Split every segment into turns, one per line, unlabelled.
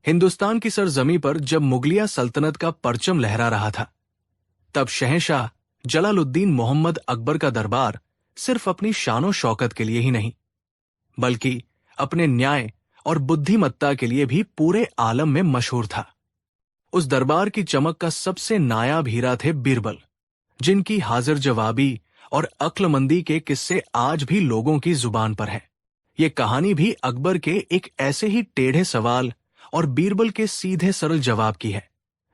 हिंदुस्तान की सरजमी पर जब मुगलिया सल्तनत का परचम लहरा रहा था, तब शहंशाह जलालुद्दीन मोहम्मद अकबर का दरबार सिर्फ अपनी शानो शौकत के लिए ही नहीं, बल्कि अपने न्याय और बुद्धिमत्ता के लिए भी पूरे आलम में मशहूर था। उस दरबार की चमक का सबसे नायाब हीरा थे बीरबल, जिनकी हाजिर जवाबी और अक्लमंदी के किस्से आज भी लोगों की जुबान पर हैं। ये कहानी भी अकबर के एक ऐसे ही टेढ़े सवाल और बीरबल के सीधे सरल जवाब की है,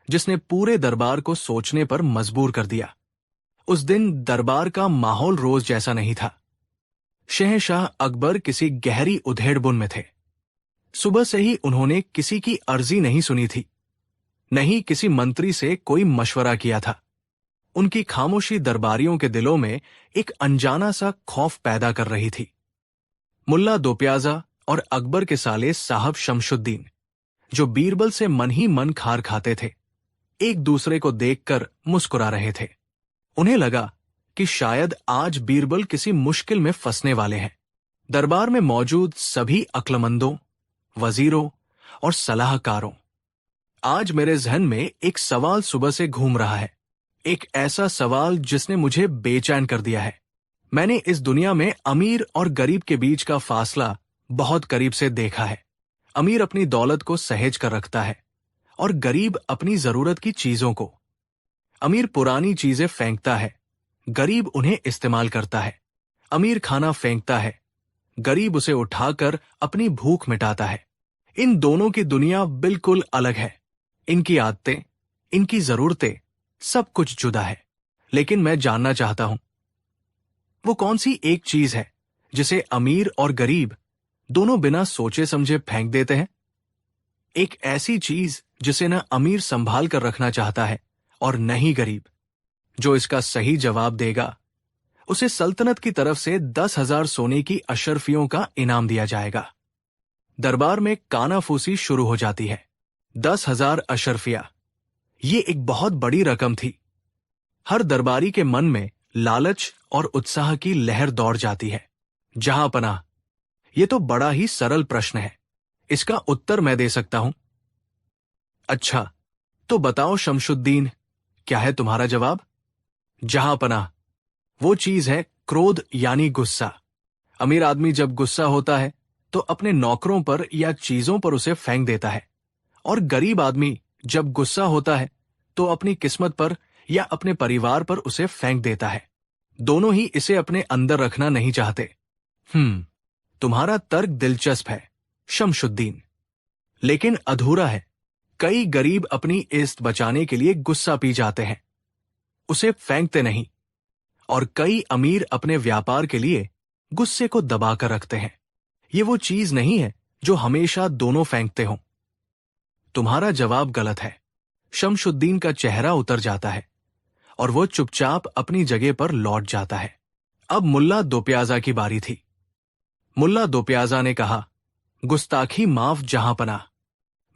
जिसने पूरे दरबार को सोचने पर मजबूर कर दिया। उस दिन दरबार का माहौल रोज जैसा नहीं था। शहंशाह अकबर किसी गहरी उधेड़बुन में थे। सुबह से ही उन्होंने किसी की अर्जी नहीं सुनी थी, नहीं किसी मंत्री से कोई मशवरा किया था। उनकी खामोशी दरबारियों के दिलों में एक अनजाना सा खौफ पैदा कर रही थी। मुल्ला दोप्याजा और अकबर के साले साहब शमशुद्दीन, जो बीरबल से मन ही मन खार खाते थे, एक दूसरे को देखकर मुस्कुरा रहे थे। उन्हें लगा कि शायद आज बीरबल किसी मुश्किल में फंसने वाले हैं। दरबार में मौजूद सभी अक्लमंदों, वजीरों और सलाहकारों, आज मेरे जहन में एक सवाल सुबह से घूम रहा है, एक ऐसा सवाल जिसने मुझे बेचैन कर दिया है। मैंने इस दुनिया में अमीर और गरीब के बीच का फासला बहुत करीब से देखा है। अमीर अपनी दौलत को सहेज कर रखता है और गरीब अपनी जरूरत की चीजों को। अमीर पुरानी चीजें फेंकता है, गरीब उन्हें इस्तेमाल करता है। अमीर खाना फेंकता है, गरीब उसे उठाकर अपनी भूख मिटाता है। इन दोनों की दुनिया बिल्कुल अलग है। इनकी आदतें, इनकी जरूरतें, सब कुछ जुदा है। लेकिन मैं जानना चाहता हूं, वो कौन सी एक चीज है जिसे अमीर और गरीब दोनों बिना सोचे समझे फेंक देते हैं? एक ऐसी चीज जिसे न अमीर संभाल कर रखना चाहता है और न ही गरीब। जो इसका सही जवाब देगा, उसे सल्तनत की तरफ से 10,000 सोने की अशर्फियों का इनाम दिया जाएगा। दरबार में कानाफूसी शुरू हो जाती है। 10,000 अशर्फिया, ये एक बहुत बड़ी रकम थी। हर दरबारी के मन में लालच और उत्साह की लहर दौड़ जाती है। जहां पनाह, ये तो बड़ा ही सरल प्रश्न है, इसका उत्तर मैं दे सकता हूं। अच्छा, तो बताओ शमशुद्दीन, क्या है तुम्हारा जवाब? जहां पनाह, वो चीज है क्रोध यानी गुस्सा। अमीर आदमी जब गुस्सा होता है तो अपने नौकरों पर या चीजों पर उसे फेंक देता है, और गरीब आदमी जब गुस्सा होता है तो अपनी किस्मत पर या अपने परिवार पर उसे फेंक देता है। दोनों ही इसे अपने अंदर रखना नहीं चाहते। तुम्हारा तर्क दिलचस्प है शमशुद्दीन, लेकिन अधूरा है। कई गरीब अपनी इज्जत बचाने के लिए गुस्सा पी जाते हैं, उसे फेंकते नहीं, और कई अमीर अपने व्यापार के लिए गुस्से को दबाकर रखते हैं। ये वो चीज नहीं है जो हमेशा दोनों फेंकते हों। तुम्हारा जवाब गलत है। शमशुद्दीन का चेहरा उतर जाता है और वो चुपचाप अपनी जगह पर लौट जाता है। अब मुल्ला दोप्याजा की बारी थी। मुल्ला दोप्याजा ने कहा, गुस्ताखी माफ जहां पनाह।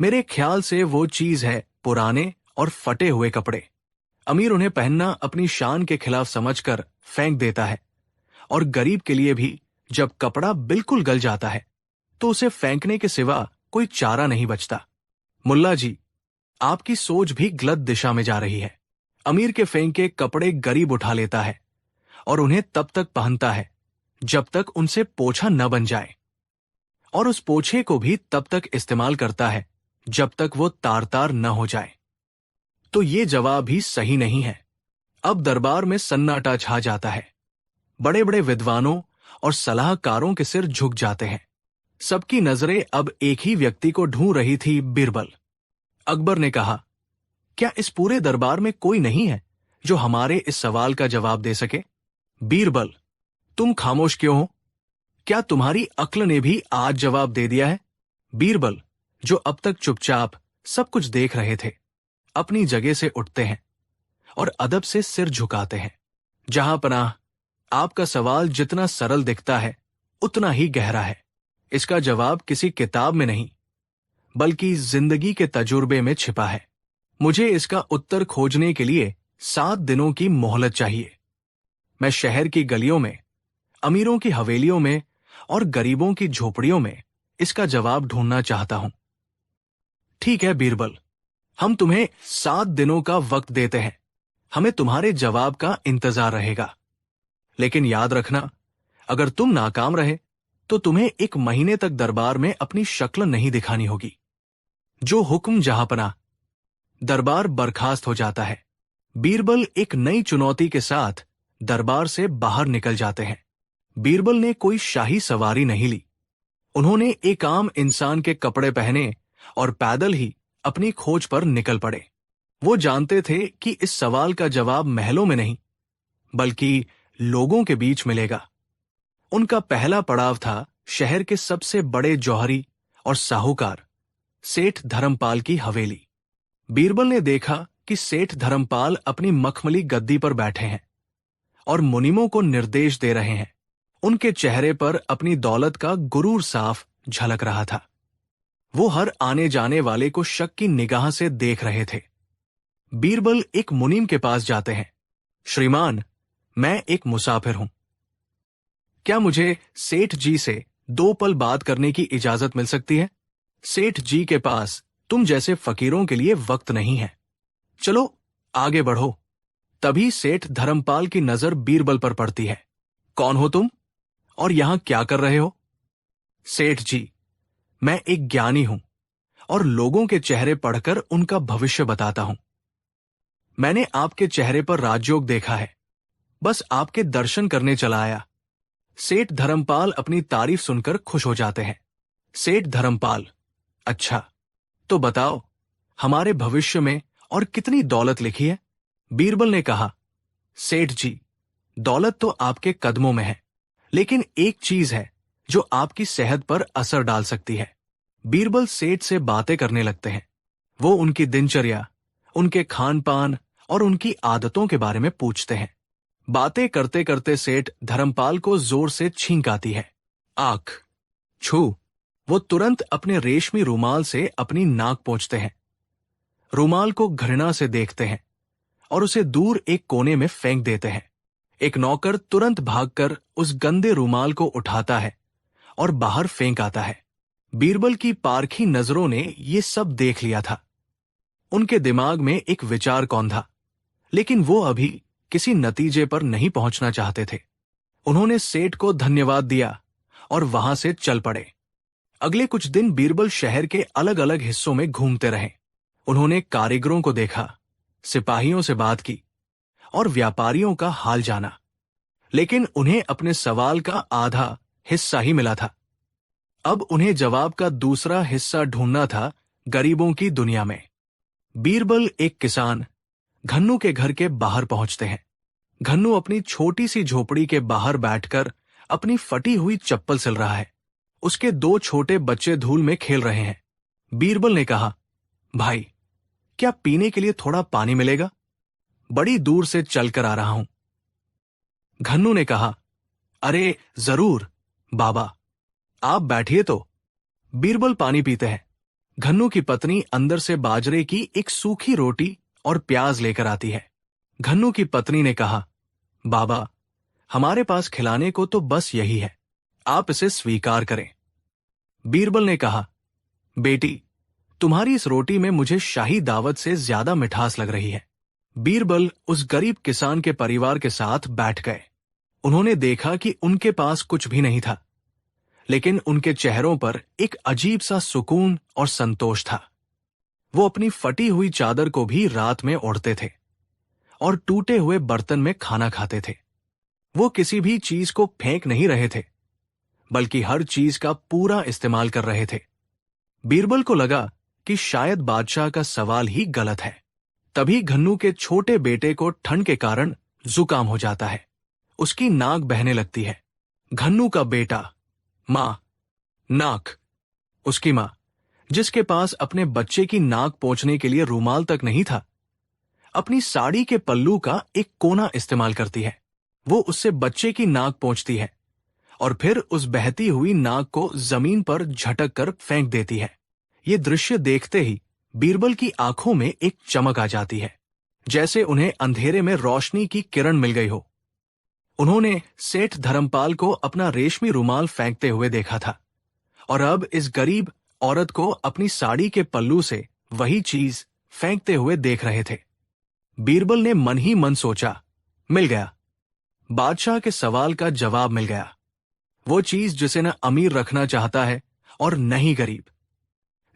मेरे ख्याल से वो चीज है पुराने और फटे हुए कपड़े। अमीर उन्हें पहनना अपनी शान के खिलाफ समझकर फेंक देता है, और गरीब के लिए भी जब कपड़ा बिल्कुल गल जाता है तो उसे फेंकने के सिवा कोई चारा नहीं बचता। मुल्ला जी, आपकी सोच भी गलत दिशा में जा रही है। अमीर के फेंके कपड़े गरीब उठा लेता है और उन्हें तब तक पहनता है जब तक उनसे पोछा न बन जाए, और उस पोछे को भी तब तक इस्तेमाल करता है जब तक वो तार तार न हो जाए। तो ये जवाब भी सही नहीं है। अब दरबार में सन्नाटा छा जाता है। बड़े बड़े विद्वानों और सलाहकारों के सिर झुक जाते हैं। सबकी नजरें अब एक ही व्यक्ति को ढूंढ रही थी, बीरबल। अकबर ने कहा, क्या इस पूरे दरबार में कोई नहीं है जो हमारे इस सवाल का जवाब दे सके? बीरबल, तुम खामोश क्यों हो? क्या तुम्हारी अक्ल ने भी आज जवाब दे दिया है? बीरबल, जो अब तक चुपचाप सब कुछ देख रहे थे, अपनी जगह से उठते हैं और अदब से सिर झुकाते हैं। जहां पनाह, आपका सवाल जितना सरल दिखता है उतना ही गहरा है। इसका जवाब किसी किताब में नहीं, बल्कि जिंदगी के तजुर्बे में छिपा है। मुझे इसका उत्तर खोजने के लिए 7 दिनों की मोहलत चाहिए। मैं शहर की गलियों में, अमीरों की हवेलियों में और गरीबों की झोपड़ियों में इसका जवाब ढूंढना चाहता हूं। ठीक है बीरबल, हम तुम्हें 7 दिनों का वक्त देते हैं। हमें तुम्हारे जवाब का इंतजार रहेगा। लेकिन याद रखना, अगर तुम नाकाम रहे तो तुम्हें 1 महीने तक दरबार में अपनी शक्ल नहीं दिखानी होगी। जो हुक्म जहांपना। दरबार बर्खास्त हो जाता है। बीरबल एक नई चुनौती के साथ दरबार से बाहर निकल जाते हैं। बीरबल ने कोई शाही सवारी नहीं ली। उन्होंने एक आम इंसान के कपड़े पहने और पैदल ही अपनी खोज पर निकल पड़े। वो जानते थे कि इस सवाल का जवाब महलों में नहीं, बल्कि लोगों के बीच मिलेगा। उनका पहला पड़ाव था शहर के सबसे बड़े जौहरी और साहूकार सेठ धर्मपाल की हवेली। बीरबल ने देखा कि सेठ धर्मपाल अपनी मखमली गद्दी पर बैठे हैं और मुनिमों को निर्देश दे रहे हैं। उनके चेहरे पर अपनी दौलत का गुरूर साफ झलक रहा था। वो हर आने जाने वाले को शक की निगाह से देख रहे थे। बीरबल एक मुनीम के पास जाते हैं। श्रीमान, मैं एक मुसाफिर हूं। क्या मुझे सेठ जी से 2 पल बात करने की इजाजत मिल सकती है? सेठ जी के पास तुम जैसे फकीरों के लिए वक्त नहीं है। चलो आगे बढ़ो। तभी सेठ धर्मपाल की नजर बीरबल पर पड़ती है। कौन हो तुम और यहां क्या कर रहे हो? सेठ जी, मैं एक ज्ञानी हूं और लोगों के चेहरे पढ़कर उनका भविष्य बताता हूं। मैंने आपके चेहरे पर राजयोग देखा है, बस आपके दर्शन करने चला आया। सेठ धर्मपाल अपनी तारीफ सुनकर खुश हो जाते हैं। सेठ धर्मपाल, अच्छा तो बताओ, हमारे भविष्य में और कितनी दौलत लिखी है? बीरबल ने कहा, सेठ जी, दौलत तो आपके कदमों में है, लेकिन एक चीज है जो आपकी सेहत पर असर डाल सकती है। बीरबल सेठ से बातें करने लगते हैं। वो उनकी दिनचर्या, उनके खान पान और उनकी आदतों के बारे में पूछते हैं। बातें करते करते सेठ धर्मपाल को जोर से छींक आती है। आंख छू। वो तुरंत अपने रेशमी रुमाल से अपनी नाक पोंछते हैं। रुमाल को घृणा से देखते हैं और उसे दूर एक कोने में फेंक देते हैं। एक नौकर तुरंत भागकर उस गंदे रुमाल को उठाता है और बाहर फेंक आता है। बीरबल की पारखी नजरों ने ये सब देख लिया था। उनके दिमाग में एक विचार कौंधा, लेकिन वो अभी किसी नतीजे पर नहीं पहुंचना चाहते थे। उन्होंने सेठ को धन्यवाद दिया और वहां से चल पड़े। अगले कुछ दिन बीरबल शहर के अलग अलग हिस्सों में घूमते रहे। उन्होंने कारीगरों को देखा, सिपाहियों से बात की और व्यापारियों का हाल जाना, लेकिन उन्हें अपने सवाल का आधा हिस्सा ही मिला था। अब उन्हें जवाब का दूसरा हिस्सा ढूंढना था गरीबों की दुनिया में। बीरबल एक किसान घन्नू के घर के बाहर पहुंचते हैं। घन्नू अपनी छोटी सी झोपड़ी के बाहर बैठकर अपनी फटी हुई चप्पल सिल रहा है। उसके 2 छोटे बच्चे धूल में खेल रहे हैं। बीरबल ने कहा, भाई, क्या पीने के लिए थोड़ा पानी मिलेगा? बड़ी दूर से चलकर आ रहा हूं। घन्नू ने कहा, अरे जरूर बाबा, आप बैठिए तो। बीरबल पानी पीते हैं। घन्नू की पत्नी अंदर से बाजरे की एक सूखी रोटी और प्याज लेकर आती है। घन्नू की पत्नी ने कहा, बाबा, हमारे पास खिलाने को तो बस यही है, आप इसे स्वीकार करें। बीरबल ने कहा, बेटी, तुम्हारी इस रोटी में मुझे शाही दावत से ज्यादा मिठास लग रही है। बीरबल उस गरीब किसान के परिवार के साथ बैठ गए। उन्होंने देखा कि उनके पास कुछ भी नहीं था, लेकिन उनके चेहरों पर एक अजीब सा सुकून और संतोष था। वो अपनी फटी हुई चादर को भी रात में ओढ़ते थे और टूटे हुए बर्तन में खाना खाते थे। वो किसी भी चीज को फेंक नहीं रहे थे, बल्कि हर चीज का पूरा इस्तेमाल कर रहे थे। बीरबल को लगा कि शायद बादशाह का सवाल ही गलत है। तभी घन्नू के छोटे बेटे को ठंड के कारण जुकाम हो जाता है। उसकी नाक बहने लगती है। घन्नू का बेटा, माँ, नाक। उसकी माँ, जिसके पास अपने बच्चे की नाक पोंछने के लिए रुमाल तक नहीं था, अपनी साड़ी के पल्लू का एक कोना इस्तेमाल करती है। वो उससे बच्चे की नाक पोंछती है और फिर उस बहती हुई नाक को जमीन पर झटक कर फेंक देती है। ये दृश्य देखते ही बीरबल की आंखों में एक चमक आ जाती है, जैसे उन्हें अंधेरे में रोशनी की किरण मिल गई हो। उन्होंने सेठ धर्मपाल को अपना रेशमी रुमाल फेंकते हुए देखा था और अब इस गरीब औरत को अपनी साड़ी के पल्लू से वही चीज फेंकते हुए देख रहे थे। बीरबल ने मन ही मन सोचा, मिल गया। बादशाह के सवाल का जवाब मिल गया। वो चीज जिसे न अमीर रखना चाहता है और न ही गरीब,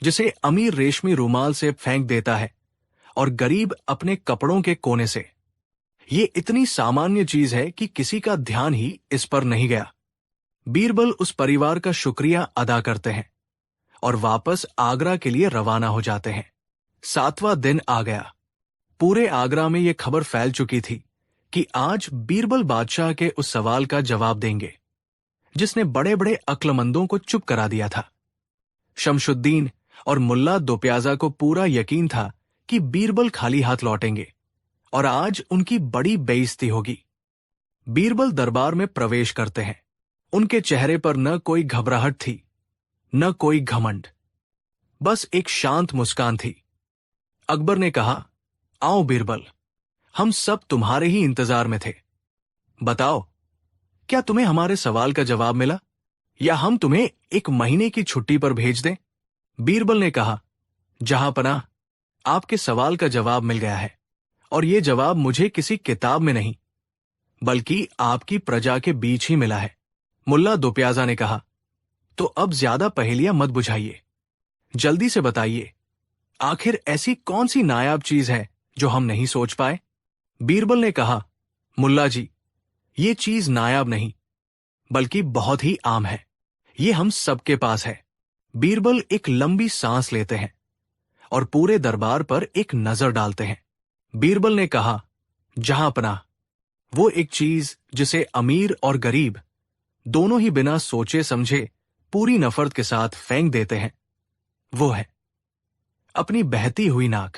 जिसे अमीर रेशमी रूमाल से फेंक देता है और गरीब अपने कपड़ों के कोने से। ये इतनी सामान्य चीज है कि किसी का ध्यान ही इस पर नहीं गया। बीरबल उस परिवार का शुक्रिया अदा करते हैं और वापस आगरा के लिए रवाना हो जाते हैं। 7वां दिन आ गया। पूरे आगरा में यह खबर फैल चुकी थी कि आज बीरबल बादशाह के उस सवाल का जवाब देंगे जिसने बड़े बड़े अक्लमंदों को चुप करा दिया था। शमशुद्दीन और मुल्ला दोप्याजा को पूरा यकीन था कि बीरबल खाली हाथ लौटेंगे और आज उनकी बड़ी बेइज्जती होगी। बीरबल दरबार में प्रवेश करते हैं। उनके चेहरे पर न कोई घबराहट थी, न कोई घमंड, बस एक शांत मुस्कान थी। अकबर ने कहा, आओ बीरबल, हम सब तुम्हारे ही इंतजार में थे। बताओ, क्या तुम्हें हमारे सवाल का जवाब मिला या हम तुम्हें 1 महीने की छुट्टी पर भेज दें? बीरबल ने कहा, जहांपनाह, आपके सवाल का जवाब मिल गया है और यह जवाब मुझे किसी किताब में नहीं बल्कि आपकी प्रजा के बीच ही मिला है। मुल्ला दोप्याजा ने कहा, तो अब ज्यादा पहेलियां मत बुझाइए, जल्दी से बताइए, आखिर ऐसी कौन सी नायाब चीज है जो हम नहीं सोच पाए? बीरबल ने कहा, मुल्ला जी, ये चीज नायाब नहीं बल्कि बहुत ही आम है। ये हम सबके पास है। बीरबल एक लंबी सांस लेते हैं और पूरे दरबार पर एक नजर डालते हैं। बीरबल ने कहा, जहांपनाह, वो एक चीज जिसे अमीर और गरीब दोनों ही बिना सोचे समझे पूरी नफरत के साथ फेंक देते हैं, वो है अपनी बहती हुई नाक।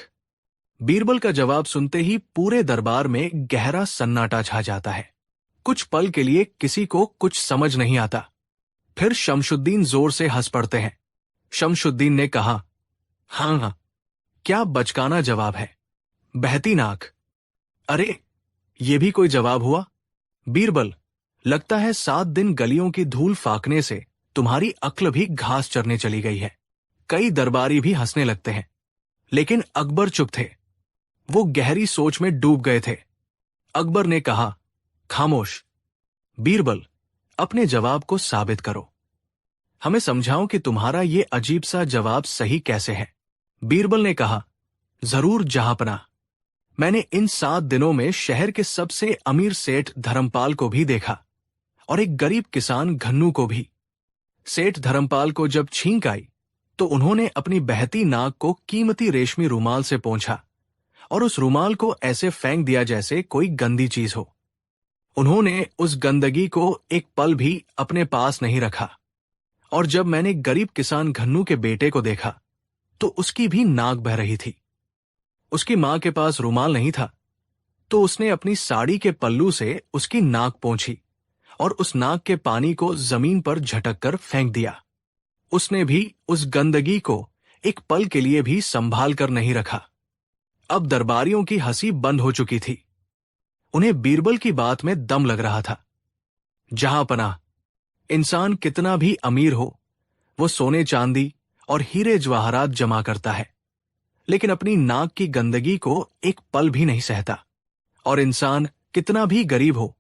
बीरबल का जवाब सुनते ही पूरे दरबार में गहरा सन्नाटा छा जाता है। कुछ पल के लिए किसी को कुछ समझ नहीं आता। फिर शमशुद्दीन जोर से हंस पड़ते हैं। शमशुद्दीन ने कहा, हाँ, क्या बचकाना जवाब है, बहती नाक। अरे, ये भी कोई जवाब हुआ? बीरबल, लगता है 7 दिन गलियों की धूल फाकने से तुम्हारी अक्ल भी घास चरने चली गई है। कई दरबारी भी हंसने लगते हैं, लेकिन अकबर चुप थे। वो गहरी सोच में डूब गए थे। अकबर ने कहा, खामोश। बीरबल, अपने जवाब को साबित करो। हमें समझाओ कि तुम्हारा ये अजीब सा जवाब सही कैसे है। बीरबल ने कहा, जरूर जहांपनाह, मैंने इन 7 दिनों में शहर के सबसे अमीर सेठ धर्मपाल को भी देखा और एक गरीब किसान घन्नू को भी। सेठ धर्मपाल को जब छींक आई तो उन्होंने अपनी बहती नाक को कीमती रेशमी रूमाल से पोंछा और उस रूमाल को ऐसे फेंक दिया जैसे कोई गंदी चीज हो। उन्होंने उस गंदगी को एक पल भी अपने पास नहीं रखा। और जब मैंने गरीब किसान घन्नू के बेटे को देखा तो उसकी भी नाक बह रही थी। उसकी मां के पास रूमाल नहीं था तो उसने अपनी साड़ी के पल्लू से उसकी नाक पोंछी और उस नाक के पानी को जमीन पर झटक कर फेंक दिया। उसने भी उस गंदगी को एक पल के लिए भी संभाल कर नहीं रखा। अब दरबारियों की हंसी बंद हो चुकी थी। उन्हें बीरबल की बात में दम लग रहा था। जहांपनाह, इंसान कितना भी अमीर हो, वो सोने चांदी और हीरे जवाहरात जमा करता है, लेकिन अपनी नाक की गंदगी को एक पल भी नहीं सहता। और इंसान कितना भी गरीब हो,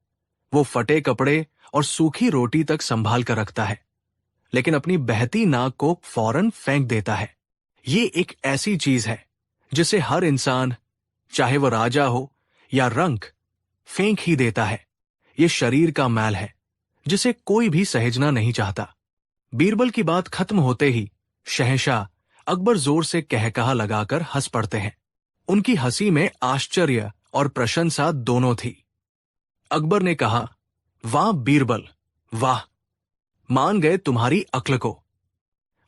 वो फटे कपड़े और सूखी रोटी तक संभाल कर रखता है, लेकिन अपनी बहती नाक को फौरन फेंक देता है। ये एक ऐसी चीज है जिसे हर इंसान, चाहे वो राजा हो या रंक, फेंक ही देता है। ये शरीर का मैल है जिसे कोई भी सहेजना नहीं चाहता। बीरबल की बात खत्म होते ही शहंशाह अकबर जोर से कहकहा लगाकर हंस पड़ते हैं। उनकी हंसी में आश्चर्य और प्रशंसा दोनों थी। अकबर ने कहा, वाह बीरबल, वाह, मान गए तुम्हारी अक्ल को।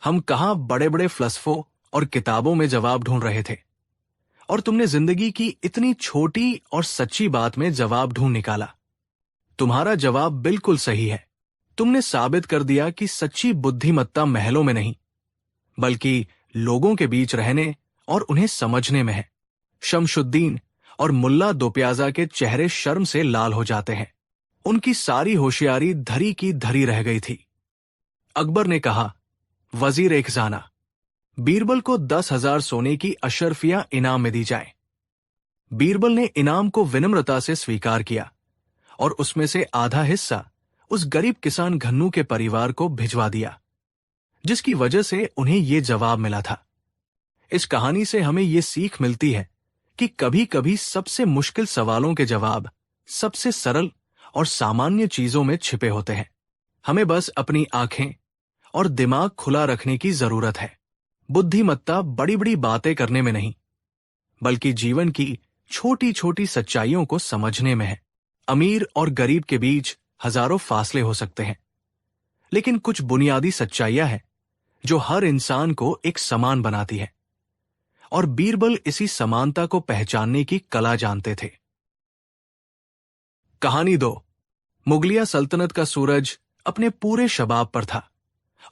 हम कहां बड़े बड़े फलसफों और किताबों में जवाब ढूंढ रहे थे और तुमने जिंदगी की इतनी छोटी और सच्ची बात में जवाब ढूंढ निकाला। तुम्हारा जवाब बिल्कुल सही है। तुमने साबित कर दिया कि सच्ची बुद्धिमत्ता महलों में नहीं बल्कि लोगों के बीच रहने और उन्हें समझने में है। शमशुद्दीन और मुल्ला दोप्याजा के चेहरे शर्म से लाल हो जाते हैं। उनकी सारी होशियारी धरी की धरी रह गई थी। अकबर ने कहा, वजीर ए खजाना, बीरबल को 10,000 सोने की अशर्फियां इनाम में दी जाए। बीरबल ने इनाम को विनम्रता से स्वीकार किया और उसमें से आधा हिस्सा उस गरीब किसान घन्नू के परिवार को भिजवा दिया, जिसकी वजह से उन्हें यह जवाब मिला था। इस कहानी से हमें यह सीख मिलती है कि कभी कभी सबसे मुश्किल सवालों के जवाब सबसे सरल और सामान्य चीजों में छिपे होते हैं। हमें बस अपनी आंखें और दिमाग खुला रखने की जरूरत है। बुद्धिमत्ता बड़ी बड़ी बातें करने में नहीं, बल्कि जीवन की छोटी छोटी सच्चाइयों को समझने में है। अमीर और गरीब के बीच हजारों फासले हो सकते हैं, लेकिन कुछ बुनियादी सच्चाइयां हैं जो हर इंसान को एक समान बनाती है, और बीरबल इसी समानता को पहचानने की कला जानते थे। कहानी 2। मुगलिया सल्तनत का सूरज अपने पूरे शबाब पर था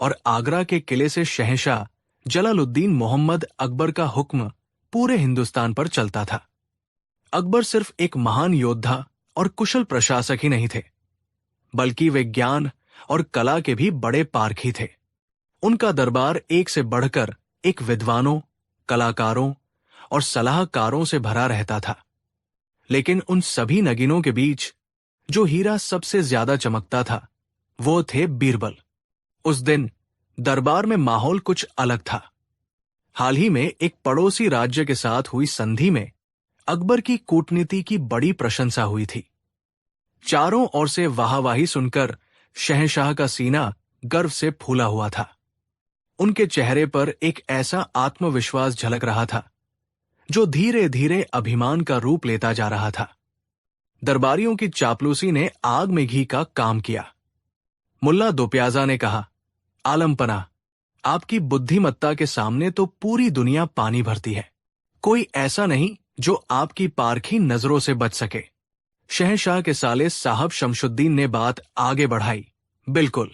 और आगरा के किले से शहंशाह जलालुद्दीन मोहम्मद अकबर का हुक्म पूरे हिंदुस्तान पर चलता था। अकबर सिर्फ एक महान योद्धा और कुशल प्रशासक ही नहीं थे, बल्कि वे ज्ञान और कला के भी बड़े पारखी थे। उनका दरबार एक से बढ़कर एक विद्वानों, कलाकारों और सलाहकारों से भरा रहता था। लेकिन उन सभी नगीनों के बीच जो हीरा सबसे ज्यादा चमकता था, वो थे बीरबल। उस दिन दरबार में माहौल कुछ अलग था। हाल ही में एक पड़ोसी राज्य के साथ हुई संधि में अकबर की कूटनीति की बड़ी प्रशंसा हुई थी। चारों ओर से वाहवाही सुनकर शहंशाह का सीना गर्व से फूला हुआ था। उनके चेहरे पर एक ऐसा आत्मविश्वास झलक रहा था जो धीरे धीरे अभिमान का रूप लेता जा रहा था। दरबारियों की चापलूसी ने आग में घी का काम किया। मुल्ला दोप्याजा ने कहा, आलमपना, आपकी बुद्धिमत्ता के सामने तो पूरी दुनिया पानी भरती है। कोई ऐसा नहीं जो आपकी पारखी नजरों से बच सके। शहंशाह के साले साहब शमशुद्दीन ने बात आगे बढ़ाई, बिल्कुल।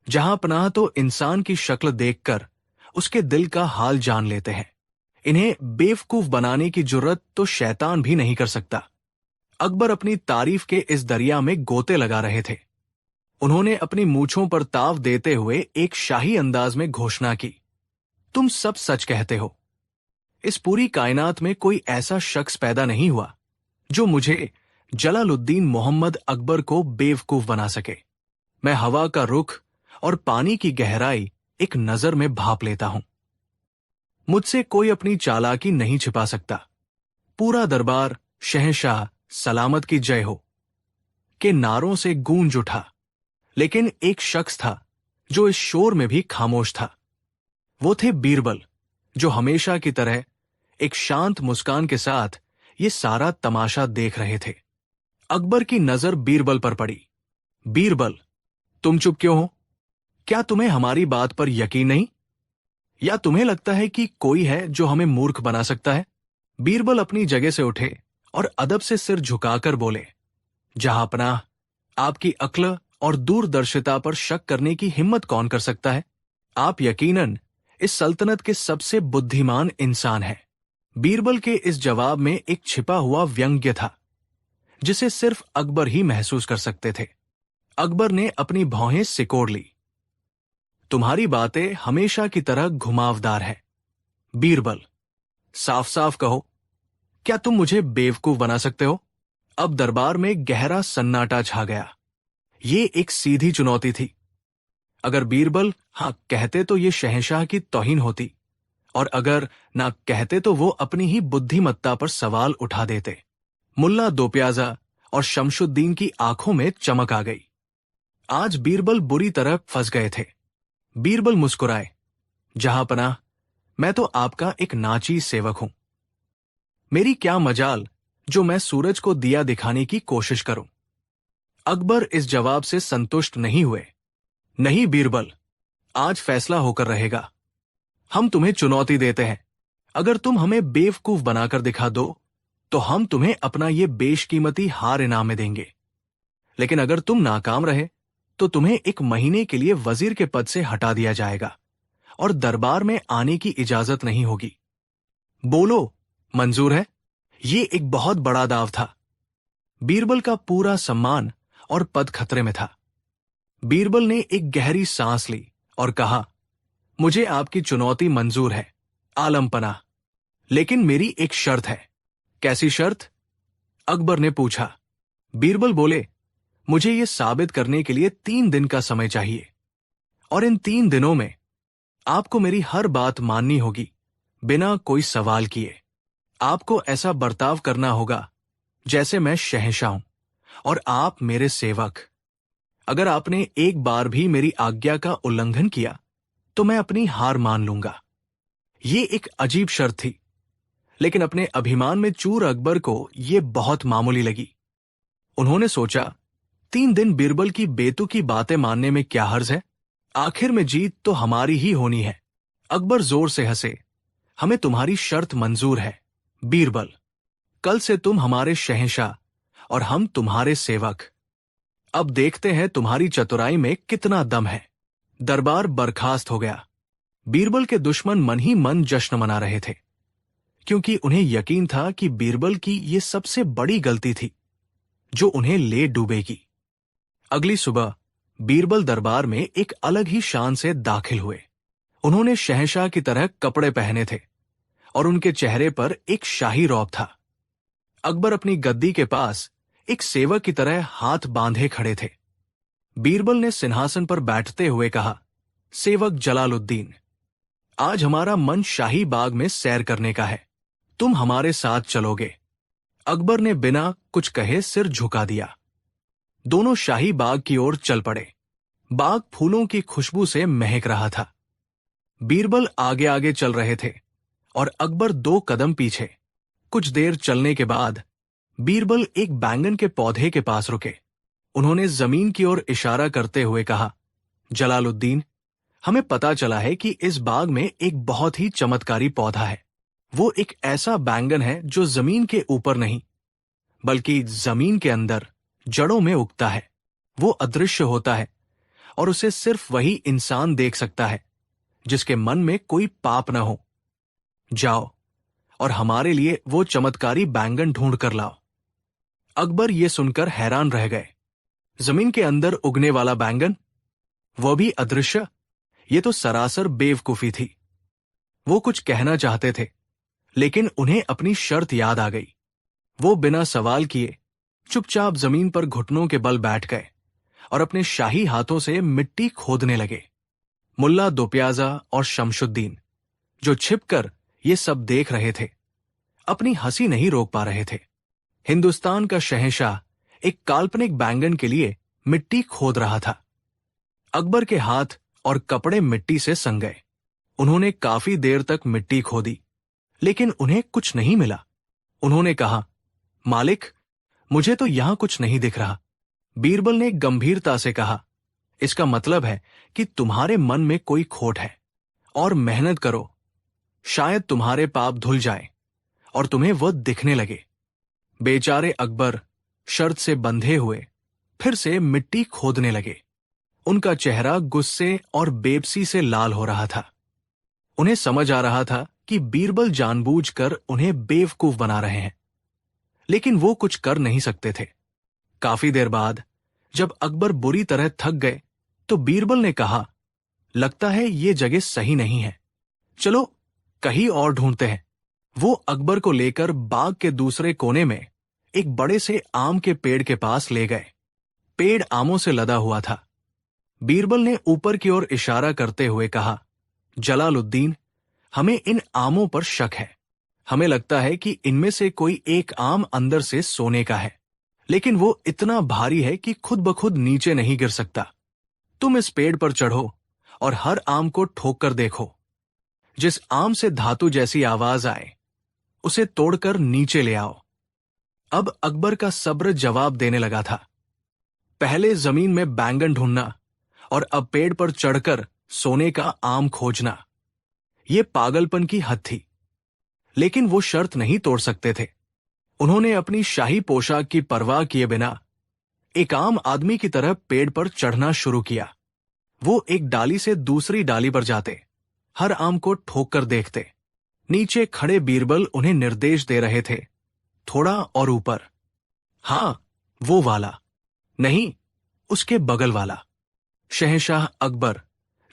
जहां पनाह तो इंसान की शक्ल देखकर उसके दिल का हाल जान लेते हैं। इन्हें बेवकूफ बनाने की जुर्रत तो शैतान भी नहीं कर सकता। अकबर अपनी तारीफ के इस दरिया में गोते लगा रहे थे। उन्होंने अपनी मूंछों पर ताव देते हुए एक शाही अंदाज में घोषणा की, तुम सब सच कहते हो। इस पूरी कायनात में कोई ऐसा शख्स पैदा नहीं हुआ जो मुझे जलालुद्दीन मोहम्मद अकबर को बेवकूफ बना सके। मैं हवा का रुख और पानी की गहराई एक नजर में भांप लेता हूं। मुझसे कोई अपनी चालाकी नहीं छिपा सकता। पूरा दरबार शहंशाह सलामत की जय हो के नारों से गूंज उठा। लेकिन एक शख्स था जो इस शोर में भी खामोश था। वो थे बीरबल, जो हमेशा की तरह एक शांत मुस्कान के साथ ये सारा तमाशा देख रहे थे। अकबर की नजर बीरबल पर पड़ी। बीरबल, तुम चुप क्यों हो? क्या तुम्हें हमारी बात पर यकीन नहीं? या तुम्हें लगता है कि कोई है जो हमें मूर्ख बना सकता है? बीरबल अपनी जगह से उठे और अदब से सिर झुकाकर बोले, जहांपनाह, आपकी अक्ल और दूरदर्शिता पर शक करने की हिम्मत कौन कर सकता है? आप यकीनन इस सल्तनत के सबसे बुद्धिमान इंसान हैं। बीरबल के इस जवाब में एक छिपा हुआ व्यंग्य था जिसे सिर्फ अकबर ही महसूस कर सकते थे। अकबर ने अपनी भौहें सिकोड़ ली। तुम्हारी बातें हमेशा की तरह घुमावदार है बीरबल। साफ साफ कहो, क्या तुम मुझे बेवकूफ बना सकते हो? अब दरबार में गहरा सन्नाटा छा गया। ये एक सीधी चुनौती थी। अगर बीरबल हां कहते तो ये शहंशाह की तौहीन होती, और अगर ना कहते तो वो अपनी ही बुद्धिमत्ता पर सवाल उठा देते। मुल्ला दोप्याजा और शमशुद्दीन की आंखों में चमक आ गई। आज बीरबल बुरी तरह फंस गए थे। बीरबल मुस्कुराए, जहांपनाह, मैं तो आपका एक नाचीज सेवक हूं। मेरी क्या मजाल जो मैं सूरज को दिया दिखाने की कोशिश करूं। अकबर इस जवाब से संतुष्ट नहीं हुए। नहीं बीरबल, आज फैसला होकर रहेगा। हम तुम्हें चुनौती देते हैं। अगर तुम हमें बेवकूफ बनाकर दिखा दो तो हम तुम्हें अपना ये बेशकीमती हार इनाम में देंगे। लेकिन अगर तुम नाकाम रहे तो तुम्हें एक महीने के लिए वजीर के पद से हटा दिया जाएगा और दरबार में आने की इजाजत नहीं होगी। बोलो, मंजूर है? ये एक बहुत बड़ा दाव था। बीरबल का पूरा सम्मान और पद खतरे में था। बीरबल ने एक गहरी सांस ली और कहा, मुझे आपकी चुनौती मंजूर है आलम पनाह, लेकिन मेरी एक शर्त है। कैसी शर्त? अकबर ने पूछा। बीरबल बोले, मुझे यह साबित करने के लिए 3 दिन का समय चाहिए, और इन 3 दिनों में आपको मेरी हर बात माननी होगी, बिना कोई सवाल किए। आपको ऐसा बर्ताव करना होगा जैसे मैं शहंशाह हूं और आप मेरे सेवक। अगर आपने एक बार भी मेरी आज्ञा का उल्लंघन किया तो मैं अपनी हार मान लूंगा। ये एक अजीब शर्त थी, लेकिन अपने अभिमान में चूर अकबर को यह बहुत मामूली लगी। उन्होंने सोचा, 3 दिन बीरबल की बेतुकी बातें मानने में क्या हर्ज है? आखिर में जीत तो हमारी ही होनी है। अकबर जोर से हंसे। हमें तुम्हारी शर्त मंजूर है बीरबल। कल से तुम हमारे शहंशाह और हम तुम्हारे सेवक। अब देखते हैं तुम्हारी चतुराई में कितना दम है। दरबार बर्खास्त हो गया। बीरबल के दुश्मन मन ही मन जश्न मना रहे थे, क्योंकि उन्हें यकीन था कि बीरबल की ये सबसे बड़ी गलती थी जो उन्हें ले डूबेगी। अगली सुबह बीरबल दरबार में एक अलग ही शान से दाखिल हुए। उन्होंने शहंशाह की तरह कपड़े पहने थे और उनके चेहरे पर एक शाही रौब था। अकबर अपनी गद्दी के पास एक सेवक की तरह हाथ बांधे खड़े थे। बीरबल ने सिंहासन पर बैठते हुए कहा, सेवक जलालुद्दीन, आज हमारा मन शाही बाग में सैर करने का है। तुम हमारे साथ चलोगे। अकबर ने बिना कुछ कहे सिर झुका दिया। दोनों शाही बाग की ओर चल पड़े। बाग फूलों की खुशबू से महक रहा था। बीरबल आगे आगे चल रहे थे और अकबर 2 कदम पीछे। कुछ देर चलने के बाद बीरबल एक बैंगन के पौधे के पास रुके। उन्होंने जमीन की ओर इशारा करते हुए कहा, जलालुद्दीन, हमें पता चला है कि इस बाग में एक बहुत ही चमत्कारी पौधा है। वो एक ऐसा बैंगन है जो जमीन के ऊपर नहीं, बल्कि जमीन के अंदर जड़ों में उगता है। वो अदृश्य होता है और उसे सिर्फ वही इंसान देख सकता है जिसके मन में कोई पाप न हो। जाओ और हमारे लिए वो चमत्कारी बैंगन ढूंढ कर लाओ। अकबर ये सुनकर हैरान रह गए। जमीन के अंदर उगने वाला बैंगन, वो भी अदृश्य? ये तो सरासर बेवकूफी थी। वो कुछ कहना चाहते थे, लेकिन उन्हें अपनी शर्त याद आ गई। वो बिना सवाल किए चुपचाप जमीन पर घुटनों के बल बैठ गए और अपने शाही हाथों से मिट्टी खोदने लगे। मुल्ला दोप्याजा और शमशुद्दीन, जो छिपकर ये सब देख रहे थे, अपनी हंसी नहीं रोक पा रहे थे। हिंदुस्तान का शहंशाह एक काल्पनिक बैंगन के लिए मिट्टी खोद रहा था। अकबर के हाथ और कपड़े मिट्टी से सन गए। उन्होंने काफी देर तक मिट्टी खोदी, लेकिन उन्हें कुछ नहीं मिला। उन्होंने कहा, मालिक, मुझे तो यहां कुछ नहीं दिख रहा। बीरबल ने गंभीरता से कहा, इसका मतलब है कि तुम्हारे मन में कोई खोट है, और मेहनत करो, शायद तुम्हारे पाप धुल जाए और तुम्हें वह दिखने लगे। बेचारे अकबर शर्त से बंधे हुए फिर से मिट्टी खोदने लगे। उनका चेहरा गुस्से और बेबसी से लाल हो रहा था। उन्हें समझ आ रहा था कि बीरबल जानबूझकर उन्हें बेवकूफ बना रहे हैं, लेकिन वो कुछ कर नहीं सकते थे। काफी देर बाद जब अकबर बुरी तरह थक गए तो बीरबल ने कहा, लगता है ये जगह सही नहीं है, चलो कहीं और ढूंढते हैं। वो अकबर को लेकर बाग के दूसरे कोने में एक बड़े से आम के पेड़ के पास ले गए। पेड़ आमों से लदा हुआ था। बीरबल ने ऊपर की ओर इशारा करते हुए कहा, जलालुद्दीन, हमें इन आमों पर शक है। हमें लगता है कि इनमें से कोई एक आम अंदर से सोने का है, लेकिन वो इतना भारी है कि खुद ब खुद नीचे नहीं गिर सकता। तुम इस पेड़ पर चढ़ो और हर आम को ठोक कर देखो। जिस आम से धातु जैसी आवाज आए उसे तोड़कर नीचे ले आओ। अब अकबर का सब्र जवाब देने लगा था। पहले जमीन में बैंगन ढूंढना और अब पेड़ पर चढ़कर सोने का आम खोजना, यह पागलपन की हद थी। लेकिन वो शर्त नहीं तोड़ सकते थे। उन्होंने अपनी शाही पोशाक की परवाह किए बिना एक आम आदमी की तरह पेड़ पर चढ़ना शुरू किया। वो एक डाली से दूसरी डाली पर जाते, हर आम को ठोक कर देखते। नीचे खड़े बीरबल उन्हें निर्देश दे रहे थे, थोड़ा और ऊपर, हां वो वाला, नहीं उसके बगल वाला। शहंशाह अकबर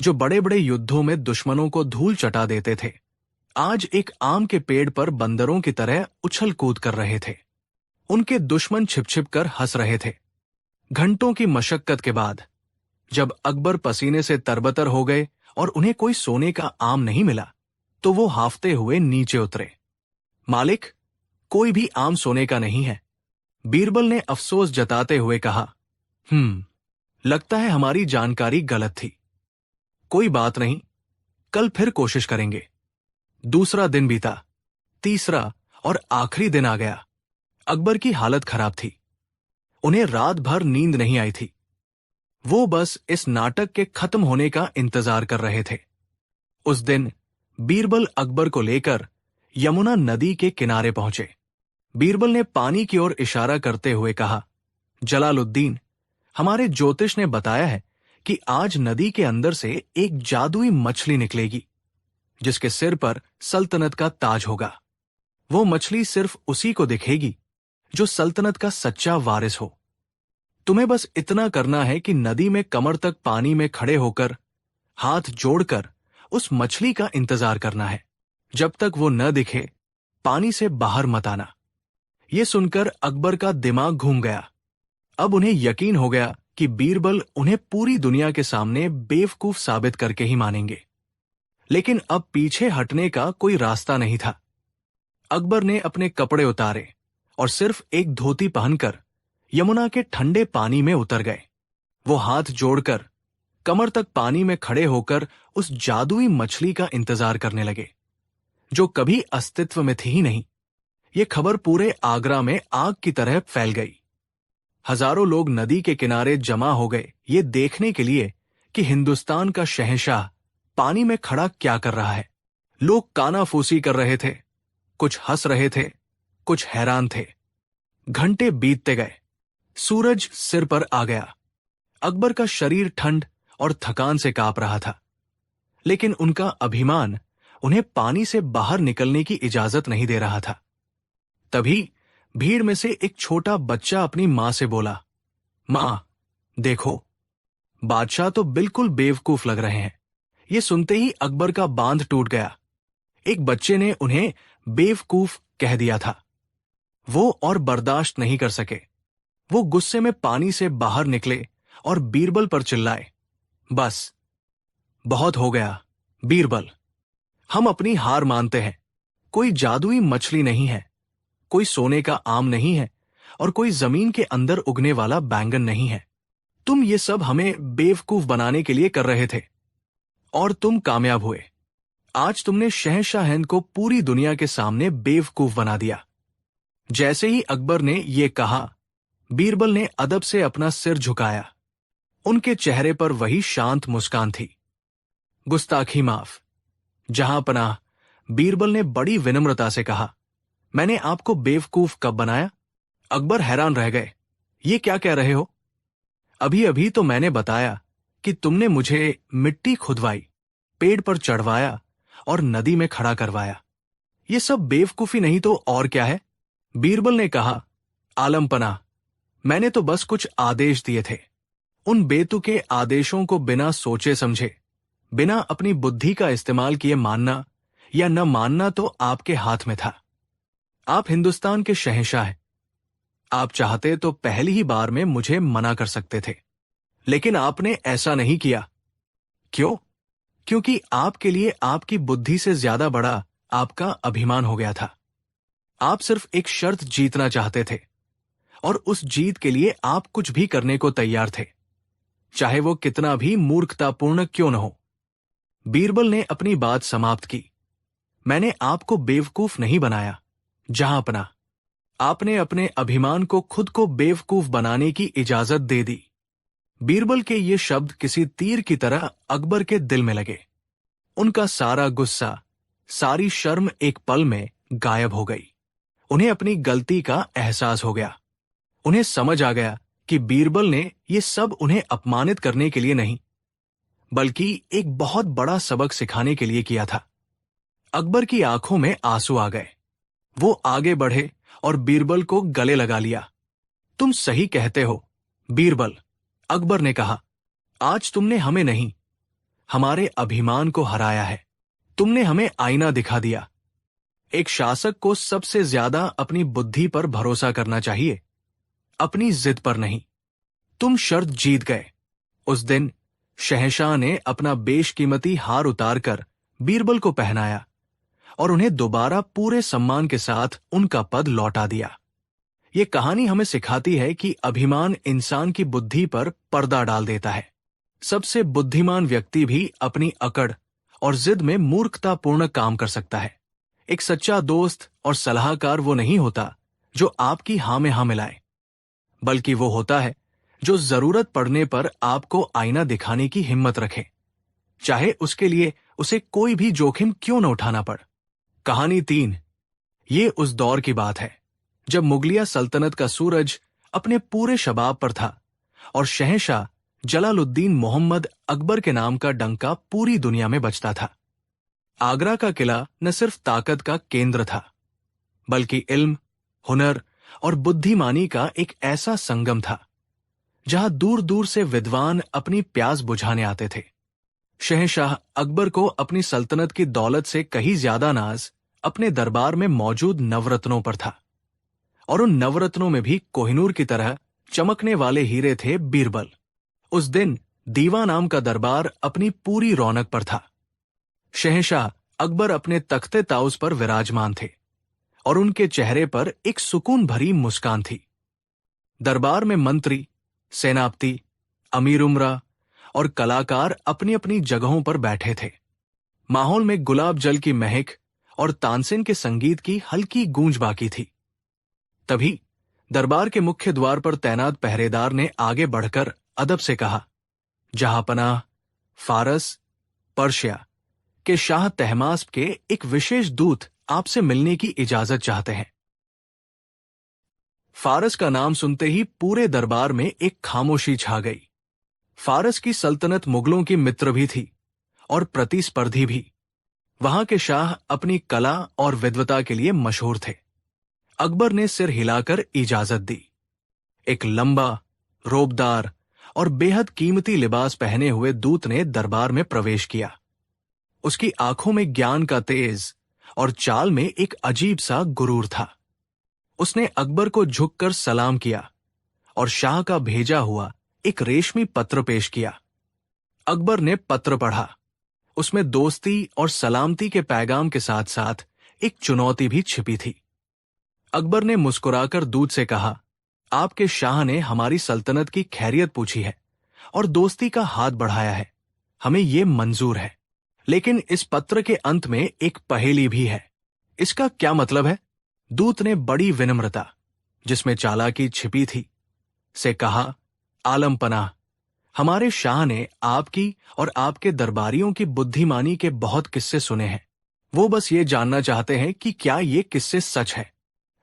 जो बड़े बड़े युद्धों में दुश्मनों को धूल चटा देते थे, आज एक आम के पेड़ पर बंदरों की तरह उछल कूद कर रहे थे। उनके दुश्मन छिप छिप कर हंस रहे थे। घंटों की मशक्कत के बाद जब अकबर पसीने से तरबतर हो गए और उन्हें कोई सोने का आम नहीं मिला, तो वो हाफते हुए नीचे उतरे। मालिक, कोई भी आम सोने का नहीं है। बीरबल ने अफसोस जताते हुए कहा, लगता है हमारी जानकारी गलत थी। कोई बात नहीं, कल फिर कोशिश करेंगे। दूसरा दिन बीता, तीसरा और आखिरी दिन आ गया। अकबर की हालत खराब थी। उन्हें रात भर नींद नहीं आई थी। वो बस इस नाटक के खत्म होने का इंतजार कर रहे थे। उस दिन बीरबल अकबर को लेकर यमुना नदी के किनारे पहुंचे। बीरबल ने पानी की ओर इशारा करते हुए कहा, जलालुद्दीन, हमारे ज्योतिष ने बताया है कि आज नदी के अंदर से एक जादुई मछली निकलेगी, जिसके सिर पर सल्तनत का ताज होगा। वो मछली सिर्फ उसी को दिखेगी जो सल्तनत का सच्चा वारिस हो। तुम्हें बस इतना करना है कि नदी में कमर तक पानी में खड़े होकर हाथ जोड़कर उस मछली का इंतजार करना है। जब तक वो न दिखे, पानी से बाहर मत आना। ये सुनकर अकबर का दिमाग घूम गया। अब उन्हें यकीन हो गया कि बीरबल उन्हें पूरी दुनिया के सामने बेवकूफ साबित करके ही मानेंगे। लेकिन अब पीछे हटने का कोई रास्ता नहीं था। अकबर ने अपने कपड़े उतारे और सिर्फ एक धोती पहनकर यमुना के ठंडे पानी में उतर गए। वो हाथ जोड़कर कमर तक पानी में खड़े होकर उस जादुई मछली का इंतजार करने लगे, जो कभी अस्तित्व में थी ही नहीं। ये खबर पूरे आगरा में आग की तरह फैल गई। हजारों लोग नदी के किनारे जमा हो गए, ये देखने के लिए कि हिंदुस्तान का शहंशाह पानी में खड़ा क्या कर रहा है। लोग कानाफूसी कर रहे थे, कुछ हंस रहे थे, कुछ हैरान थे। घंटे बीतते गए, सूरज सिर पर आ गया। अकबर का शरीर ठंड और थकान से कांप रहा था, लेकिन उनका अभिमान उन्हें पानी से बाहर निकलने की इजाजत नहीं दे रहा था। तभी भीड़ में से एक छोटा बच्चा अपनी मां से बोला, मां, देखो, बादशाह तो बिल्कुल बेवकूफ लग रहे हैं। ये सुनते ही अकबर का बांध टूट गया। एक बच्चे ने उन्हें बेवकूफ कह दिया था। वो और बर्दाश्त नहीं कर सके। वो गुस्से में पानी से बाहर निकले और बीरबल पर चिल्लाए, बस, बहुत हो गया बीरबल, हम अपनी हार मानते हैं। कोई जादुई मछली नहीं है, कोई सोने का आम नहीं है और कोई जमीन के अंदर उगने वाला बैंगन नहीं है। तुम ये सब हमें बेवकूफ बनाने के लिए कर रहे थे और तुम कामयाब हुए। आज तुमने शहंशाह हिंद को पूरी दुनिया के सामने बेवकूफ बना दिया। जैसे ही अकबर ने ये कहा, बीरबल ने अदब से अपना सिर झुकाया। उनके चेहरे पर वही शांत मुस्कान थी। गुस्ताखी माफ। जहां पनाह, बीरबल ने बड़ी विनम्रता से कहा, मैंने आपको बेवकूफ कब बनाया? अकबर हैरान रह गए। ये क्या कह रहे हो? अभी अभी तो मैंने बताया कि तुमने मुझे मिट्टी खुदवाई, पेड़ पर चढ़वाया और नदी में खड़ा करवाया। ये सब बेवकूफी नहीं तो और क्या है? बीरबल ने कहा, आलम पनाह, मैंने तो बस कुछ आदेश दिए थे। उन बेतुके आदेशों को बिना सोचे समझे, बिना अपनी बुद्धि का इस्तेमाल किए मानना या न मानना तो आपके हाथ में था। आप हिंदुस्तान के शहंशाह हैं। आप चाहते तो पहली ही बार में मुझे मना कर सकते थे, लेकिन आपने ऐसा नहीं किया। क्यों? क्योंकि आपके लिए आपकी बुद्धि से ज्यादा बड़ा आपका अभिमान हो गया था। आप सिर्फ एक शर्त जीतना चाहते थे और उस जीत के लिए आप कुछ भी करने को तैयार थे, चाहे वो कितना भी मूर्खतापूर्ण क्यों न हो। बीरबल ने अपनी बात समाप्त की। मैंने आपको बेवकूफ नहीं बनाया, जहां अपना आपने अपने अभिमान को खुद को बेवकूफ बनाने की इजाजत दे दी। बीरबल के ये शब्द किसी तीर की तरह अकबर के दिल में लगे। उनका सारा गुस्सा, सारी शर्म एक पल में गायब हो गई। उन्हें अपनी गलती का एहसास हो गया। उन्हें समझ आ गया कि बीरबल ने ये सब उन्हें अपमानित करने के लिए नहीं, बल्कि एक बहुत बड़ा सबक सिखाने के लिए किया था। अकबर की आंखों में आंसू आ गए। वो आगे बढ़े और बीरबल को गले लगा लिया। तुम सही कहते हो बीरबल, अकबर ने कहा। आज तुमने हमें नहीं, हमारे अभिमान को हराया है। तुमने हमें आईना दिखा दिया। एक शासक को सबसे ज्यादा अपनी बुद्धि पर भरोसा करना चाहिए, अपनी जिद पर नहीं। तुम शर्त जीत गए। उस दिन शहंशाह ने अपना बेशकीमती हार उतारकर बीरबल को पहनाया और उन्हें दोबारा पूरे सम्मान के साथ उनका पद लौटा दिया। ये कहानी हमें सिखाती है कि अभिमान इंसान की बुद्धि पर पर्दा डाल देता है। सबसे बुद्धिमान व्यक्ति भी अपनी अकड़ और जिद में मूर्खतापूर्ण काम कर सकता है। एक सच्चा दोस्त और सलाहकार वो नहीं होता जो आपकी हाँ में हाँ मिलाए, बल्कि वो होता है जो जरूरत पड़ने पर आपको आईना दिखाने की हिम्मत रखे, चाहे उसके लिए उसे कोई भी जोखिम क्यों न उठाना पड़। कहानी 3। ये उस दौर की बात है जब मुगलिया सल्तनत का सूरज अपने पूरे शबाब पर था और शहंशाह जलालुद्दीन मोहम्मद अकबर के नाम का डंका पूरी दुनिया में बजता था। आगरा का किला न सिर्फ ताकत का केंद्र था, बल्कि इल्म, हुनर और बुद्धिमानी का एक ऐसा संगम था जहां दूर दूर से विद्वान अपनी प्यास बुझाने आते थे। शहंशाह अकबर को अपनी सल्तनत की दौलत से कहीं ज्यादा नाज अपने दरबार में मौजूद नवरत्नों पर था, और उन नवरत्नों में भी कोहिनूर की तरह चमकने वाले हीरे थे बीरबल। उस दिन दीवा नाम का दरबार अपनी पूरी रौनक पर था। शहंशाह अकबर अपने तख्ते ताउस पर विराजमान थे और उनके चेहरे पर एक सुकून भरी मुस्कान थी। दरबार में मंत्री, सेनापति, अमीर उमरा और कलाकार अपनी अपनी जगहों पर बैठे थे। माहौल में गुलाब जल की महक और तानसेन के संगीत की हल्की गूंज बाकी थी। तभी दरबार के मुख्य द्वार पर तैनात पहरेदार ने आगे बढ़कर अदब से कहा, जहांपनाह, फारस, पर्शिया के शाह तहमास्प के एक विशेष दूत आपसे मिलने की इजाजत चाहते हैं। फारस का नाम सुनते ही पूरे दरबार में एक खामोशी छा गई। फारस की सल्तनत मुगलों की मित्र भी थी और प्रतिस्पर्धी भी। वहां के शाह अपनी कला और विद्वता के लिए मशहूर थे। अकबर ने सिर हिलाकर इजाजत दी। एक लंबा, रोबदार और बेहद कीमती लिबास पहने हुए दूत ने दरबार में प्रवेश किया। उसकी आंखों में ज्ञान का तेज और चाल में एक अजीब सा गुरूर था। उसने अकबर को झुककर सलाम किया और शाह का भेजा हुआ एक रेशमी पत्र पेश किया। अकबर ने पत्र पढ़ा। उसमें दोस्ती और सलामती के पैगाम के साथ साथ एक चुनौती भी छिपी थी। अकबर ने मुस्कुराकर दूत से कहा, आपके शाह ने हमारी सल्तनत की खैरियत पूछी है और दोस्ती का हाथ बढ़ाया है। हमें ये मंजूर है, लेकिन इस पत्र के अंत में एक पहेली भी है। इसका क्या मतलब है? दूत ने बड़ी विनम्रता, जिसमें चालाकी छिपी थी, से कहा, आलम पनाह, हमारे शाह ने आपकी और आपके दरबारियों की बुद्धिमानी के बहुत किस्से सुने हैं। वो बस ये जानना चाहते हैं कि क्या ये किस्से सच है।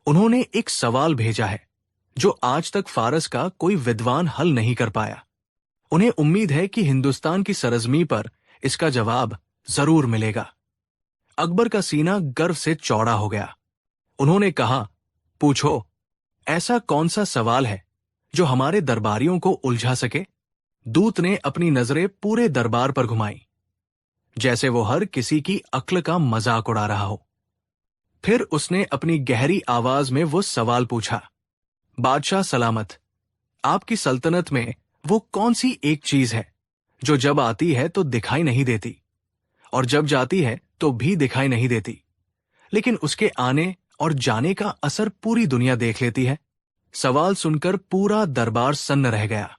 उन्होंने एक सवाल भेजा है जो आज तक फारस का कोई विद्वान हल नहीं कर पाया। उन्हें उम्मीद है कि हिंदुस्तान की सरजमी पर इसका जवाब जरूर मिलेगा। अकबर का सीना गर्व से चौड़ा हो गया। उन्होंने कहा, पूछो, ऐसा कौन सा सवाल है जो हमारे दरबारियों को उलझा सके? दूत ने अपनी नजरें पूरे दरबार पर घुमाई, जैसे वो हर किसी की अक्ल का मजाक उड़ा रहा हो। फिर उसने अपनी गहरी आवाज में वो सवाल पूछा, बादशाह सलामत, आपकी सल्तनत में वो कौन सी एक चीज है जो जब आती है तो दिखाई नहीं देती और जब जाती है तो भी दिखाई नहीं देती, लेकिन उसके आने और जाने का असर पूरी दुनिया देख लेती है? सवाल सुनकर पूरा दरबार सन्न रह गया।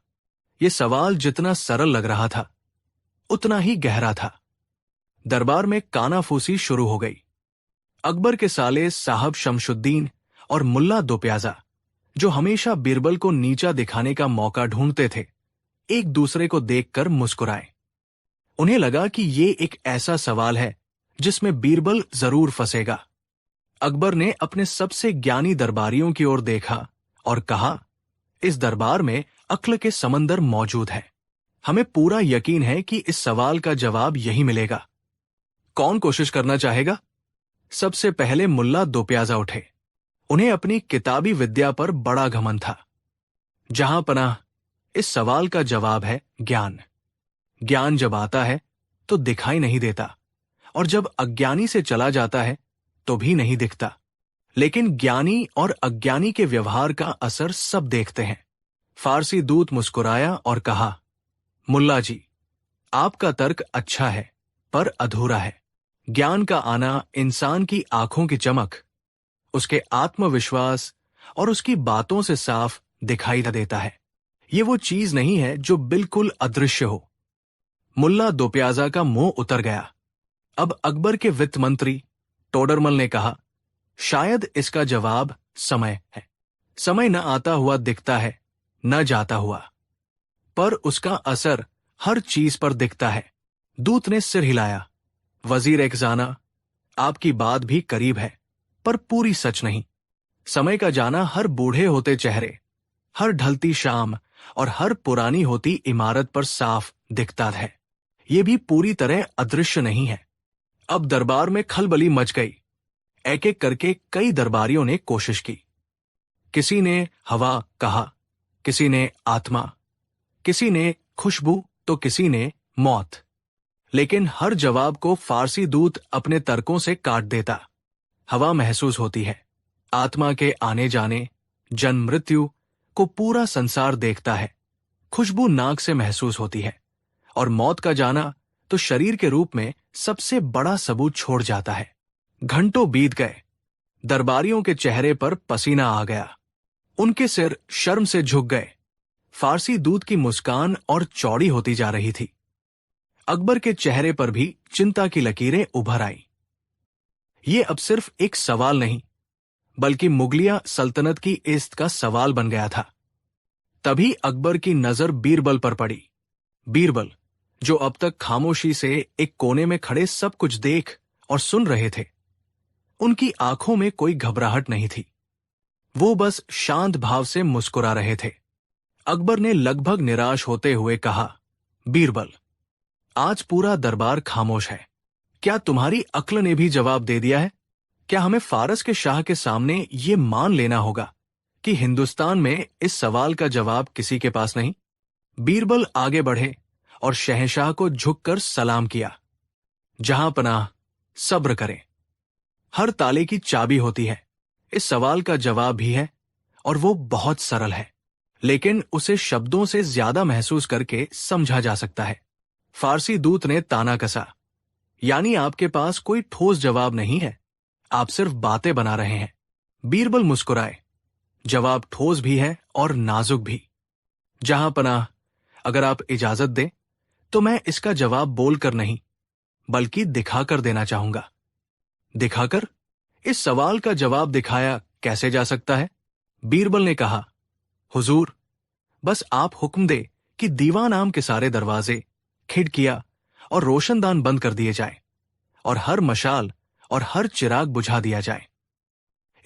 ये सवाल जितना सरल लग रहा था, उतना ही गहरा था। दरबार में कानाफूसी शुरू हो गई। अकबर के साले साहब शमशुद्दीन और मुल्ला दोप्याजा, जो हमेशा बीरबल को नीचा दिखाने का मौका ढूंढते थे, एक दूसरे को देखकर मुस्कुराए। उन्हें लगा कि ये एक ऐसा सवाल है जिसमें बीरबल जरूर फंसेगा। अकबर ने अपने सबसे ज्ञानी दरबारियों की ओर देखा और कहा, इस दरबार में अक्ल के समंदर मौजूद है। हमें पूरा यकीन है कि इस सवाल का जवाब यही मिलेगा। कौन कोशिश करना चाहेगा? सबसे पहले मुल्ला दोप्याजा उठे। उन्हें अपनी किताबी विद्या पर बड़ा घमंड था। जहां पनाह, इस सवाल का जवाब है ज्ञान। ज्ञान जब आता है तो दिखाई नहीं देता, और जब अज्ञानी से चला जाता है तो भी नहीं दिखता। लेकिन ज्ञानी और अज्ञानी के व्यवहार का असर सब देखते हैं। फारसी दूत मुस्कुराया और कहा, मुल्ला जी, आपका तर्क अच्छा है पर अधूरा है। ज्ञान का आना इंसान की आंखों की चमक, उसके आत्मविश्वास और उसकी बातों से साफ दिखाई देता है। ये वो चीज नहीं है जो बिल्कुल अदृश्य हो। मुल्ला दोप्याजा का मुंह उतर गया। अब अकबर के वित्त मंत्री टोडरमल ने कहा, शायद इसका जवाब समय है। समय न आता हुआ दिखता है, न जाता हुआ, पर उसका असर हर चीज पर दिखता है। दूत ने सिर हिलाया। वजीर ए खजाना, आपकी बात भी करीब है, पर पूरी सच नहीं। समय का जाना हर बूढ़े होते चेहरे, हर ढलती शाम और हर पुरानी होती इमारत पर साफ दिखता है। ये भी पूरी तरह अदृश्य नहीं है। अब दरबार में खलबली मच गई। एक एक करके कई दरबारियों ने कोशिश की। किसी ने हवा कहा, किसी ने आत्मा, किसी ने खुशबू, तो किसी ने मौत। लेकिन हर जवाब को फारसी दूत अपने तर्कों से काट देता। हवा महसूस होती है, आत्मा के आने जाने, जन्म मृत्यु को पूरा संसार देखता है। खुशबू नाक से महसूस होती है, और मौत का जाना तो शरीर के रूप में सबसे बड़ा सबूत छोड़ जाता है। घंटों बीत गए। दरबारियों के चेहरे पर पसीना आ गया। उनके सिर शर्म से झुक गए। फारसी दूत की मुस्कान और चौड़ी होती जा रही थी। अकबर के चेहरे पर भी चिंता की लकीरें उभर आईं। ये अब सिर्फ एक सवाल नहीं, बल्कि मुगलिया सल्तनत की इज्जत का सवाल बन गया था। तभी अकबर की नजर बीरबल पर पड़ी। बीरबल, जो अब तक खामोशी से एक कोने में खड़े सब कुछ देख और सुन रहे थे, उनकी आंखों में कोई घबराहट नहीं थी। वो बस शांत भाव से मुस्कुरा रहे थे। अकबर ने लगभग निराश होते हुए कहा, बीरबल, आज पूरा दरबार खामोश है। क्या तुम्हारी अक्ल ने भी जवाब दे दिया है? क्या हमें फारस के शाह के सामने ये मान लेना होगा कि हिंदुस्तान में इस सवाल का जवाब किसी के पास नहीं? बीरबल आगे बढ़े और शहंशाह को झुककर सलाम किया। जहां पनाह, सब्र करें। हर ताले की चाबी होती है। इस सवाल का जवाब भी है, और वो बहुत सरल है, लेकिन उसे शब्दों से ज्यादा महसूस करके समझा जा सकता है। फारसी दूत ने ताना कसा, यानी आपके पास कोई ठोस जवाब नहीं है, आप सिर्फ बातें बना रहे हैं। बीरबल मुस्कुराए, जवाब ठोस भी है और नाजुक भी। जहां पनाह, अगर आप इजाजत दें तो मैं इसका जवाब बोलकर नहीं, बल्कि दिखाकर देना चाहूंगा। दिखाकर? इस सवाल का जवाब दिखाया कैसे जा सकता है? बीरबल ने कहा, हुजूर, बस आप हुक्म दे कि दीवान आम के सारे दरवाजे, खिड़कियां और रोशनदान बंद कर दिए जाए, और हर मशाल और हर चिराग बुझा दिया जाए।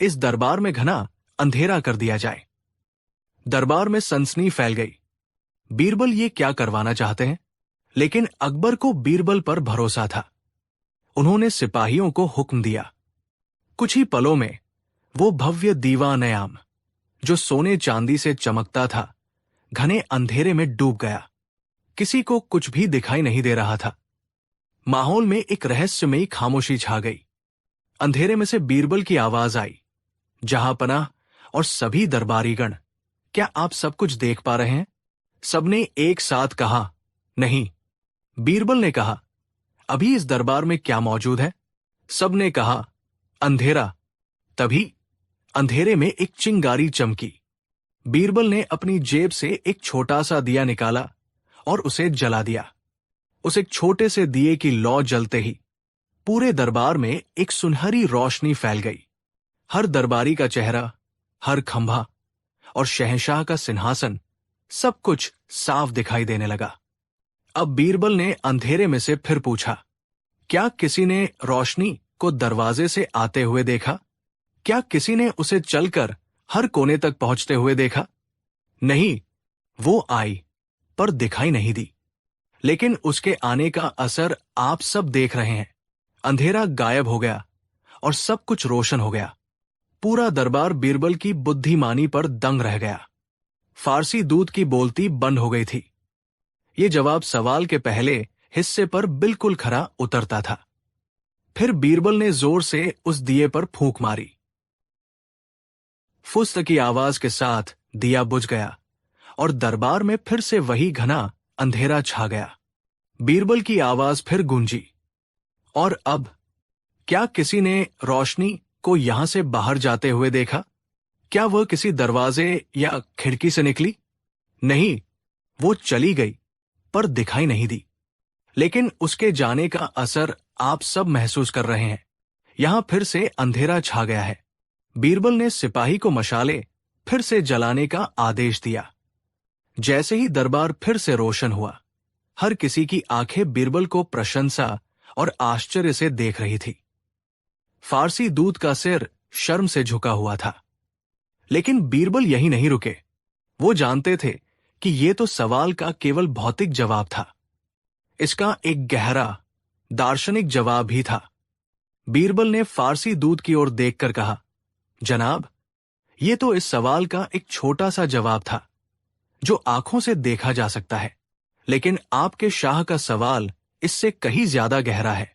इस दरबार में घना अंधेरा कर दिया जाए। दरबार में सनसनी फैल गई। बीरबल ये क्या करवाना चाहते हैं? लेकिन अकबर को बीरबल पर भरोसा था। उन्होंने सिपाहियों को हुक्म दिया। कुछ ही पलों में वो भव्य दीवान-ए-आम, जो सोने चांदी से चमकता था, घने अंधेरे में डूब गया। किसी को कुछ भी दिखाई नहीं दे रहा था। माहौल में एक रहस्यमयी खामोशी छा गई। अंधेरे में से बीरबल की आवाज आई, जहां पनाह और सभी दरबारीगण, क्या आप सब कुछ देख पा रहे हैं? सबने एक साथ कहा, नहीं। बीरबल ने कहा, अभी इस दरबार में क्या मौजूद है? सबने कहा, अंधेरा। तभी अंधेरे में एक चिंगारी चमकी। बीरबल ने अपनी जेब से एक छोटा सा दिया निकाला और उसे जला दिया। उस एक छोटे से दिए की लौ जलते ही पूरे दरबार में एक सुनहरी रोशनी फैल गई। हर दरबारी का चेहरा, हर खंभा और शहंशाह का सिंहासन, सब कुछ साफ दिखाई देने लगा। अब बीरबल ने अंधेरे में से फिर पूछा, क्या किसी ने रोशनी को दरवाजे से आते हुए देखा? क्या किसी ने उसे चलकर हर कोने तक पहुंचते हुए देखा? नहीं, वो आई, पर दिखाई नहीं दी। लेकिन उसके आने का असर आप सब देख रहे हैं। अंधेरा गायब हो गया और सब कुछ रोशन हो गया। पूरा दरबार बीरबल की बुद्धिमानी पर दंग रह गया। फारसी दूत की बोलती बंद हो गई थी। ये जवाब सवाल के पहले हिस्से पर बिल्कुल खरा उतरता था। फिर बीरबल ने जोर से उस दिए पर फूंक मारी। फुस्त की आवाज के साथ दिया बुझ गया और दरबार में फिर से वही घना अंधेरा छा गया। बीरबल की आवाज फिर गूंजी, और अब क्या किसी ने रोशनी को यहां से बाहर जाते हुए देखा? क्या वह किसी दरवाजे या खिड़की से निकली? नहीं, वो चली गई पर दिखाई नहीं दी। लेकिन उसके जाने का असर आप सब महसूस कर रहे हैं। यहां फिर से अंधेरा छा गया है। बीरबल ने सिपाही को मशाले फिर से जलाने का आदेश दिया। जैसे ही दरबार फिर से रोशन हुआ, हर किसी की आंखें बीरबल को प्रशंसा और आश्चर्य से देख रही थी। फारसी दूत का सिर शर्म से झुका हुआ था। लेकिन बीरबल यही नहीं रुके। वो जानते थे कि ये तो सवाल का केवल भौतिक जवाब था, इसका एक गहरा दार्शनिक जवाब भी था। बीरबल ने फारसी दूत की ओर देखकर कहा, जनाब, ये तो इस सवाल का एक छोटा सा जवाब था जो आंखों से देखा जा सकता है, लेकिन आपके शाह का सवाल इससे कहीं ज्यादा गहरा है।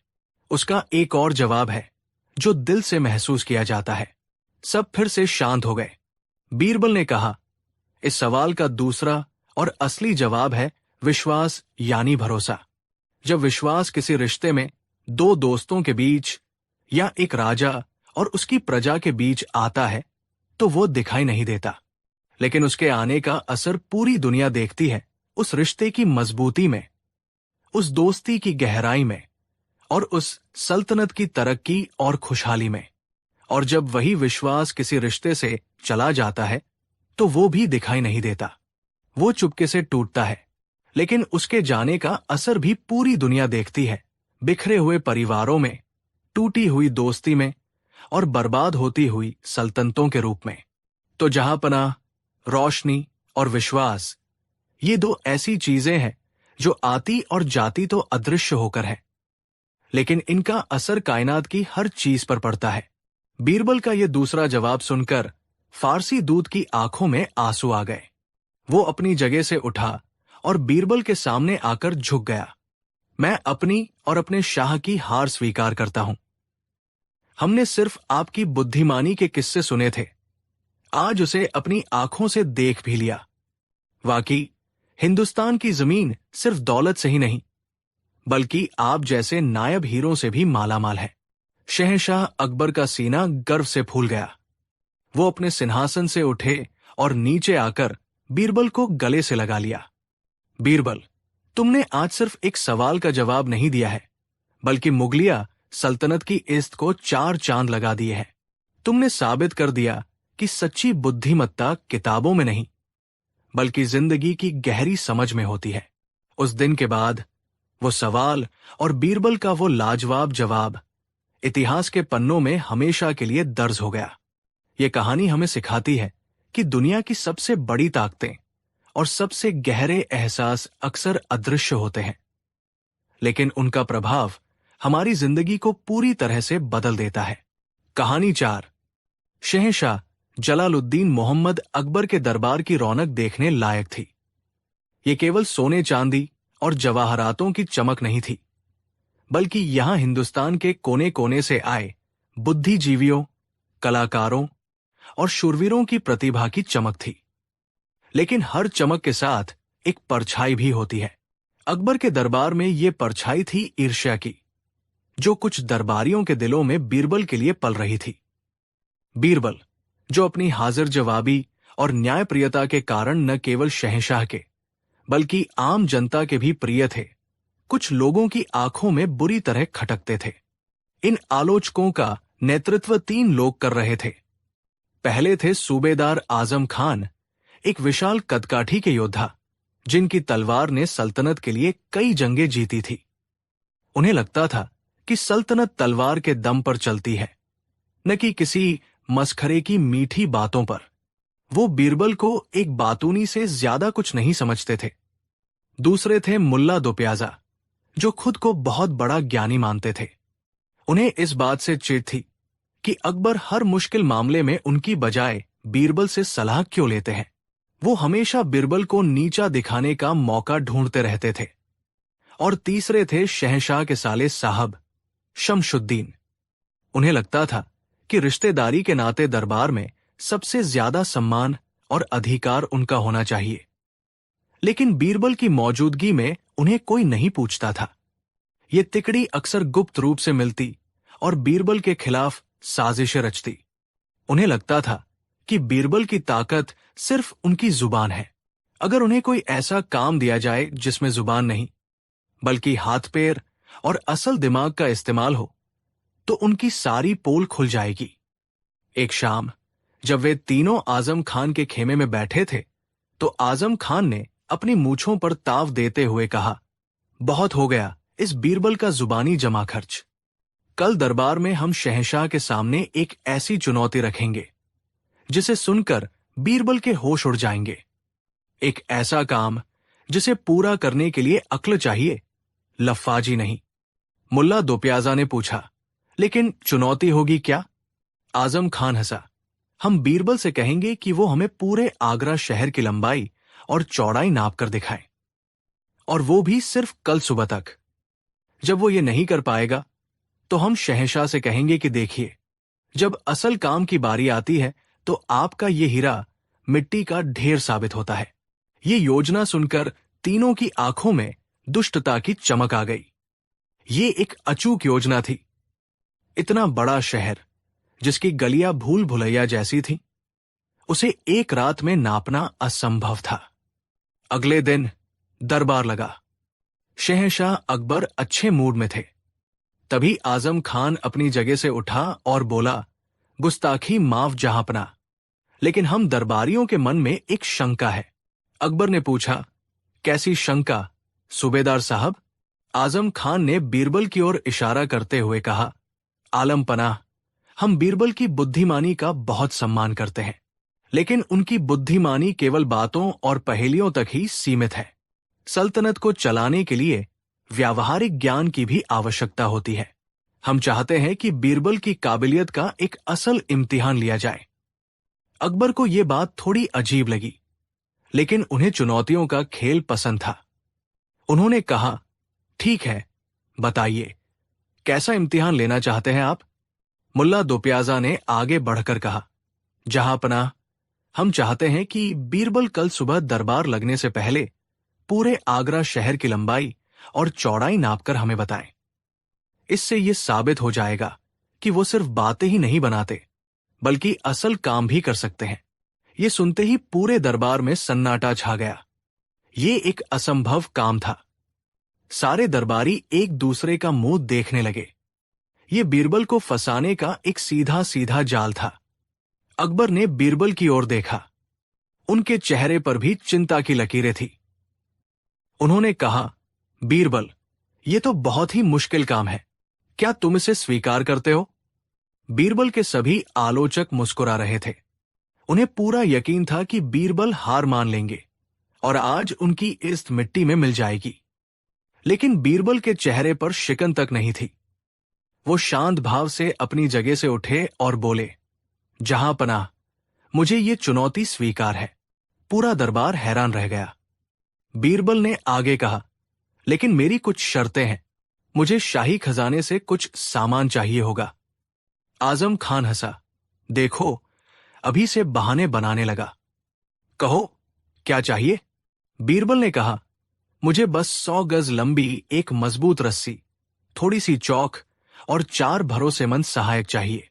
उसका एक और जवाब है जो दिल से महसूस किया जाता है। सब फिर से शांत हो गए। बीरबल ने कहा, इस सवाल का दूसरा और असली जवाब है विश्वास यानी भरोसा। जब विश्वास किसी रिश्ते में दो दोस्तों के बीच या एक राजा और उसकी प्रजा के बीच आता है तो वो दिखाई नहीं देता, लेकिन उसके आने का असर पूरी दुनिया देखती है। उस रिश्ते की मजबूती में, उस दोस्ती की गहराई में और उस सल्तनत की तरक्की और खुशहाली में। और जब वही विश्वास किसी रिश्ते से चला जाता है तो वो भी दिखाई नहीं देता। वो चुपके से टूटता है, लेकिन उसके जाने का असर भी पूरी दुनिया देखती है। बिखरे हुए परिवारों में, टूटी हुई दोस्ती में और बर्बाद होती हुई सल्तनतों के रूप में। तो जहांपनाह, रोशनी और विश्वास, ये दो ऐसी चीजें हैं जो आती और जाती तो अदृश्य होकर है, लेकिन इनका असर कायनात की हर चीज पर पड़ता है। बीरबल का यह दूसरा जवाब सुनकर फारसी दूत की आंखों में आंसू आ गए। वो अपनी जगह से उठा और बीरबल के सामने आकर झुक गया। मैं अपनी और अपने शाह की हार स्वीकार करता हूं। हमने सिर्फ आपकी बुद्धिमानी के किस्से सुने थे, आज उसे अपनी आंखों से देख भी लिया। वाकई हिंदुस्तान की जमीन सिर्फ दौलत से ही नहीं, बल्कि आप जैसे नायब हीरों से भी मालामाल है। शहंशाह अकबर का सीना गर्व से फूल गया। वो अपने सिंहासन से उठे और नीचे आकर बीरबल को गले से लगा लिया। बीरबल, तुमने आज सिर्फ एक सवाल का जवाब नहीं दिया है, बल्कि मुगलिया सल्तनत की इज्जत को 4 चांद लगा दिए हैं। तुमने साबित कर दिया कि सच्ची बुद्धिमत्ता किताबों में नहीं, बल्कि जिंदगी की गहरी समझ में होती है। उस दिन के बाद वो सवाल और बीरबल का वो लाजवाब जवाब इतिहास के पन्नों में हमेशा के लिए दर्ज हो गया। ये कहानी हमें सिखाती है कि दुनिया की सबसे बड़ी ताकतें और सबसे गहरे एहसास अक्सर अदृश्य होते हैं, लेकिन उनका प्रभाव हमारी जिंदगी को पूरी तरह से बदल देता है। कहानी 4। शहंशाह जलालुद्दीन मोहम्मद अकबर के दरबार की रौनक देखने लायक थी। ये केवल सोने चांदी और जवाहरातों की चमक नहीं थी, बल्कि यहां हिंदुस्तान के कोने कोने से आए बुद्धिजीवियों, कलाकारों और शूरवीरों की प्रतिभा की चमक थी। लेकिन हर चमक के साथ एक परछाई भी होती है। अकबर के दरबार में ये परछाई थी ईर्ष्या की, जो कुछ दरबारियों के दिलों में बीरबल के लिए पल रही थी। बीरबल, जो अपनी हाजिर जवाबी और न्यायप्रियता के कारण न केवल शहंशाह के, बल्कि आम जनता के भी प्रिय थे, कुछ लोगों की आंखों में बुरी तरह खटकते थे। इन आलोचकों का नेतृत्व 3 लोग कर रहे थे। पहले थे सूबेदार आजम खान, एक विशाल कदकाठी के योद्धा, जिनकी तलवार ने सल्तनत के लिए कई जंगें जीती थी। उन्हें लगता था कि सल्तनत तलवार के दम पर चलती है, न कि किसी मस्खरे की मीठी बातों पर। वो बीरबल को एक बातूनी से ज्यादा कुछ नहीं समझते थे। दूसरे थे मुल्ला दोप्याजा, जो खुद को बहुत बड़ा ज्ञानी मानते थे। उन्हें इस बात से चिढ़ थी कि अकबर हर मुश्किल मामले में उनकी बजाय बीरबल से सलाह क्यों लेते हैं। वो हमेशा बीरबल को नीचा दिखाने का मौका ढूंढते रहते थे। और तीसरे थे शहंशाह के साले साहब शमशुद्दीन। उन्हें लगता था कि रिश्तेदारी के नाते दरबार में सबसे ज्यादा सम्मान और अधिकार उनका होना चाहिए, लेकिन बीरबल की मौजूदगी में उन्हें कोई नहीं पूछता था। ये तिकड़ी अक्सर गुप्त रूप से मिलती और बीरबल के खिलाफ साजिशें रचती। उन्हें लगता था कि बीरबल की ताकत सिर्फ उनकी जुबान है। अगर उन्हें कोई ऐसा काम दिया जाए जिसमें जुबान नहीं बल्कि हाथ पैर और असल दिमाग का इस्तेमाल हो, तो उनकी सारी पोल खुल जाएगी। एक शाम जब वे तीनों आजम खान के खेमे में बैठे थे, तो आजम खान ने अपनी मूंछों पर ताव देते हुए कहा, बहुत हो गया इस बीरबल का जुबानी जमा खर्च। कल दरबार में हम शहंशाह के सामने एक ऐसी चुनौती रखेंगे जिसे सुनकर बीरबल के होश उड़ जाएंगे। एक ऐसा काम जिसे पूरा करने के लिए अक्ल चाहिए, लफ्फाजी नहीं। मुल्ला दोप्याजा ने पूछा, लेकिन चुनौती होगी क्या? आजम खान हंसा, हम बीरबल से कहेंगे कि वो हमें पूरे आगरा शहर की लंबाई और चौड़ाई नाप कर दिखाए, और वो भी सिर्फ कल सुबह तक। जब वो ये नहीं कर पाएगा तो हम शहंशाह से कहेंगे कि देखिए, जब असल काम की बारी आती है तो आपका ये हीरा मिट्टी का ढेर साबित होता है। ये योजना सुनकर तीनों की आंखों में दुष्टता की चमक आ गई। ये एक अचूक योजना थी। इतना बड़ा शहर जिसकी गलियां भूल भुलैया जैसी थी, उसे एक रात में नापना असंभव था। अगले दिन दरबार लगा। शहंशाह अकबर अच्छे मूड में थे। तभी आजम खान अपनी जगह से उठा और बोला, गुस्ताखी माफ जहांपना, लेकिन हम दरबारियों के मन में एक शंका है। अकबर ने पूछा, कैसी शंका सूबेदार साहब? आजम खान ने बीरबल की ओर इशारा करते हुए कहा, आलम पनाह, हम बीरबल की बुद्धिमानी का बहुत सम्मान करते हैं, लेकिन उनकी बुद्धिमानी केवल बातों और पहेलियों तक ही सीमित है। सल्तनत को चलाने के लिए व्यावहारिक ज्ञान की भी आवश्यकता होती है। हम चाहते हैं कि बीरबल की काबिलियत का एक असल इम्तिहान लिया जाए। अकबर को यह बात थोड़ी अजीब लगी, लेकिन उन्हें चुनौतियों का खेल पसंद था। उन्होंने कहा, ठीक है, बताइए, कैसा इम्तिहान लेना चाहते हैं आप? मुल्ला दोप्याजा ने आगे बढ़कर कहा, जहांपनाह, हम चाहते हैं कि बीरबल कल सुबह दरबार लगने से पहले पूरे आगरा शहर की लंबाई और चौड़ाई नापकर हमें बताएं। इससे यह साबित हो जाएगा कि वो सिर्फ बातें ही नहीं बनाते, बल्कि असल काम भी कर सकते हैं। ये सुनते ही पूरे दरबार में सन्नाटा छा गया। ये एक असंभव काम था। सारे दरबारी एक दूसरे का मुंह देखने लगे। ये बीरबल को फंसाने का एक सीधा सीधा जाल था। अकबर ने बीरबल की ओर देखा। उनके चेहरे पर भी चिंता की लकीरें थी। उन्होंने कहा, बीरबल, यह तो बहुत ही मुश्किल काम है। क्या तुम इसे स्वीकार करते हो? बीरबल के सभी आलोचक मुस्कुरा रहे थे। उन्हें पूरा यकीन था कि बीरबल हार मान लेंगे और आज उनकी इज्जत मिट्टी में मिल जाएगी। लेकिन बीरबल के चेहरे पर शिकन तक नहीं थी। वो शांत भाव से अपनी जगह से उठे और बोले, जहांपनाह, मुझे ये चुनौती स्वीकार है। पूरा दरबार हैरान रह गया। बीरबल ने आगे कहा, लेकिन मेरी कुछ शर्तें हैं। मुझे शाही खजाने से कुछ सामान चाहिए होगा। आजम खान हंसा, देखो, अभी से बहाने बनाने लगा। कहो, क्या चाहिए? बीरबल ने कहा, मुझे बस 100 गज लंबी एक मजबूत रस्सी, थोड़ी सी चौक और 4 भरोसेमंद सहायक चाहिए।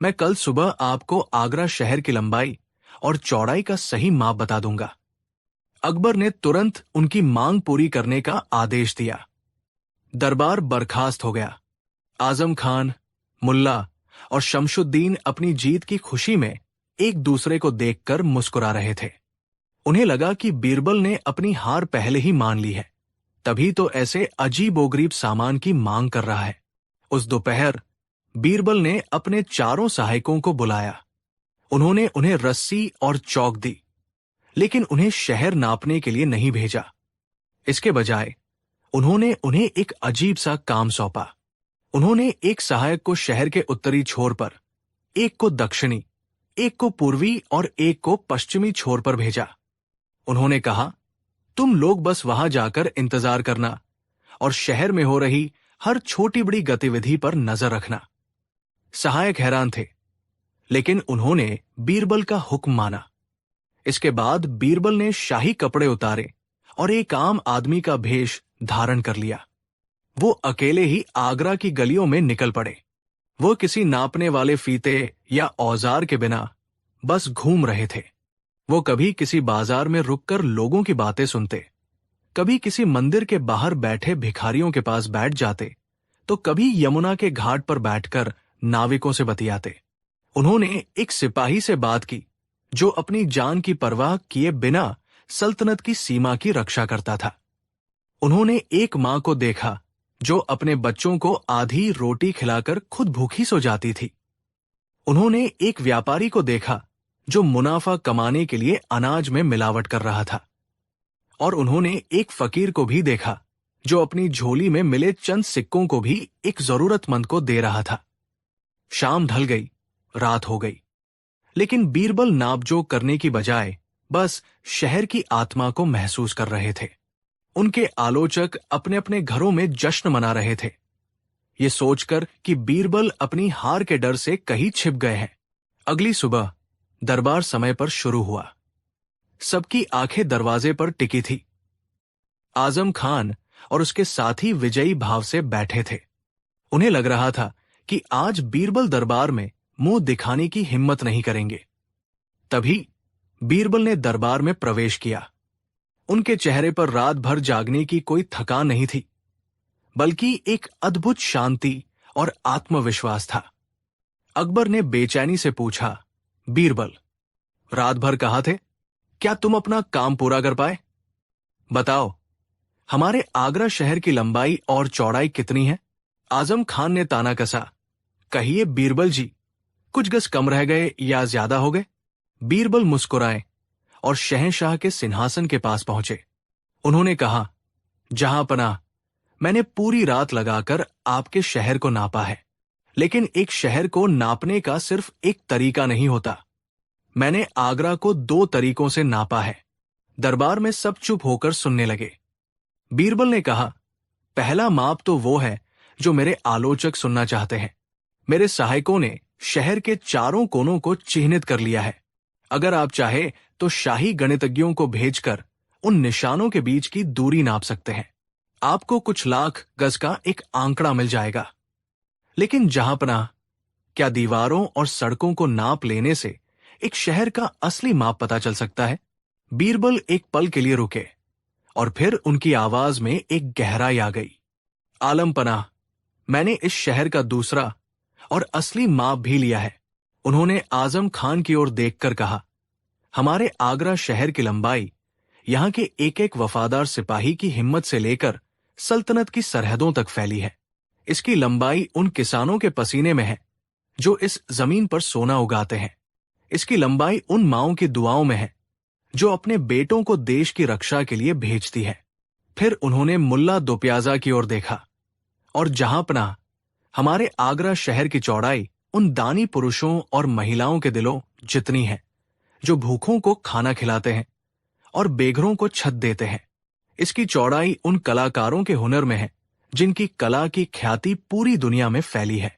मैं कल सुबह आपको आगरा शहर की लंबाई और चौड़ाई का सही माप बता दूंगा। अकबर ने तुरंत उनकी मांग पूरी करने का आदेश दिया। दरबार बर्खास्त हो गया। आजम खान, मुल्ला और शमशुद्दीन अपनी जीत की खुशी में एक दूसरे को देखकर मुस्कुरा रहे थे। उन्हें लगा कि बीरबल ने अपनी हार पहले ही मान ली है, तभी तो ऐसे अजीबोगरीब सामान की मांग कर रहा है। उस दोपहर बीरबल ने अपने चारों सहायकों को बुलाया। उन्होंने उन्हें रस्सी और चौक दी, लेकिन उन्हें शहर नापने के लिए नहीं भेजा। इसके बजाय उन्होंने उन्हें एक अजीब सा काम सौंपा। उन्होंने एक सहायक को शहर के उत्तरी छोर पर, एक को दक्षिणी, एक को पूर्वी और एक को पश्चिमी छोर पर भेजा। उन्होंने कहा, तुम लोग बस वहां जाकर इंतजार करना और शहर में हो रही हर छोटी बड़ी गतिविधि पर नजर रखना। सहायक हैरान थे, लेकिन उन्होंने बीरबल का हुक्म माना। इसके बाद बीरबल ने शाही कपड़े उतारे और एक आम आदमी का भेष धारण कर लिया। वो अकेले ही आगरा की गलियों में निकल पड़े। वो किसी नापने वाले फीते या औजार के बिना बस घूम रहे थे। वो कभी किसी बाजार में रुककर लोगों की बातें सुनते, कभी किसी मंदिर के बाहर बैठे भिखारियों के पास बैठ जाते, तो कभी यमुना के घाट पर बैठकर नाविकों से बतियाते। उन्होंने एक सिपाही से बात की जो अपनी जान की परवाह किए बिना सल्तनत की सीमा की रक्षा करता था। उन्होंने एक मां को देखा जो अपने बच्चों को आधी रोटी खिलाकर खुद भूखी सो जाती थी। उन्होंने एक व्यापारी को देखा जो मुनाफा कमाने के लिए अनाज में मिलावट कर रहा था। और उन्होंने एक फकीर को भी देखा जो अपनी झोली में मिले चंद सिक्कों को भी एक जरूरतमंद को दे रहा था। शाम ढल गई, रात हो गई, लेकिन बीरबल नापजोक करने की बजाय बस शहर की आत्मा को महसूस कर रहे थे। उनके आलोचक अपने अपने घरों में जश्न मना रहे थे, ये सोचकर कि बीरबल अपनी हार के डर से कहीं छिप गए हैं। अगली सुबह दरबार समय पर शुरू हुआ। सबकी आंखें दरवाजे पर टिकी थी। आजम खान और उसके साथी विजयी भाव से बैठे थे। उन्हें लग रहा था कि आज बीरबल दरबार में मुंह दिखाने की हिम्मत नहीं करेंगे। तभी बीरबल ने दरबार में प्रवेश किया। उनके चेहरे पर रात भर जागने की कोई थकान नहीं थी, बल्कि एक अद्भुत शांति और आत्मविश्वास था। अकबर ने बेचैनी से पूछा, बीरबल, रात भर कहाँ थे? क्या तुम अपना काम पूरा कर पाए? बताओ, हमारे आगरा शहर की लंबाई और चौड़ाई कितनी है? आजम खान ने ताना कसा, कहिए बीरबल जी, कुछ गज कम रह गए या ज्यादा हो गए? बीरबल मुस्कुराए और शहंशाह के सिंहासन के पास पहुंचे। उन्होंने कहा, जहां पनाह, मैंने पूरी रात लगाकर आपके शहर को नापा है, लेकिन एक शहर को नापने का सिर्फ एक तरीका नहीं होता। मैंने आगरा को 2 तरीकों से नापा है। दरबार में सब चुप होकर सुनने लगे। बीरबल ने कहा, पहला माप तो वो है जो मेरे आलोचक सुनना चाहते हैं। मेरे सहायकों ने शहर के चारों कोनों को चिन्हित कर लिया है। अगर आप चाहे तो शाही गणितज्ञों को भेजकर उन निशानों के बीच की दूरी नाप सकते हैं। आपको कुछ लाख गज का एक आंकड़ा मिल जाएगा। लेकिन जहांपनाह, क्या दीवारों और सड़कों को नाप लेने से एक शहर का असली माप पता चल सकता है? बीरबल एक पल के लिए रुके और फिर उनकी आवाज में एक गहराई आ गई। आलम पनाह, मैंने इस शहर का दूसरा और असली माप भी लिया है। उन्होंने आजम खान की ओर देखकर कहा, हमारे आगरा शहर की लंबाई यहां के एक एक वफादार सिपाही की हिम्मत से लेकर सल्तनत की सरहदों तक फैली है। इसकी लंबाई उन किसानों के पसीने में है जो इस जमीन पर सोना उगाते हैं। इसकी लंबाई उन माओं की दुआओं में है जो अपने बेटों को देश की रक्षा के लिए भेजती है। फिर उन्होंने मुल्ला दोप्याजा की ओर देखा, और जहांपनाह, हमारे आगरा शहर की चौड़ाई उन दानी पुरुषों और महिलाओं के दिलों जितनी है जो भूखों को खाना खिलाते हैं और बेघरों को छत देते हैं। इसकी चौड़ाई उन कलाकारों के हुनर में है जिनकी कला की ख्याति पूरी दुनिया में फैली है।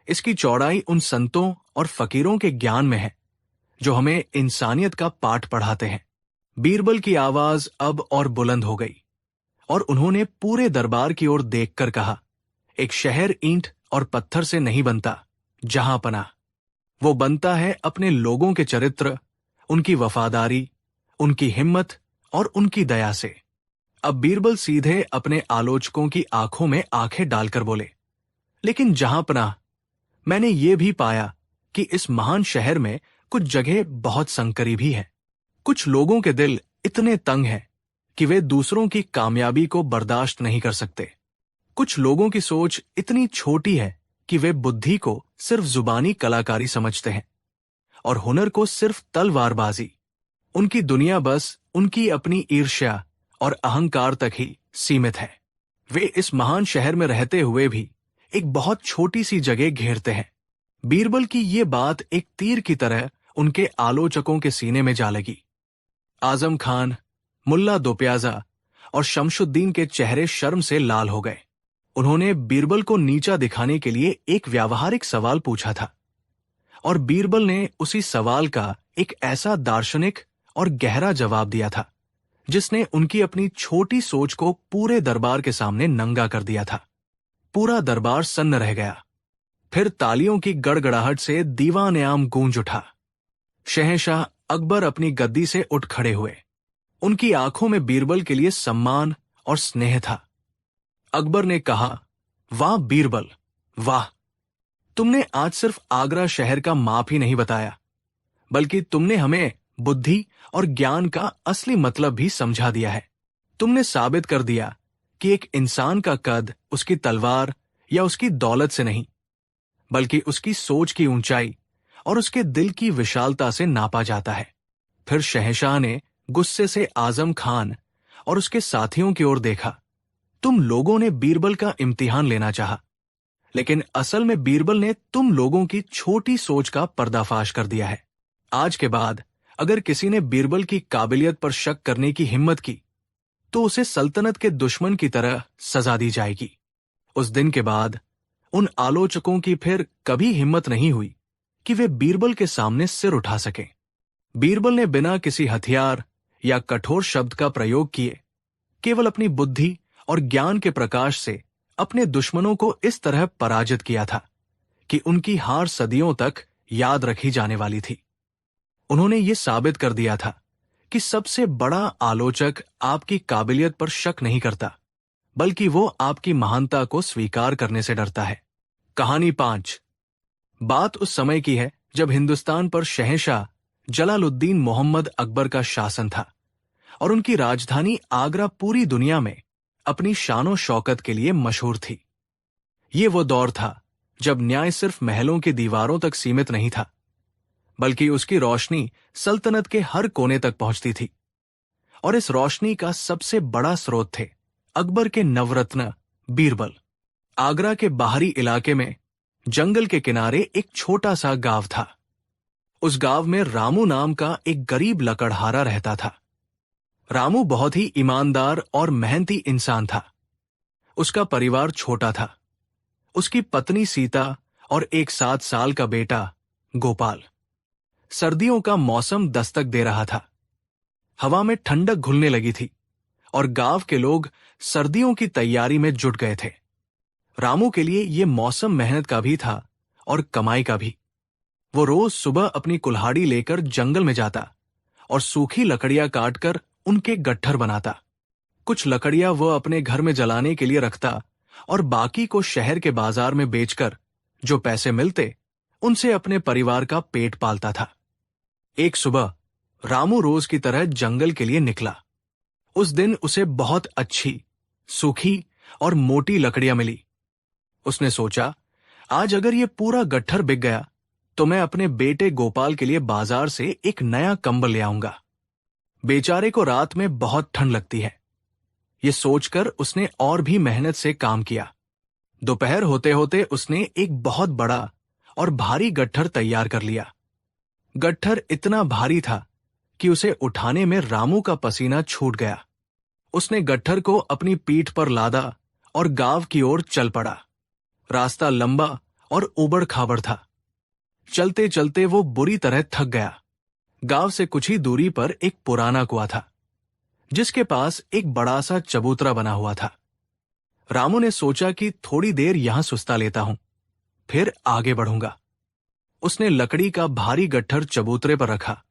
इसकी चौड़ाई उन संतों और फकीरों के ज्ञान में है जो हमें इंसानियत का पाठ पढ़ाते हैं। बीरबल की आवाज अब और बुलंद हो गई और उन्होंने पूरे दरबार की ओर देखकर कहा, एक शहर ईंट और पत्थर से नहीं बनता जहांपनाह, वो बनता है अपने लोगों के चरित्र, उनकी वफादारी, उनकी हिम्मत और उनकी दया से। अब बीरबल सीधे अपने आलोचकों की आंखों में आंखें डालकर बोले, लेकिन जहांपनाह, मैंने ये भी पाया कि इस महान शहर में कुछ जगह बहुत संकरी भी है। कुछ लोगों के दिल इतने तंग हैं कि वे दूसरों की कामयाबी को बर्दाश्त नहीं कर सकते। कुछ लोगों की सोच इतनी छोटी है कि वे बुद्धि को सिर्फ जुबानी कलाकारी समझते हैं और हुनर को सिर्फ तलवारबाजी। उनकी दुनिया बस उनकी अपनी ईर्ष्या और अहंकार तक ही सीमित है। वे इस महान शहर में रहते हुए भी एक बहुत छोटी सी जगह घेरते हैं। बीरबल की ये बात एक तीर की तरह उनके आलोचकों के सीने में जा लगी। आजम खान, मुल्ला दोप्याजा और शमशुद्दीन के चेहरे शर्म से लाल हो गए। उन्होंने बीरबल को नीचा दिखाने के लिए एक व्यावहारिक सवाल पूछा था, और बीरबल ने उसी सवाल का एक ऐसा दार्शनिक और गहरा जवाब दिया था जिसने उनकी अपनी छोटी सोच को पूरे दरबार के सामने नंगा कर दिया था। पूरा दरबार सन्न रह गया। फिर तालियों की गड़गड़ाहट से दीवान-ए-आम गूंज उठा। शहंशाह अकबर अपनी गद्दी से उठ खड़े हुए। उनकी आंखों में बीरबल के लिए सम्मान और स्नेह था। अकबर ने कहा, वाह बीरबल, वाह! तुमने आज सिर्फ आगरा शहर का माप ही नहीं बताया, बल्कि तुमने हमें बुद्धि और ज्ञान का असली मतलब भी समझा दिया है। तुमने साबित कर दिया कि एक इंसान का कद उसकी तलवार या उसकी दौलत से नहीं, बल्कि उसकी सोच की ऊंचाई और उसके दिल की विशालता से नापा जाता है। फिर शहंशाह ने गुस्से से आजम खान और उसके साथियों की ओर देखा। तुम लोगों ने बीरबल का इम्तिहान लेना चाहा, लेकिन असल में बीरबल ने तुम लोगों की छोटी सोच का पर्दाफाश कर दिया है। आज के बाद अगर किसी ने बीरबल की काबिलियत पर शक करने की हिम्मत की, तो उसे सल्तनत के दुश्मन की तरह सजा दी जाएगी। उस दिन के बाद उन आलोचकों की फिर कभी हिम्मत नहीं हुई कि वे बीरबल के सामने सिर उठा सकें। बीरबल ने बिना किसी हथियार या कठोर शब्द का प्रयोग किए केवल अपनी बुद्धि और ज्ञान के प्रकाश से अपने दुश्मनों को इस तरह पराजित किया था कि उनकी हार सदियों तक याद रखी जाने वाली थी। उन्होंने ये साबित कर दिया था कि सबसे बड़ा आलोचक आपकी काबिलियत पर शक नहीं करता, बल्कि वो आपकी महानता को स्वीकार करने से डरता है। कहानी 5। बात उस समय की है जब हिंदुस्तान पर शहंशाह जलालुद्दीन मोहम्मद अकबर का शासन था और उनकी राजधानी आगरा पूरी दुनिया में अपनी शानो शौकत के लिए मशहूर थी। ये वो दौर था जब न्याय सिर्फ महलों की दीवारों तक सीमित नहीं था, बल्कि उसकी रोशनी सल्तनत के हर कोने तक पहुंचती थी। और इस रोशनी का सबसे बड़ा स्रोत थे अकबर के नवरत्न बीरबल। आगरा के बाहरी इलाके में जंगल के किनारे एक छोटा सा गांव था। उस गांव में रामू नाम का एक गरीब लकड़हारा रहता था। रामू बहुत ही ईमानदार और मेहनती इंसान था। उसका परिवार छोटा था। उसकी पत्नी सीता और एक 7 साल का बेटा गोपाल। सर्दियों का मौसम दस्तक दे रहा था। हवा में ठंडक घुलने लगी थी और गांव के लोग सर्दियों की तैयारी में जुट गए थे। रामू के लिए यह मौसम मेहनत का भी था और कमाई का भी। वो रोज सुबह अपनी कुल्हाड़ी लेकर जंगल में जाता और सूखी लकड़ियां काटकर उनके गट्ठर बनाता। कुछ लकड़ियां वो अपने घर में जलाने के लिए रखता और बाकी को शहर के बाजार में बेचकर जो पैसे मिलते उनसे अपने परिवार का पेट पालता था। एक सुबह रामू रोज की तरह जंगल के लिए निकला। उस दिन उसे बहुत अच्छी, सूखी और मोटी लकड़ियां मिली। उसने सोचा, आज अगर ये पूरा गट्ठर बिक गया तो मैं अपने बेटे गोपाल के लिए बाजार से एक नया कंबल ले आऊंगा। बेचारे को रात में बहुत ठंड लगती है। ये सोचकर उसने और भी मेहनत से काम किया। दोपहर होते होते उसने एक बहुत बड़ा और भारी गट्ठर तैयार कर लिया। गट्ठर इतना भारी था कि उसे उठाने में रामू का पसीना छूट गया। उसने गट्ठर को अपनी पीठ पर लादा और गांव की ओर चल पड़ा। रास्ता लंबा और उबड़ खाबड़ था। चलते चलते वो बुरी तरह थक गया। गांव से कुछ ही दूरी पर एक पुराना कुआं था, जिसके पास एक बड़ा सा चबूतरा बना हुआ था। रामू ने सोचा कि थोड़ी देर यहां सुस्ता लेता हूं, फिर आगे बढ़ूंगा। उसने लकड़ी का भारी गट्ठर चबूतरे पर रखा,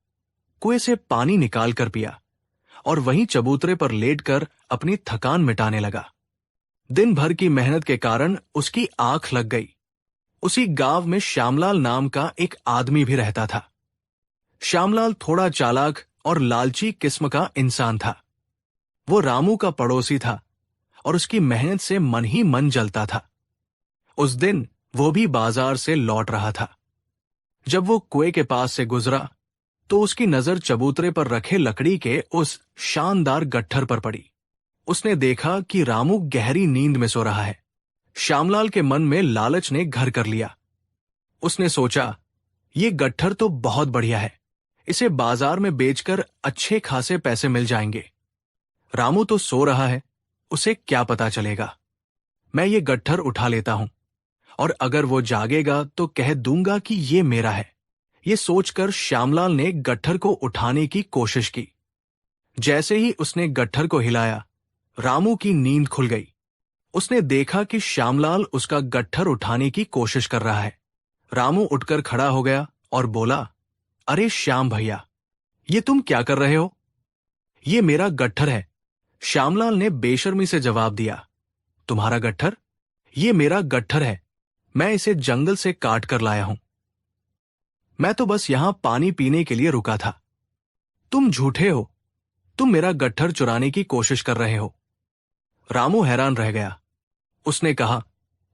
कुएं से पानी निकाल कर पिया और वहीं चबूतरे पर लेटकर अपनी थकान मिटाने लगा। दिन भर की मेहनत के कारण उसकी आंख लग गई। उसी गांव में श्यामलाल नाम का एक आदमी भी रहता था। श्यामलाल थोड़ा चालाक और लालची किस्म का इंसान था। वो रामू का पड़ोसी था और उसकी मेहनत से मन ही मन जलता था। उस दिन वो भी बाजार से लौट रहा था। जब वो कुएं के पास से गुजरा तो उसकी नजर चबूतरे पर रखे लकड़ी के उस शानदार गट्ठर पर पड़ी। उसने देखा कि रामू गहरी नींद में सो रहा है। श्यामलाल के मन में लालच ने घर कर लिया। उसने सोचा, ये गट्ठर तो बहुत बढ़िया है, इसे बाजार में बेचकर अच्छे खासे पैसे मिल जाएंगे। रामू तो सो रहा है, उसे क्या पता चलेगा। मैं ये गट्ठर उठा लेता हूं, और अगर वो जागेगा तो कह दूंगा कि ये मेरा है। ये सोचकर श्यामलाल ने गट्ठर को उठाने की कोशिश की। जैसे ही उसने गट्ठर को हिलाया, रामू की नींद खुल गई। उसने देखा कि श्यामलाल उसका गट्ठर उठाने की कोशिश कर रहा है। रामू उठकर खड़ा हो गया और बोला, अरे श्याम भैया, ये तुम क्या कर रहे हो? ये मेरा गट्ठर है। श्यामलाल ने बेशर्मी से जवाब दिया। तुम्हारा गट्ठर? ये मेरा गट्ठर है, मैं इसे जंगल से काट कर लाया हूं। मैं तो बस यहां पानी पीने के लिए रुका था। तुम झूठे हो, तुम मेरा गट्ठर चुराने की कोशिश कर रहे हो। रामू हैरान रह गया। उसने कहा,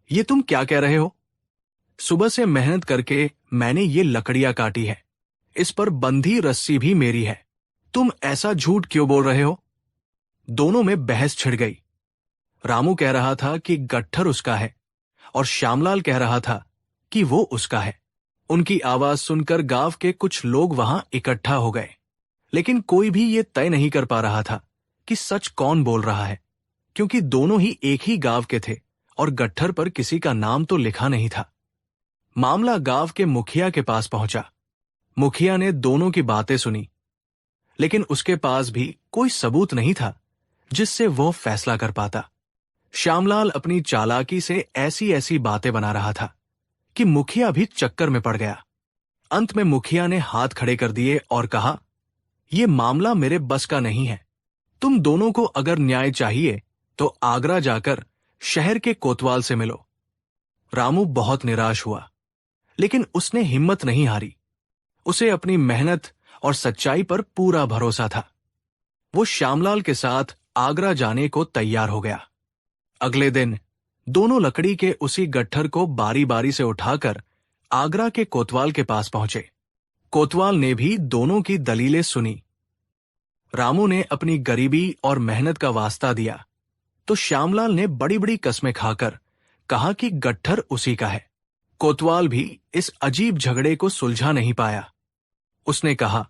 ये तुम क्या कह रहे हो? सुबह से मेहनत करके मैंने ये लकड़ियां काटी है, इस पर बंधी रस्सी भी मेरी है। तुम ऐसा झूठ क्यों बोल रहे हो? दोनों में बहस छिड़ गई। रामू कह रहा था कि गट्ठर उसका है, और श्यामलाल कह रहा था कि वो उसका है। उनकी आवाज सुनकर गांव के कुछ लोग वहां इकट्ठा हो गए, लेकिन कोई भी ये तय नहीं कर पा रहा था कि सच कौन बोल रहा है, क्योंकि दोनों ही एक ही गांव के थे और गट्ठर पर किसी का नाम तो लिखा नहीं था। मामला गांव के मुखिया के पास पहुंचा। मुखिया ने दोनों की बातें सुनी, लेकिन उसके पास भी कोई सबूत नहीं था जिससे वो फैसला कर पाता। श्यामलाल अपनी चालाकी से ऐसी ऐसी बातें बना रहा था कि मुखिया भी चक्कर में पड़ गया। अंत में मुखिया ने हाथ खड़े कर दिए और कहा, यह मामला मेरे बस का नहीं है। तुम दोनों को अगर न्याय चाहिए तो आगरा जाकर शहर के कोतवाल से मिलो। रामू बहुत निराश हुआ, लेकिन उसने हिम्मत नहीं हारी। उसे अपनी मेहनत और सच्चाई पर पूरा भरोसा था। वो श्यामलाल के साथ आगरा जाने को तैयार हो गया। अगले दिन दोनों लकड़ी के उसी गट्ठर को बारी बारी से उठाकर आगरा के कोतवाल के पास पहुंचे। कोतवाल ने भी दोनों की दलीलें सुनी। रामू ने अपनी गरीबी और मेहनत का वास्ता दिया, तो श्यामलाल ने बड़ी बड़ी कस्में खाकर कहा कि गट्ठर उसी का है। कोतवाल भी इस अजीब झगड़े को सुलझा नहीं पाया। उसने कहा,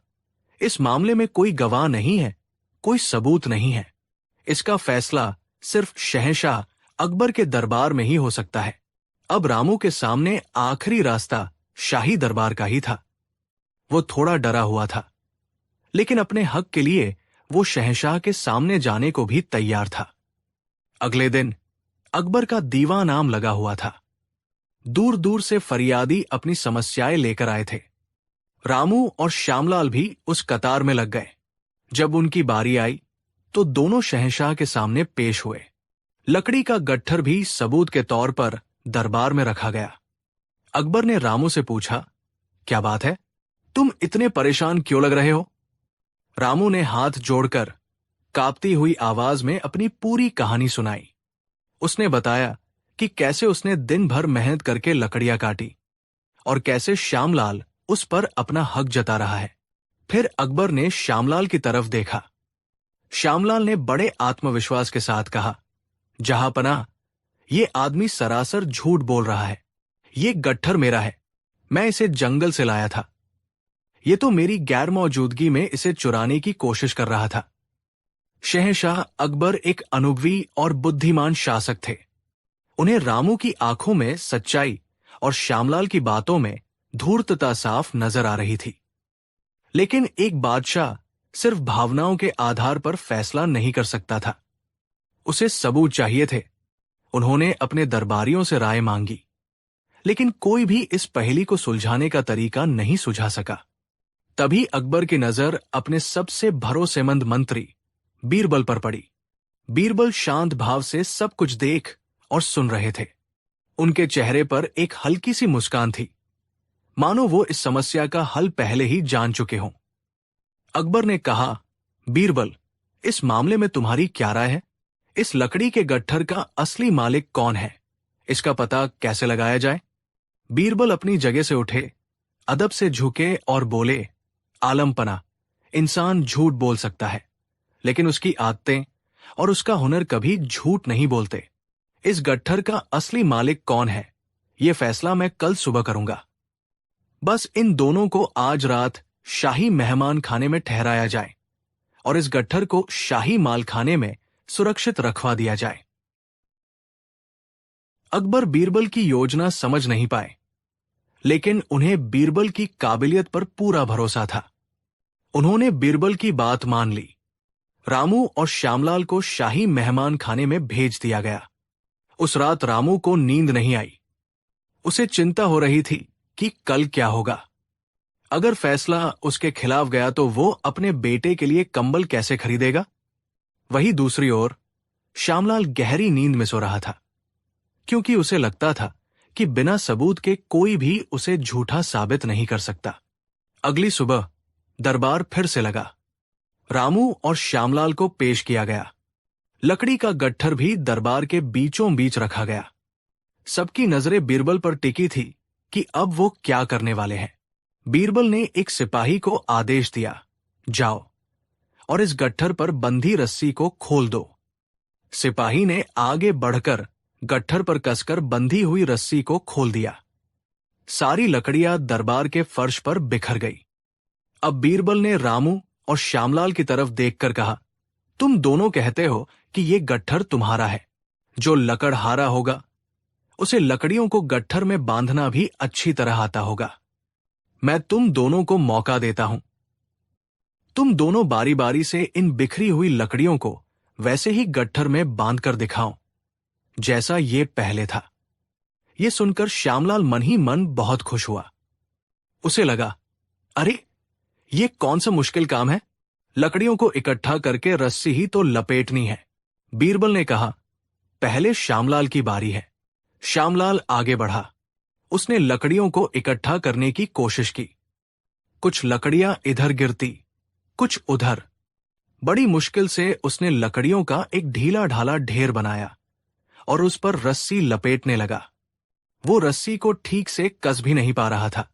इस मामले में कोई गवाह नहीं है, कोई सबूत नहीं है। इसका फैसला सिर्फ शहंशाह अकबर के दरबार में ही हो सकता है। अब रामू के सामने आखिरी रास्ता शाही दरबार का ही था। वो थोड़ा डरा हुआ था, लेकिन अपने हक के लिए वो शहंशाह के सामने जाने को भी तैयार था। अगले दिन अकबर का दीवान आम लगा हुआ था। दूर दूर से फरियादी अपनी समस्याएं लेकर आए थे। रामू और श्यामलाल भी उस कतार में लग गए। जब उनकी बारी आई तो दोनों शहंशाह के सामने पेश हुए। लकड़ी का गट्ठर भी सबूत के तौर पर दरबार में रखा गया। अकबर ने रामू से पूछा, क्या बात है, तुम इतने परेशान क्यों लग रहे हो? रामू ने हाथ जोड़कर कांपती हुई आवाज में अपनी पूरी कहानी सुनाई। उसने बताया कि कैसे उसने दिन भर मेहनत करके लकड़ियां काटी और कैसे श्यामलाल उस पर अपना हक जता रहा है। फिर अकबर ने श्यामलाल की तरफ देखा। श्यामलाल ने बड़े आत्मविश्वास के साथ कहा, जहांपनाह, ये आदमी सरासर झूठ बोल रहा है। ये गट्ठर मेरा है, मैं इसे जंगल से लाया था। ये तो मेरी गैर मौजूदगी में इसे चुराने की कोशिश कर रहा था। शहंशाह अकबर एक अनुभवी और बुद्धिमान शासक थे। उन्हें रामू की आंखों में सच्चाई और श्यामलाल की बातों में धूर्तता साफ नजर आ रही थी। लेकिन एक बादशाह सिर्फ भावनाओं के आधार पर फैसला नहीं कर सकता था। उसे सबूत चाहिए थे। उन्होंने अपने दरबारियों से राय मांगी, लेकिन कोई भी इस पहेली को सुलझाने का तरीका नहीं सुझा सका। तभी अकबर की नजर अपने सबसे भरोसेमंद मंत्री बीरबल पर पड़ी। बीरबल शांत भाव से सब कुछ देख और सुन रहे थे। उनके चेहरे पर एक हल्की सी मुस्कान थी, मानो वो इस समस्या का हल पहले ही जान चुके हों। अकबर ने कहा, बीरबल, इस मामले में तुम्हारी क्या राय है? इस लकड़ी के गट्ठर का असली मालिक कौन है? इसका पता कैसे लगाया जाए? बीरबल अपनी जगह से उठे, अदब से झुके और बोले, आलमपना, इंसान झूठ बोल सकता है, लेकिन उसकी आदतें और उसका हुनर कभी झूठ नहीं बोलते। इस गट्ठर का असली मालिक कौन है, यह फैसला मैं कल सुबह करूंगा। बस इन दोनों को आज रात शाही मेहमान खाने में ठहराया जाए और इस गट्ठर को शाही मालखाने में सुरक्षित रखवा दिया जाए। अकबर बीरबल की योजना समझ नहीं पाए, लेकिन उन्हें बीरबल की काबिलियत पर पूरा भरोसा था। उन्होंने बीरबल की बात मान ली। रामू और श्यामलाल को शाही मेहमान खाने में भेज दिया गया। उस रात रामू को नींद नहीं आई। उसे चिंता हो रही थी कि कल क्या होगा। अगर फैसला उसके खिलाफ गया तो वो अपने बेटे के लिए कंबल कैसे खरीदेगा। वहीं दूसरी ओर श्यामलाल गहरी नींद में सो रहा था, क्योंकि उसे लगता था कि बिना सबूत के कोई भी उसे झूठा साबित नहीं कर सकता। अगली सुबह दरबार फिर से लगा। रामू और श्यामलाल को पेश किया गया। लकड़ी का गट्ठर भी दरबार के बीचों बीच रखा गया। सबकी नजरें बीरबल पर टिकी थी कि अब वो क्या करने वाले हैं। बीरबल ने एक सिपाही को आदेश दिया, जाओ और इस गट्ठर पर बंधी रस्सी को खोल दो। सिपाही ने आगे बढ़कर गट्ठर पर कसकर बंधी हुई रस्सी को खोल दिया। सारी लकड़ियां दरबार के फर्श पर बिखर गई। अब बीरबल ने रामू और श्यामलाल की तरफ देखकर कहा, तुम दोनों कहते हो कि ये गट्ठर तुम्हारा है। जो लकड़हारा होगा उसे लकड़ियों को गट्ठर में बांधना भी अच्छी तरह आता होगा। मैं तुम दोनों को मौका देता हूं। तुम दोनों बारी बारी से इन बिखरी हुई लकड़ियों को वैसे ही गट्ठर में बांधकर दिखाओ जैसा ये पहले था। ये सुनकर श्यामलाल मन ही मन बहुत खुश हुआ। उसे लगा, अरे ये कौन सा मुश्किल काम है, लकड़ियों को इकट्ठा करके रस्सी ही तो लपेटनी है। बीरबल ने कहा, पहले श्यामलाल की बारी है। श्यामलाल आगे बढ़ा। उसने लकड़ियों को इकट्ठा करने की कोशिश की। कुछ लकड़ियां इधर गिरती, कुछ उधर। बड़ी मुश्किल से उसने लकड़ियों का एक ढीला ढाला ढेर बनाया और उस पर रस्सी लपेटने लगा। वो रस्सी को ठीक से कस भी नहीं पा रहा था।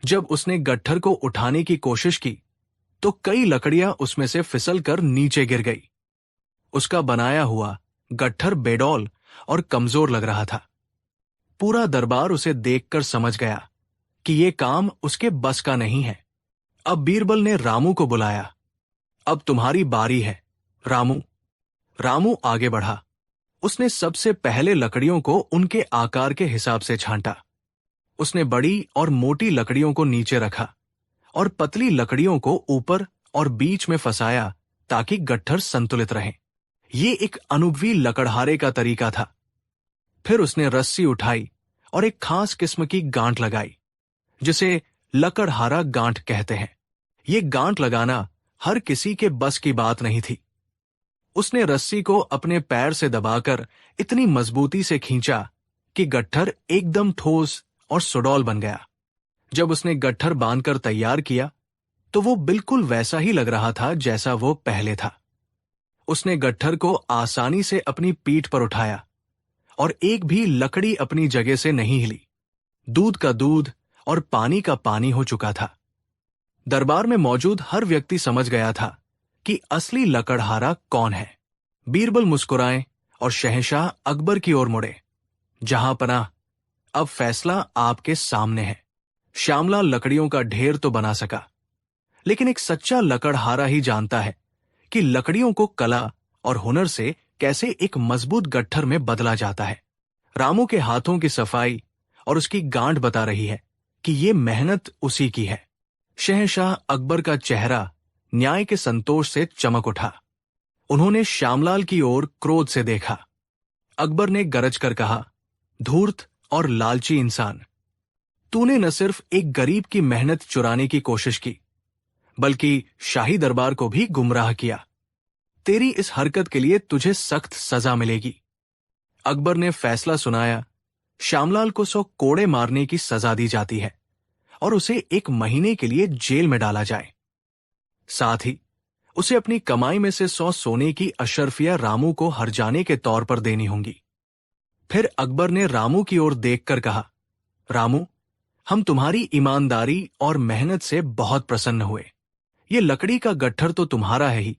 जब उसने गट्ठर को उठाने की कोशिश की तो कई लकड़ियां उसमें से फिसलकर नीचे गिर गई। उसका बनाया हुआ गट्ठर बेडौल और कमजोर लग रहा था। पूरा दरबार उसे देखकर समझ गया कि ये काम उसके बस का नहीं है। अब बीरबल ने रामू को बुलाया। अब तुम्हारी बारी है, रामू। रामू आगे बढ़ा। उसने सबसे पहले लकड़ियों को उनके आकार के हिसाब से छांटा। उसने बड़ी और मोटी लकड़ियों को नीचे रखा और पतली लकड़ियों को ऊपर और बीच में फंसाया ताकि गट्ठर संतुलित रहे। ये एक अनुभवी लकड़हारे का तरीका था। फिर उसने रस्सी उठाई और एक खास किस्म की गांठ लगाई, जिसे लकड़हारा गांठ कहते हैं। ये गांठ लगाना हर किसी के बस की बात नहीं थी। उसने रस्सी को अपने पैर से दबाकर इतनी मजबूती से खींचा कि गट्ठर एकदम ठोस और सुडौल बन गया। जब उसने गट्ठर बांधकर तैयार किया तो वो बिल्कुल वैसा ही लग रहा था जैसा वो पहले था। उसने गट्ठर को आसानी से अपनी पीठ पर उठाया और एक भी लकड़ी अपनी जगह से नहीं हिली। दूध का दूध और पानी का पानी हो चुका था। दरबार में मौजूद हर व्यक्ति समझ गया था कि असली लकड़हारा कौन है। बीरबल मुस्कुराए और शहंशाह अकबर की ओर मुड़े। जहां पनाह, अब फैसला आपके सामने है। श्यामलाल लकड़ियों का ढेर तो बना सका, लेकिन एक सच्चा लकड़हारा ही जानता है कि लकड़ियों को कला और हुनर से कैसे एक मजबूत गट्ठर में बदला जाता है। रामू के हाथों की सफाई और उसकी गांठ बता रही है कि ये मेहनत उसी की है। शहंशाह अकबर का चेहरा न्याय के संतोष से चमक उठा। उन्होंने श्यामलाल की ओर क्रोध से देखा। अकबर ने गरज कर कहा, धूर्त और लालची इंसान, तूने न सिर्फ एक गरीब की मेहनत चुराने की कोशिश की, बल्कि शाही दरबार को भी गुमराह किया। तेरी इस हरकत के लिए तुझे सख्त सजा मिलेगी। अकबर ने फैसला सुनाया, श्यामलाल को 100 कोड़े मारने की सजा दी जाती है और उसे 1 महीने के लिए जेल में डाला जाए। साथ ही उसे अपनी कमाई में से 100 सोने की अशर्फिया रामू को हर्जाने के तौर पर देनी होंगी। फिर अकबर ने रामू की ओर देखकर कहा, रामू, हम तुम्हारी ईमानदारी और मेहनत से बहुत प्रसन्न हुए। ये लकड़ी का गट्ठर तो तुम्हारा है ही,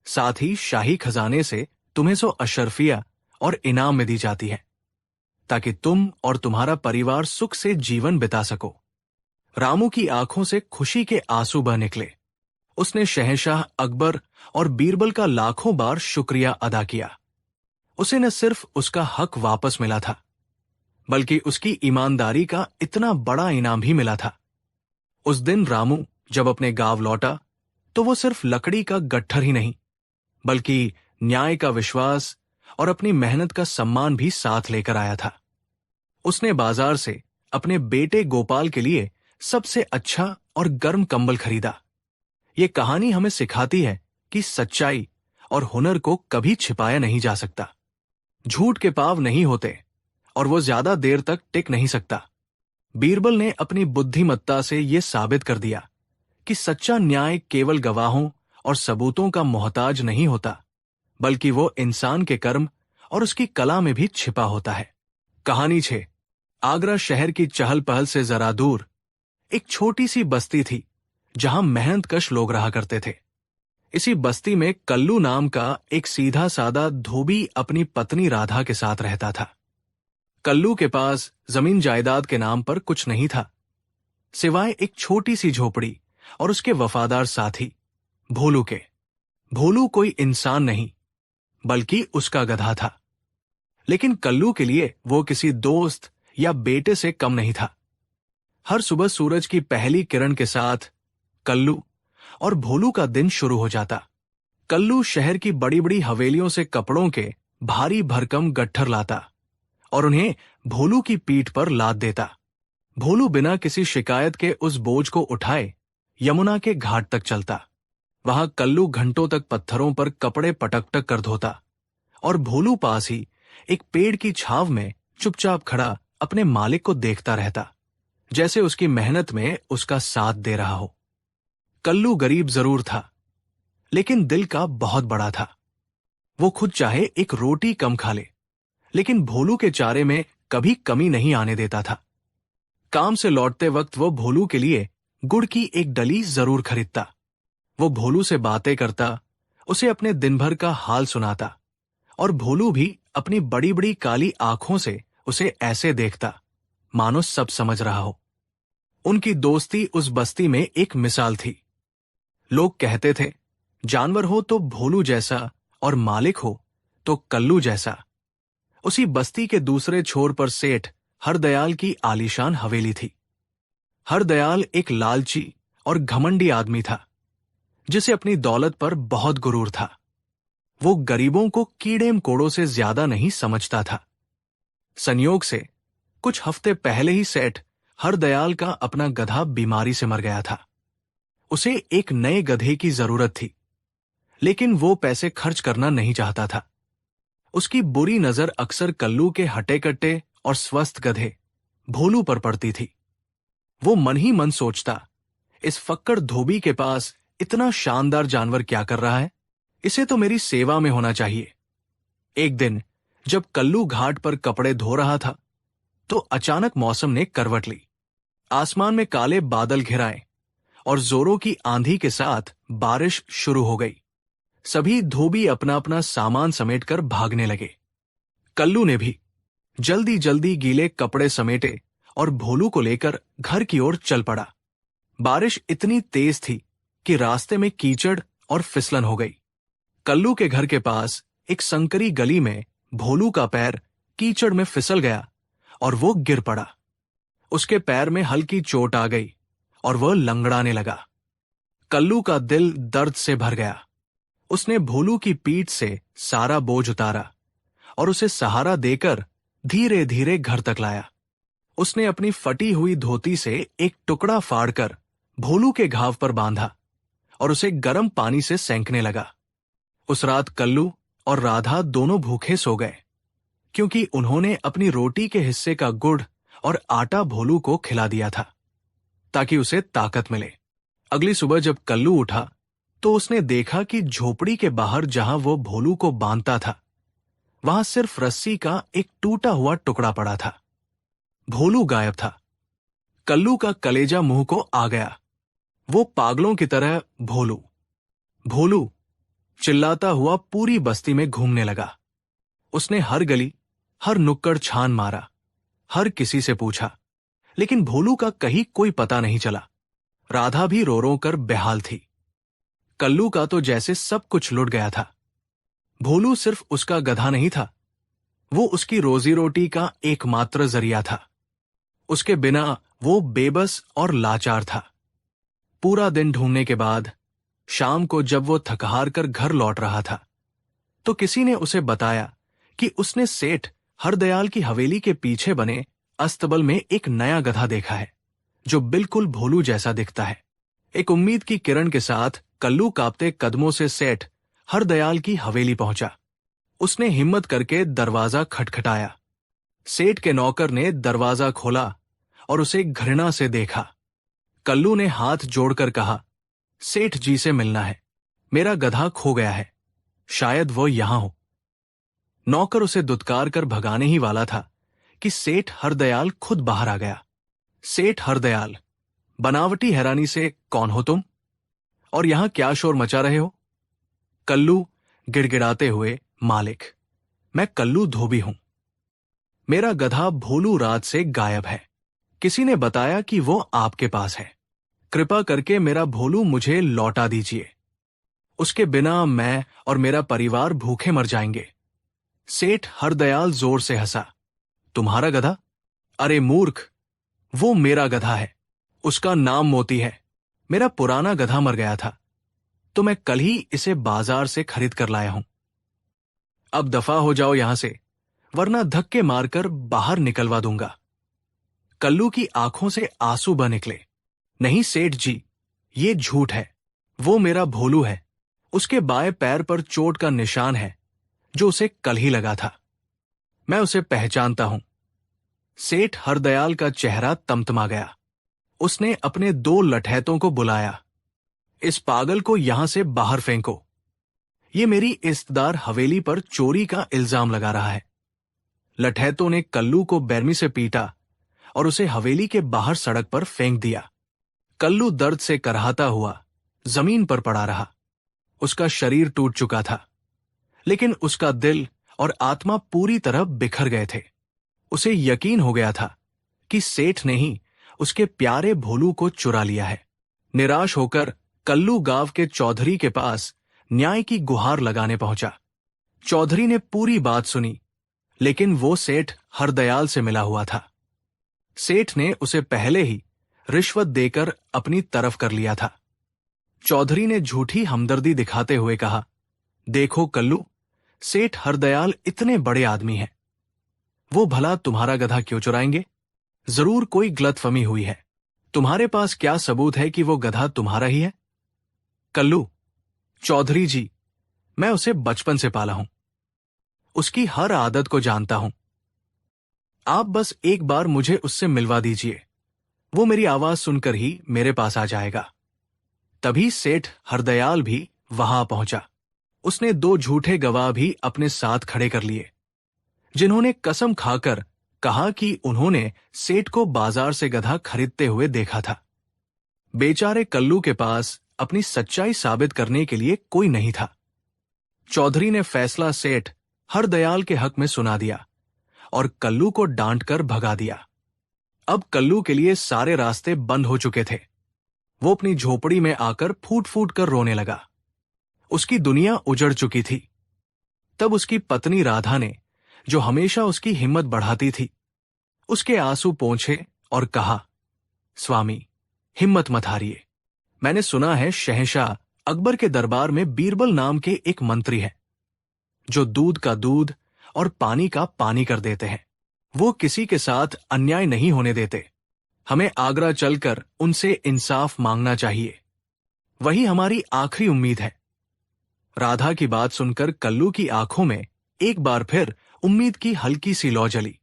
साथ ही शाही खजाने से तुम्हें 100 अशर्फिया और इनाम में दी जाती है, ताकि तुम और तुम्हारा परिवार सुख से जीवन बिता सको। रामू की आंखों से खुशी के आंसू बह निकले। उसने शहंशाह अकबर और बीरबल का लाखों बार शुक्रिया अदा किया। उसे न सिर्फ उसका हक वापस मिला था, बल्कि उसकी ईमानदारी का इतना बड़ा इनाम भी मिला था। उस दिन रामू जब अपने गांव लौटा तो वो सिर्फ लकड़ी का गट्ठर ही नहीं, बल्कि न्याय का विश्वास और अपनी मेहनत का सम्मान भी साथ लेकर आया था। उसने बाजार से अपने बेटे गोपाल के लिए सबसे अच्छा और गर्म कंबल खरीदा। ये कहानी हमें सिखाती है कि सच्चाई और हुनर को कभी छिपाया नहीं जा सकता। झूठ के पांव नहीं होते और वो ज्यादा देर तक टिक नहीं सकता। बीरबल ने अपनी बुद्धिमत्ता से यह साबित कर दिया कि सच्चा न्याय केवल गवाहों और सबूतों का मोहताज नहीं होता, बल्कि वो इंसान के कर्म और उसकी कला में भी छिपा होता है। कहानी 6। आगरा शहर की चहल पहल से जरा दूर एक छोटी सी बस्ती थी, जहां मेहनतकश लोग रहा करते थे। इसी बस्ती में कल्लू नाम का एक सीधा सादा धोबी अपनी पत्नी राधा के साथ रहता था। कल्लू के पास जमीन जायदाद के नाम पर कुछ नहीं था, सिवाय एक छोटी सी झोपड़ी और उसके वफादार साथी भोलू के। भोलू कोई इंसान नहीं, बल्कि उसका गधा था। लेकिन कल्लू के लिए वो किसी दोस्त या बेटे से कम नहीं था। हर सुबह सूरज की पहली किरण के साथ कल्लू और भोलू का दिन शुरू हो जाता। कल्लू शहर की बड़ी बड़ी हवेलियों से कपड़ों के भारी भरकम गट्ठर लाता और उन्हें भोलू की पीठ पर लाद देता। भोलू बिना किसी शिकायत के उस बोझ को उठाए यमुना के घाट तक चलता। वहां कल्लू घंटों तक पत्थरों पर कपड़े पटक कर धोता और भोलू पास ही एक पेड़ की छांव में चुपचाप खड़ा अपने मालिक को देखता रहता, जैसे उसकी मेहनत में उसका साथ दे रहा हो। कल्लू गरीब जरूर था, लेकिन दिल का बहुत बड़ा था। वो खुद चाहे एक रोटी कम खा ले, लेकिन भोलू के चारे में कभी कमी नहीं आने देता था। काम से लौटते वक्त वो भोलू के लिए गुड़ की एक डली जरूर खरीदता। वो भोलू से बातें करता, उसे अपने दिन भर का हाल सुनाता और भोलू भी अपनी बड़ी बड़ी काली आंखों से उसे ऐसे देखता मानो सब समझ रहा हो। उनकी दोस्ती उस बस्ती में एक मिसाल थी। लोग कहते थे, जानवर हो तो भोलू जैसा और मालिक हो तो कल्लू जैसा। उसी बस्ती के दूसरे छोर पर सेठ हरदयाल की आलीशान हवेली थी। हरदयाल एक लालची और घमंडी आदमी था, जिसे अपनी दौलत पर बहुत गुरूर था। वो गरीबों को कीड़े मकोड़ों से ज्यादा नहीं समझता था। संयोग से कुछ हफ्ते पहले ही सेठ हरदयाल का अपना गधा बीमारी से मर गया था। उसे एक नए गधे की जरूरत थी, लेकिन वो पैसे खर्च करना नहीं चाहता था। उसकी बुरी नजर अक्सर कल्लू के हटे कट्टे और स्वस्थ गधे भोलू पर पड़ती थी। वो मन ही मन सोचता, इस फक्कड़ धोबी के पास इतना शानदार जानवर क्या कर रहा है, इसे तो मेरी सेवा में होना चाहिए। एक दिन जब कल्लू घाट पर कपड़े धो रहा था, तो अचानक मौसम ने करवट ली। आसमान में काले बादल घिर आए और जोरों की आंधी के साथ बारिश शुरू हो गई। सभी धोबी अपना अपना सामान समेटकर भागने लगे। कल्लू ने भी जल्दी जल्दी गीले कपड़े समेटे और भोलू को लेकर घर की ओर चल पड़ा। बारिश इतनी तेज थी कि रास्ते में कीचड़ और फिसलन हो गई। कल्लू के घर के पास एक संकरी गली में भोलू का पैर कीचड़ में फिसल गया और वो गिर पड़ा। उसके पैर में हल्की चोट आ गई और वह लंगड़ाने लगा। कल्लू का दिल दर्द से भर गया। उसने भोलू की पीठ से सारा बोझ उतारा और उसे सहारा देकर धीरे धीरे घर तक लाया। उसने अपनी फटी हुई धोती से एक टुकड़ा फाड़कर भोलू के घाव पर बांधा और उसे गर्म पानी से सेंकने लगा। उस रात कल्लू और राधा दोनों भूखे सो गए, क्योंकि उन्होंने अपनी रोटी के हिस्से का गुड़ और आटा भोलू को खिला दिया था, ताकि उसे ताकत मिले। अगली सुबह जब कल्लू उठा तो उसने देखा कि झोपड़ी के बाहर जहां वो भोलू को बांधता था, वहां सिर्फ रस्सी का एक टूटा हुआ टुकड़ा पड़ा था। भोलू गायब था। कल्लू का कलेजा मुंह को आ गया। वो पागलों की तरह भोलू भोलू चिल्लाता हुआ पूरी बस्ती में घूमने लगा। उसने हर गली, हर नुक्कड़ छान मारा, हर किसी से पूछा, लेकिन भोलू का कहीं कोई पता नहीं चला। राधा भी रो रो कर बेहाल थी। कल्लू का तो जैसे सब कुछ लुट गया था। भोलू सिर्फ उसका गधा नहीं था, वो उसकी रोजी रोटी का एकमात्र जरिया था। उसके बिना वो बेबस और लाचार था। पूरा दिन ढूंढने के बाद शाम को जब वो थक हार कर घर लौट रहा था, तो किसी ने उसे बताया कि उसने सेठ हरदयाल की हवेली के पीछे बने अस्तबल में एक नया गधा देखा है, जो बिल्कुल भोलू जैसा दिखता है। एक उम्मीद की किरण के साथ कल्लू कांपते कदमों से सेठ हरदयाल की हवेली पहुंचा। उसने हिम्मत करके दरवाजा खटखटाया। सेठ के नौकर ने दरवाजा खोला और उसे घृणा से देखा। कल्लू ने हाथ जोड़कर कहा, सेठ जी से मिलना है, मेरा गधा खो गया है, शायद वो यहां हो। नौकर उसे दुत्कार कर भगाने ही वाला था कि सेठ हरदयाल खुद बाहर आ गया। सेठ हरदयाल, बनावटी हैरानी से, कौन हो तुम और यहां क्या शोर मचा रहे हो? कल्लू गिड़गिड़ाते हुए, मालिक, मैं कल्लू धोबी हूं। मेरा गधा भोलू रात से गायब है। किसी ने बताया कि वो आपके पास है। कृपा करके मेरा भोलू मुझे लौटा दीजिए, उसके बिना मैं और मेरा परिवार भूखे मर जाएंगे। सेठ हरदयाल जोर से हंसा। तुम्हारा गधा? अरे मूर्ख, वो मेरा गधा है, उसका नाम मोती है। मेरा पुराना गधा मर गया था, तो मैं कल ही इसे बाजार से खरीद कर लाया हूं। अब दफा हो जाओ यहां से, वरना धक्के मारकर बाहर निकलवा दूंगा। कल्लू की आंखों से आंसू बह निकले। नहीं सेठ जी, ये झूठ है, वो मेरा भोलू है। उसके बाएं पैर पर चोट का निशान है, जो उसे कल ही लगा था। मैं उसे पहचानता हूं। सेठ हरदयाल का चेहरा तमतमा गया। उसने अपने 2 लठैतों को बुलाया। इस पागल को यहां से बाहर फेंको। ये मेरी इज्जतदार हवेली पर चोरी का इल्जाम लगा रहा है। लठैतों ने कल्लू को बेरमी से पीटा और उसे हवेली के बाहर सड़क पर फेंक दिया। कल्लू दर्द से करहाता हुआ जमीन पर पड़ा रहा। उसका शरीर टूट चुका था, लेकिन उसका दिल और आत्मा पूरी तरह बिखर गए थे। उसे यकीन हो गया था कि सेठ ने ही उसके प्यारे भोलू को चुरा लिया है। निराश होकर कल्लू गांव के चौधरी के पास न्याय की गुहार लगाने पहुंचा। चौधरी ने पूरी बात सुनी, लेकिन वो सेठ हरदयाल से मिला हुआ था। सेठ ने उसे पहले ही रिश्वत देकर अपनी तरफ कर लिया था। चौधरी ने झूठी हमदर्दी दिखाते हुए कहा, देखो कल्लू, सेठ हरदयाल इतने बड़े आदमी हैं, वो भला तुम्हारा गधा क्यों चुराएंगे? जरूर कोई गलतफहमी हुई है। तुम्हारे पास क्या सबूत है कि वो गधा तुम्हारा ही है? कल्लू, चौधरी जी, मैं उसे बचपन से पाला हूं, उसकी हर आदत को जानता हूं। आप बस एक बार मुझे उससे मिलवा दीजिए, वो मेरी आवाज सुनकर ही मेरे पास आ जाएगा। तभी सेठ हरदयाल भी वहां पहुंचा। उसने 2 झूठे गवाह भी अपने साथ खड़े कर लिए, जिन्होंने कसम खाकर कहा कि उन्होंने सेठ को बाजार से गधा खरीदते हुए देखा था। बेचारे कल्लू के पास अपनी सच्चाई साबित करने के लिए कोई नहीं था। चौधरी ने फैसला सेठ हरदयाल के हक में सुना दिया और कल्लू को डांट कर भगा दिया। अब कल्लू के लिए सारे रास्ते बंद हो चुके थे। वो अपनी झोपड़ी में आकर फूट फूट कर रोने लगा। उसकी दुनिया उजड़ चुकी थी। तब उसकी पत्नी राधा ने, जो हमेशा उसकी हिम्मत बढ़ाती थी, उसके आंसू पोंछे और कहा, स्वामी, हिम्मत मत हारिए। मैंने सुना है शहंशाह अकबर के दरबार में बीरबल नाम के एक मंत्री हैं, जो दूध का दूध और पानी का पानी कर देते हैं। वो किसी के साथ अन्याय नहीं होने देते। हमें आगरा चलकर उनसे इंसाफ मांगना चाहिए। वही हमारी आखिरी उम्मीद है। राधा की बात सुनकर कल्लू की आंखों में एक बार फिर उम्मीद की हल्की सी लौ जली।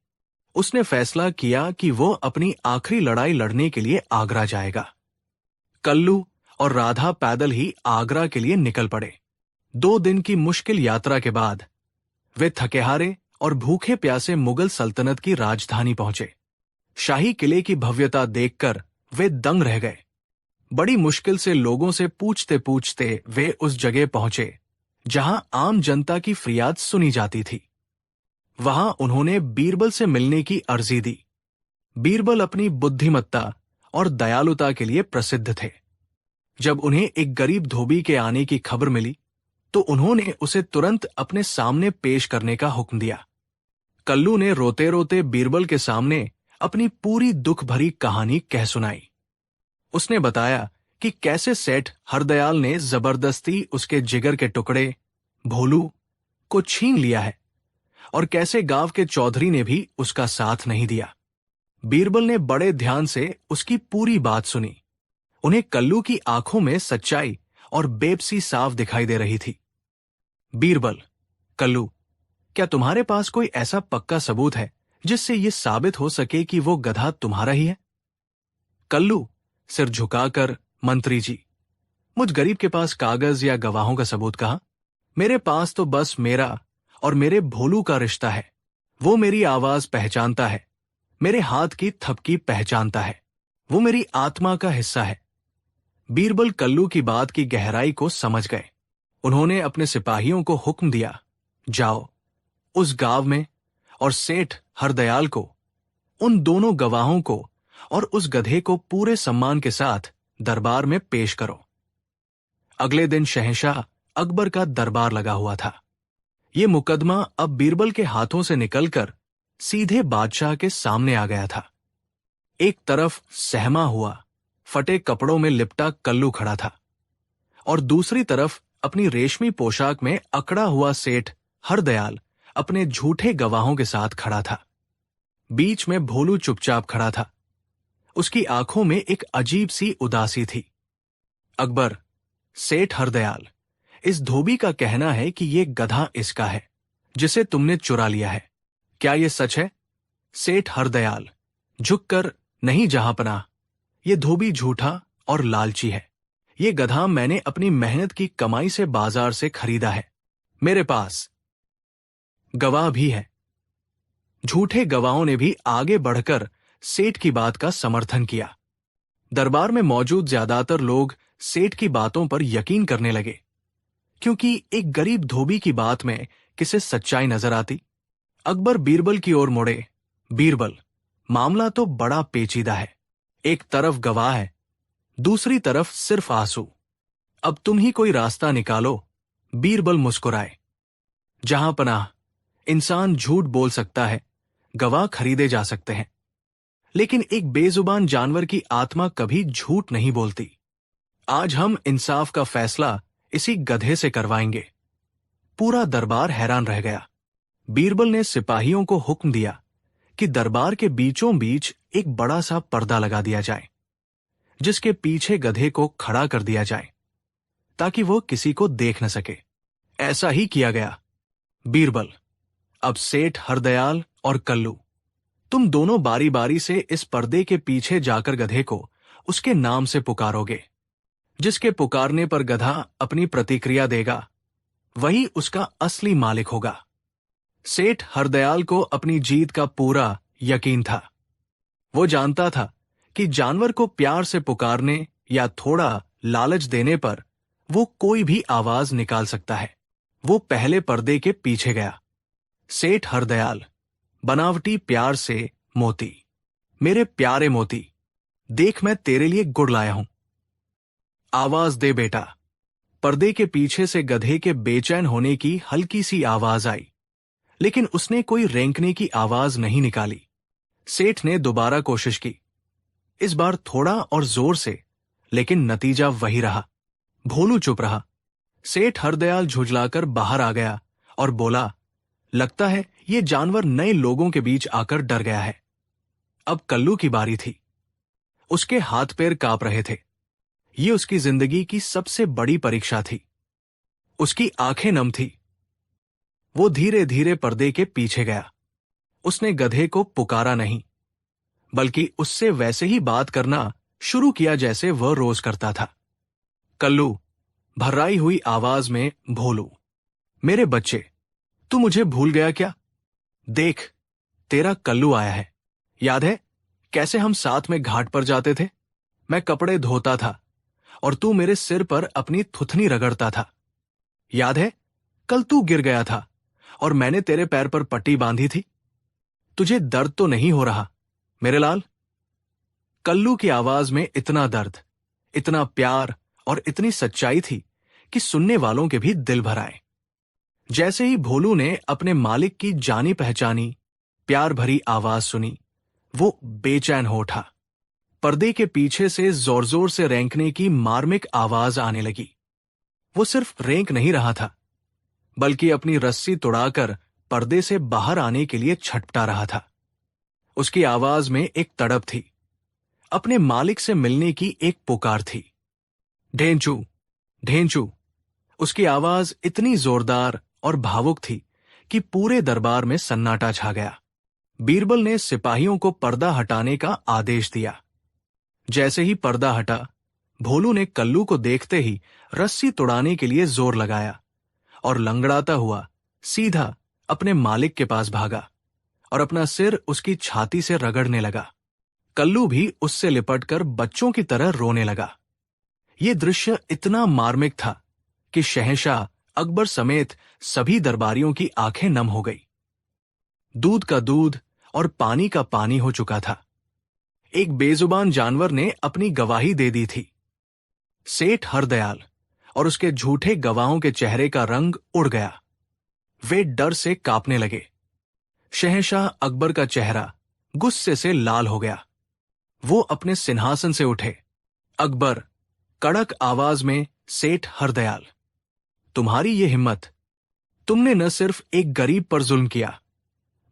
उसने फैसला किया कि वो अपनी आखिरी लड़ाई लड़ने के लिए आगरा जाएगा। कल्लू और राधा पैदल ही आगरा के लिए निकल पड़े। 2 दिन की मुश्किल यात्रा के बाद वे थकेहारे और भूखे प्यासे मुगल सल्तनत की राजधानी पहुंचे। शाही किले की भव्यता देखकर वे दंग रह गए। बड़ी मुश्किल से लोगों से पूछते पूछते वे उस जगह पहुंचे जहां आम जनता की फरियाद सुनी जाती थी। वहां उन्होंने बीरबल से मिलने की अर्जी दी। बीरबल अपनी बुद्धिमत्ता और दयालुता के लिए प्रसिद्ध थे। जब उन्हें एक गरीब धोबी के आने की खबर मिली तो उन्होंने उसे तुरंत अपने सामने पेश करने का हुक्म दिया। कल्लू ने रोते रोते बीरबल के सामने अपनी पूरी दुख भरी कहानी कह सुनाई। उसने बताया कि कैसे सेठ हरदयाल ने जबरदस्ती उसके जिगर के टुकड़े भोलू को छीन लिया है और कैसे गांव के चौधरी ने भी उसका साथ नहीं दिया। बीरबल ने बड़े ध्यान से उसकी पूरी बात सुनी। उन्हें कल्लू की आंखों में सच्चाई और बेबसी साफ दिखाई दे रही थी। बीरबल, कल्लू, क्या तुम्हारे पास कोई ऐसा पक्का सबूत है जिससे यह साबित हो सके कि वो गधा तुम्हारा ही है? कल्लू सिर झुकाकर, मंत्री जी, मुझ गरीब के पास कागज या गवाहों का सबूत कहाँ? मेरे पास तो बस मेरा और मेरे भोलू का रिश्ता है। वो मेरी आवाज पहचानता है, मेरे हाथ की थपकी पहचानता है, वो मेरी आत्मा का हिस्सा है। बीरबल कल्लू की बात की गहराई को समझ गए। उन्होंने अपने सिपाहियों को हुक्म दिया, जाओ उस गांव में और सेठ हरदयाल को, उन दोनों गवाहों को और उस गधे को पूरे सम्मान के साथ दरबार में पेश करो। अगले दिन शहंशाह अकबर का दरबार लगा हुआ था। ये मुकदमा अब बीरबल के हाथों से निकलकर सीधे बादशाह के सामने आ गया था। एक तरफ सहमा हुआ, फटे कपड़ों में लिपटा कल्लू खड़ा था और दूसरी तरफ अपनी रेशमी पोशाक में अकड़ा हुआ सेठ हरदयाल अपने झूठे गवाहों के साथ खड़ा था। बीच में भोलू चुपचाप खड़ा था। उसकी आंखों में एक अजीब सी उदासी थी। अकबर, सेठ हरदयाल, इस धोबी का कहना है कि ये गधा इसका है जिसे तुमने चुरा लिया है। क्या यह सच है? सेठ हरदयाल झुककर, नहीं जहांपनाह, ये धोबी झूठा और लालची है। ये गधा मैंने अपनी मेहनत की कमाई से बाजार से खरीदा है। मेरे पास गवाह भी है। झूठे गवाहों ने भी आगे बढ़कर सेठ की बात का समर्थन किया। दरबार में मौजूद ज्यादातर लोग सेठ की बातों पर यकीन करने लगे, क्योंकि एक गरीब धोबी की बात में किसे सच्चाई नजर आती। अकबर बीरबल की ओर मुड़े। बीरबल, मामला तो बड़ा पेचीदा है। एक तरफ गवाह है, दूसरी तरफ सिर्फ आंसू। अब तुम ही कोई रास्ता निकालो। बीरबल मुस्कुराए। जहांपनाह, इंसान झूठ बोल सकता है, गवाह खरीदे जा सकते हैं, लेकिन एक बेजुबान जानवर की आत्मा कभी झूठ नहीं बोलती। आज हम इंसाफ का फैसला इसी गधे से करवाएंगे। पूरा दरबार हैरान रह गया। बीरबल ने सिपाहियों को हुक्म दिया कि दरबार के बीचों बीच एक बड़ा सा पर्दा लगा दिया जाए, जिसके पीछे गधे को खड़ा कर दिया जाए ताकि वो किसी को देख न सके। ऐसा ही किया गया। बीरबल, अब सेठ हरदयाल और कल्लू, तुम दोनों बारी बारी से इस पर्दे के पीछे जाकर गधे को उसके नाम से पुकारोगे। जिसके पुकारने पर गधा अपनी प्रतिक्रिया देगा, वही उसका असली मालिक होगा। सेठ हरदयाल को अपनी जीत का पूरा यकीन था। वो जानता था कि जानवर को प्यार से पुकारने या थोड़ा लालच देने पर वो कोई भी आवाज निकाल सकता है। वो पहले पर्दे के पीछे गया। सेठ हरदयाल, बनावटी प्यार से, मोती, मेरे प्यारे मोती, देख मैं तेरे लिए गुड़ लाया हूं। आवाज दे बेटा। पर्दे के पीछे से गधे के बेचैन होने की हल्की सी आवाज आई, लेकिन उसने कोई रेंकने की आवाज नहीं निकाली। सेठ ने दोबारा कोशिश की, इस बार थोड़ा और जोर से, लेकिन नतीजा वही रहा। भोलू चुप रहा। सेठ हरदयाल झुंझलाकर बाहर आ गया और बोला, लगता है ये जानवर नए लोगों के बीच आकर डर गया है। अब कल्लू की बारी थी। उसके हाथ पैर कांप रहे थे। ये उसकी जिंदगी की सबसे बड़ी परीक्षा थी। उसकी आंखें नम थी। वो धीरे धीरे पर्दे के पीछे गया। उसने गधे को पुकारा नहीं, बल्कि उससे वैसे ही बात करना शुरू किया जैसे वह रोज करता था। कल्लू, भर्राई हुई आवाज में, भोलू, मेरे बच्चे, तू मुझे भूल गया क्या? देख, तेरा कल्लू आया है। याद है कैसे हम साथ में घाट पर जाते थे? मैं कपड़े धोता था और तू मेरे सिर पर अपनी थुथनी रगड़ता था। याद है कल तू गिर गया था और मैंने तेरे पैर पर पट्टी बांधी थी। तुझे दर्द तो नहीं हो रहा मेरे लाल? कल्लू की आवाज में इतना दर्द, इतना प्यार और इतनी सच्चाई थी कि सुनने वालों के भी दिल भर आए। जैसे ही भोलू ने अपने मालिक की जानी पहचानी प्यार भरी आवाज सुनी, वो बेचैन हो उठा। पर्दे के पीछे से जोर जोर से रेंकने की मार्मिक आवाज आने लगी। वो सिर्फ रेंक नहीं रहा था, बल्कि अपनी रस्सी तुड़ाकर पर्दे से बाहर आने के लिए छटपटा रहा था। उसकी आवाज में एक तड़प थी, अपने मालिक से मिलने की एक पुकार थी। ढेंचू, ढेंचू। उसकी आवाज इतनी जोरदार और भावुक थी कि पूरे दरबार में सन्नाटा छा गया। बीरबल ने सिपाहियों को पर्दा हटाने का आदेश दिया। जैसे ही पर्दा हटा, भोलू ने कल्लू को देखते ही रस्सी तुड़ाने के लिए जोर लगाया और लंगड़ाता हुआ सीधा अपने मालिक के पास भागा और अपना सिर उसकी छाती से रगड़ने लगा। कल्लू भी उससे लिपटकर बच्चों की तरह रोने लगा। ये दृश्य इतना मार्मिक था कि शहंशाह अकबर समेत सभी दरबारियों की आंखें नम हो गई। दूध का दूध और पानी का पानी हो चुका था। एक बेजुबान जानवर ने अपनी गवाही दे दी थी। सेठ हरदयाल और उसके झूठे गवाहों के चेहरे का रंग उड़ गया। वे डर से कांपने लगे। शहंशाह अकबर का चेहरा गुस्से से लाल हो गया। वो अपने सिंहासन से उठे। अकबर, कड़क आवाज में, सेठ हरदयाल, तुम्हारी ये हिम्मत! तुमने न सिर्फ एक गरीब पर जुल्म किया,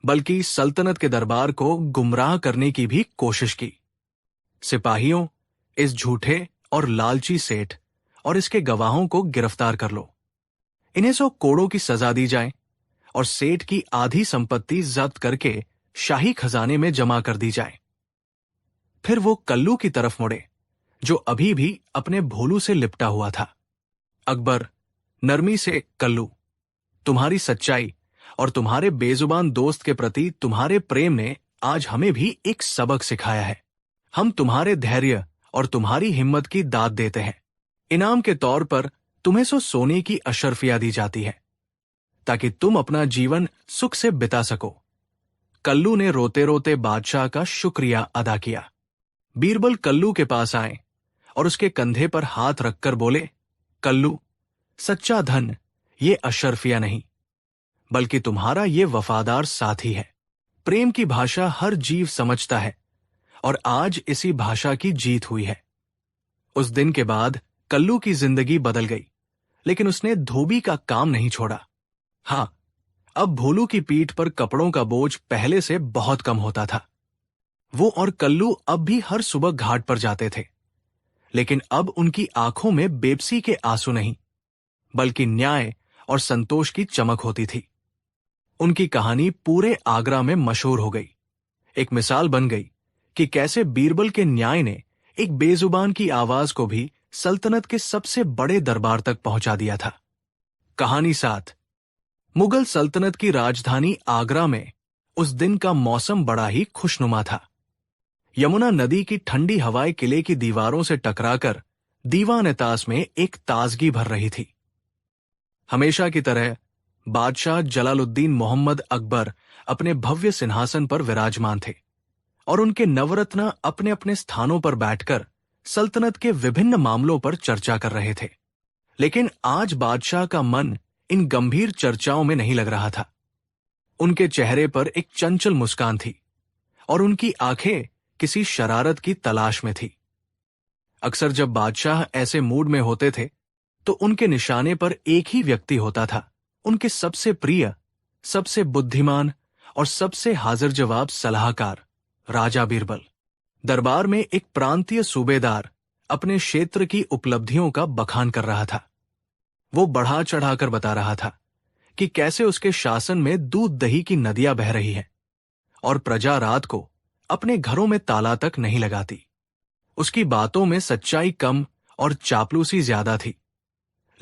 बल्कि सल्तनत के दरबार को गुमराह करने की भी कोशिश की। सिपाहियों, इस झूठे और लालची सेठ और इसके गवाहों को गिरफ्तार कर लो। इन्हें 100 कोड़ों की सजा दी जाए और सेठ की आधी संपत्ति जब्त करके शाही खजाने में जमा कर दी जाए। फिर वो कल्लू की तरफ मुड़े, जो अभी भी अपने भोलू से लिपटा हुआ था। अकबर नरमी से, कल्लू, तुम्हारी सच्चाई और तुम्हारे बेजुबान दोस्त के प्रति तुम्हारे प्रेम ने आज हमें भी एक सबक सिखाया है। हम तुम्हारे धैर्य और तुम्हारी हिम्मत की दाद देते हैं। इनाम के तौर पर तुम्हें 100 सोने की अशर्फिया दी जाती है, ताकि तुम अपना जीवन सुख से बिता सको। कल्लू ने रोते रोते बादशाह का शुक्रिया अदा किया। बीरबल कल्लू के पास आए और उसके कंधे पर हाथ रखकर बोले, कल्लू, सच्चा धन ये अशर्फिया नहीं, बल्कि तुम्हारा ये वफादार साथी है। प्रेम की भाषा हर जीव समझता है और आज इसी भाषा की जीत हुई है। उस दिन के बाद कल्लू की जिंदगी बदल गई, लेकिन उसने धोबी का काम नहीं छोड़ा। हां, अब भोलू की पीठ पर कपड़ों का बोझ पहले से बहुत कम होता था। वो और कल्लू अब भी हर सुबह घाट पर जाते थे, लेकिन अब उनकी आंखों में बेबसी के आंसू नहीं, बल्कि न्याय और संतोष की चमक होती थी। उनकी कहानी पूरे आगरा में मशहूर हो गई। एक मिसाल बन गई कि कैसे बीरबल के न्याय ने एक बेजुबान की आवाज को भी सल्तनत के सबसे बड़े दरबार तक पहुंचा दिया था। कहानी 7। मुगल सल्तनत की राजधानी आगरा में उस दिन का मौसम बड़ा ही खुशनुमा था। यमुना नदी की ठंडी हवाएं किले की दीवारों से टकराकर दीवान-ए-ताश में एक ताजगी भर रही थी। हमेशा की तरह बादशाह जलालुद्दीन मोहम्मद अकबर अपने भव्य सिंहासन पर विराजमान थे और उनके नवरत्न अपने अपने स्थानों पर बैठकर सल्तनत के विभिन्न मामलों पर चर्चा कर रहे थे। लेकिन आज बादशाह का मन इन गंभीर चर्चाओं में नहीं लग रहा था। उनके चेहरे पर एक चंचल मुस्कान थी और उनकी आंखें किसी शरारत की तलाश में थी। अक्सर जब बादशाह ऐसे मूड में होते थे तो उनके निशाने पर एक ही व्यक्ति होता था, उनके सबसे प्रिय, सबसे बुद्धिमान और सबसे हाजिर जवाब सलाहकार, राजा बीरबल। दरबार में एक प्रांतीय सूबेदार अपने क्षेत्र की उपलब्धियों का बखान कर रहा था। वो बढ़ा चढ़ाकर बता रहा था कि कैसे उसके शासन में दूध दही की नदियां बह रही हैं और प्रजा रात को अपने घरों में ताला तक नहीं लगाती। उसकी बातों में सच्चाई कम और चापलूसी ज्यादा थी,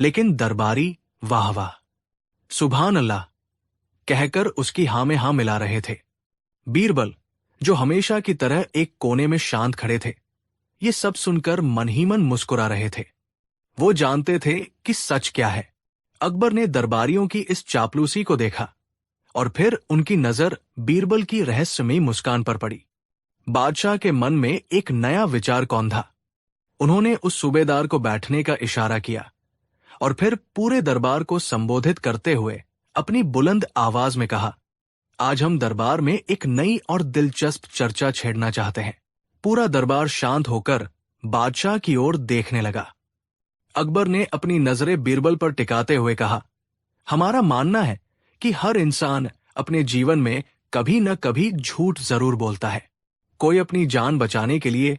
लेकिन दरबारी वाह वाह, सुभान अल्लाह कहकर उसकी हां में हां मिला रहे थे। बीरबल, जो हमेशा की तरह एक कोने में शांत खड़े थे, ये सब सुनकर मन ही मन मुस्कुरा रहे थे। वो जानते थे कि सच क्या है। अकबर ने दरबारियों की इस चापलूसी को देखा और फिर उनकी नजर बीरबल की रहस्यमयी मुस्कान पर पड़ी। बादशाह के मन में एक नया विचार कौंधा। उन्होंने उस सूबेदार को बैठने का इशारा किया और फिर पूरे दरबार को संबोधित करते हुए अपनी बुलंद आवाज में कहा, आज हम दरबार में एक नई और दिलचस्प चर्चा छेड़ना चाहते हैं। पूरा दरबार शांत होकर बादशाह की ओर देखने लगा। अकबर ने अपनी नजरें बीरबल पर टिकाते हुए कहा, हमारा मानना है कि हर इंसान अपने जीवन में कभी न कभी झूठ जरूर बोलता है। कोई अपनी जान बचाने के लिए,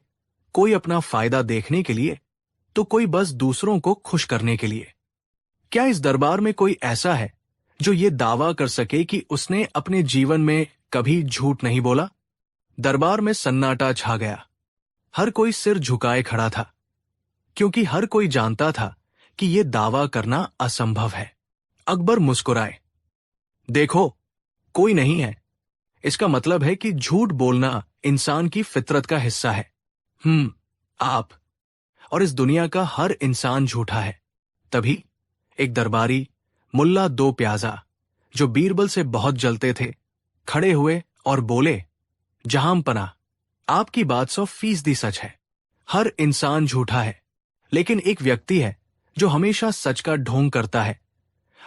कोई अपना फायदा देखने के लिए, तो कोई बस दूसरों को खुश करने के लिए। क्या इस दरबार में कोई ऐसा है जो ये दावा कर सके कि उसने अपने जीवन में कभी झूठ नहीं बोला? दरबार में सन्नाटा छा गया। हर कोई सिर झुकाए खड़ा था, क्योंकि हर कोई जानता था कि यह दावा करना असंभव है। अकबर मुस्कुराए, देखो, कोई नहीं है। इसका मतलब है कि झूठ बोलना इंसान की फितरत का हिस्सा है। आप और इस दुनिया का हर इंसान झूठा है। तभी एक दरबारी, मुल्ला दो प्याजा, जो बीरबल से बहुत जलते थे, खड़े हुए और बोले, जहांपना, आपकी बात 100% सच है। हर इंसान झूठा है, लेकिन एक व्यक्ति है जो हमेशा सच का ढोंग करता है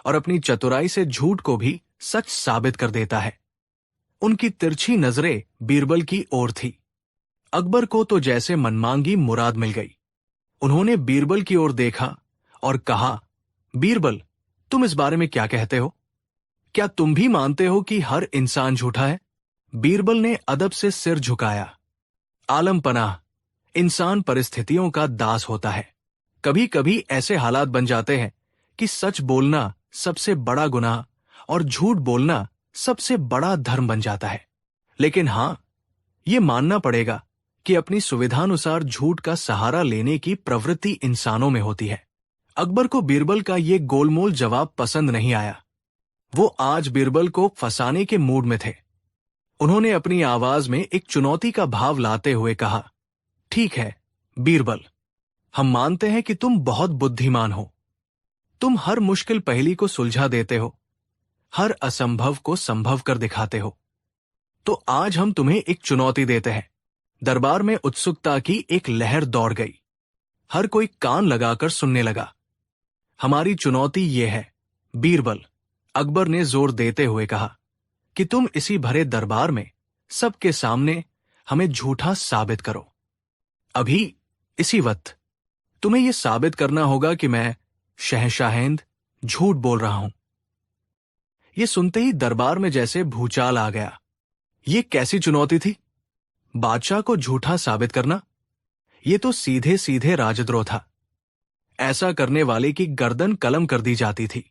और अपनी चतुराई से झूठ को भी सच साबित कर देता है। उनकी तिरछी नजरें बीरबल की ओर थी। अकबर को तो जैसे मनमांगी मुराद मिल गई। उन्होंने बीरबल की ओर देखा और कहा, बीरबल, तुम इस बारे में क्या कहते हो? क्या तुम भी मानते हो कि हर इंसान झूठा है? बीरबल ने अदब से सिर झुकाया। आलम पनाह, इंसान परिस्थितियों का दास होता है। कभी कभी ऐसे हालात बन जाते हैं कि सच बोलना सबसे बड़ा गुनाह और झूठ बोलना सबसे बड़ा धर्म बन जाता है। लेकिन हां, यह मानना पड़ेगा कि अपनी सुविधानुसार झूठ का सहारा लेने की प्रवृत्ति इंसानों में होती है। अकबर को बीरबल का यह गोलमोल जवाब पसंद नहीं आया। वो आज बीरबल को फंसाने के मूड में थे। उन्होंने अपनी आवाज में एक चुनौती का भाव लाते हुए कहा, ठीक है बीरबल, हम मानते हैं कि तुम बहुत बुद्धिमान हो। तुम हर मुश्किल पहेली को सुलझा देते हो, हर असंभव को संभव कर दिखाते हो। तो आज हम तुम्हें एक चुनौती देते हैं। दरबार में उत्सुकता की एक लहर दौड़ गई। हर कोई कान लगाकर सुनने लगा। हमारी चुनौती ये है, बीरबल, अकबर ने जोर देते हुए कहा, कि तुम इसी भरे दरबार में सबके सामने हमें झूठा साबित करो। अभी, इसी वक्त तुम्हें यह साबित करना होगा कि मैं शहंशाहेंद झूठ बोल रहा हूं। यह सुनते ही दरबार में जैसे भूचाल आ गया। यह कैसी चुनौती थी? बादशाह को झूठा साबित करना? यह तो सीधे सीधे राजद्रोह था। ऐसा करने वाले की गर्दन कलम कर दी जाती थी।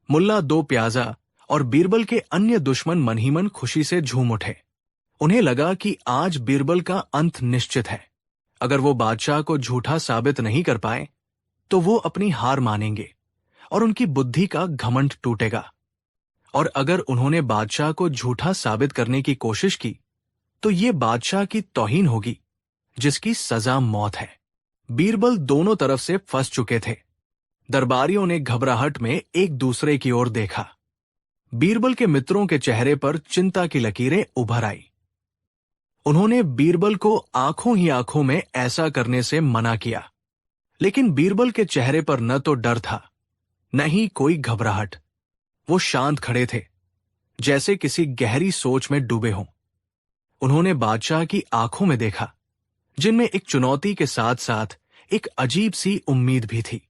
मुल्ला दो प्याजा और बीरबल के अन्य दुश्मन मन ही मन खुशी से झूम उठे। उन्हें लगा कि आज बीरबल का अंत निश्चित है। अगर वो बादशाह को झूठा साबित नहीं कर पाए तो वो अपनी हार मानेंगे और उनकी बुद्धि का घमंड टूटेगा। और अगर उन्होंने बादशाह को झूठा साबित करने की कोशिश की तो ये बादशाह की तौहीन होगी, जिसकी सजा मौत है। बीरबल दोनों तरफ से फंस चुके थे। दरबारियों ने घबराहट में एक दूसरे की ओर देखा। बीरबल के मित्रों के चेहरे पर चिंता की लकीरें उभर आई। उन्होंने बीरबल को आंखों ही आंखों में ऐसा करने से मना किया, लेकिन बीरबल के चेहरे पर न तो डर था, न ही कोई घबराहट। वो शांत खड़े थे, जैसे किसी गहरी सोच में डूबे हों। उन्होंने बादशाह की आंखों में देखा, जिनमें एक चुनौती के साथ साथ एक अजीब सी उम्मीद भी थी।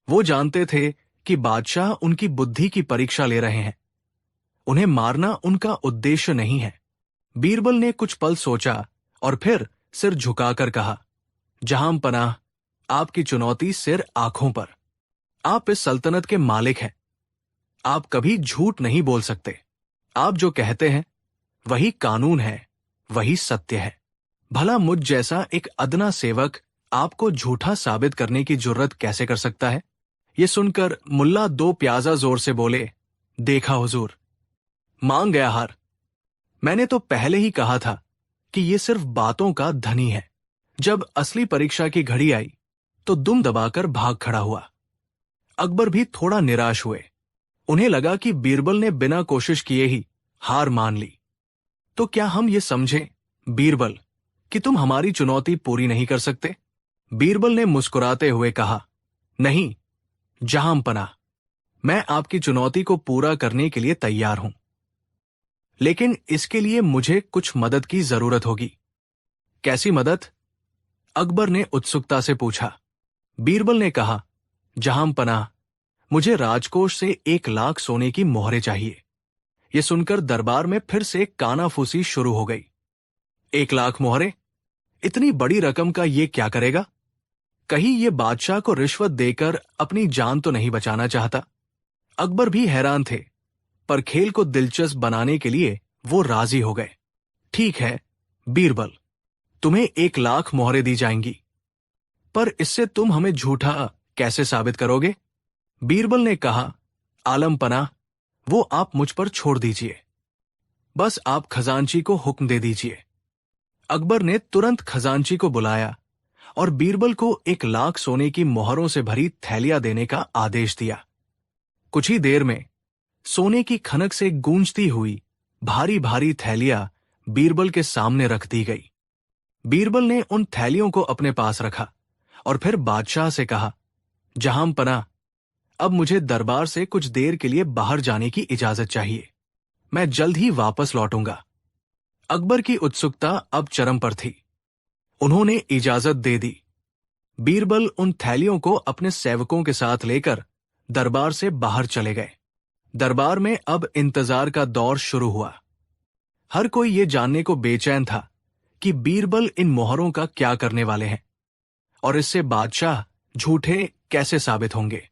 वो जानते थे कि बादशाह उनकी बुद्धि की परीक्षा ले रहे हैं। उन्हें मारना उनका उद्देश्य नहीं है। बीरबल ने कुछ पल सोचा और फिर सिर झुकाकर कहा, जहां पनाह, आपकी चुनौती सिर आंखों पर। आप इस सल्तनत के मालिक हैं। आप कभी झूठ नहीं बोल सकते। आप जो कहते हैं वही कानून है, वही सत्य है। भला मुझ जैसा एक अदना सेवक आपको झूठा साबित करने की जुर्रत कैसे कर सकता है? ये सुनकर मुल्ला दो प्याजा जोर से बोले, देखा हुजूर, मांग गया हार। मैंने तो पहले ही कहा था कि ये सिर्फ बातों का धनी है। जब असली परीक्षा की घड़ी आई तो दुम दबाकर भाग खड़ा हुआ। अकबर भी थोड़ा निराश हुए। उन्हें लगा कि बीरबल ने बिना कोशिश किए ही हार मान ली। तो क्या हम ये समझें, बीरबल, कि तुम हमारी चुनौती पूरी नहीं कर सकते? बीरबल ने मुस्कुराते हुए कहा, नहीं जहांपना, मैं आपकी चुनौती को पूरा करने के लिए तैयार हूं, लेकिन इसके लिए मुझे कुछ मदद की जरूरत होगी। कैसी मदद? अकबर ने उत्सुकता से पूछा। बीरबल ने कहा, जहांपना, मुझे राजकोष से 1 लाख सोने की मोहरें चाहिए। यह सुनकर दरबार में फिर से कानाफूसी शुरू हो गई। 1 लाख मोहरें? इतनी बड़ी रकम का ये क्या करेगा? कहीं ये बादशाह को रिश्वत देकर अपनी जान तो नहीं बचाना चाहता? अकबर भी हैरान थे, पर खेल को दिलचस्प बनाने के लिए वो राजी हो गए। ठीक है बीरबल, तुम्हें 1 लाख मोहरें दी जाएंगी, पर इससे तुम हमें झूठा कैसे साबित करोगे? बीरबल ने कहा, आलमपना, वो आप मुझ पर छोड़ दीजिए। बस आप खजांची को हुक्म दे दीजिए। अकबर ने तुरंत खजांची को बुलाया और बीरबल को 1 लाख सोने की मोहरों से भरी थैलियां देने का आदेश दिया। कुछ ही देर में सोने की खनक से गूंजती हुई भारी भारी थैलियां बीरबल के सामने रख दी गई। बीरबल ने उन थैलियों को अपने पास रखा और फिर बादशाह से कहा, जहांपना, अब मुझे दरबार से कुछ देर के लिए बाहर जाने की इजाजत चाहिए। मैं जल्द ही वापस लौटूंगा। अकबर की उत्सुकता अब चरम पर थी। उन्होंने इजाजत दे दी। बीरबल उन थैलियों को अपने सेवकों के साथ लेकर दरबार से बाहर चले गए। दरबार में अब इंतजार का दौर शुरू हुआ। हर कोई ये जानने को बेचैन था कि बीरबल इन मोहरों का क्या करने वाले हैं और इससे बादशाह झूठे कैसे साबित होंगे।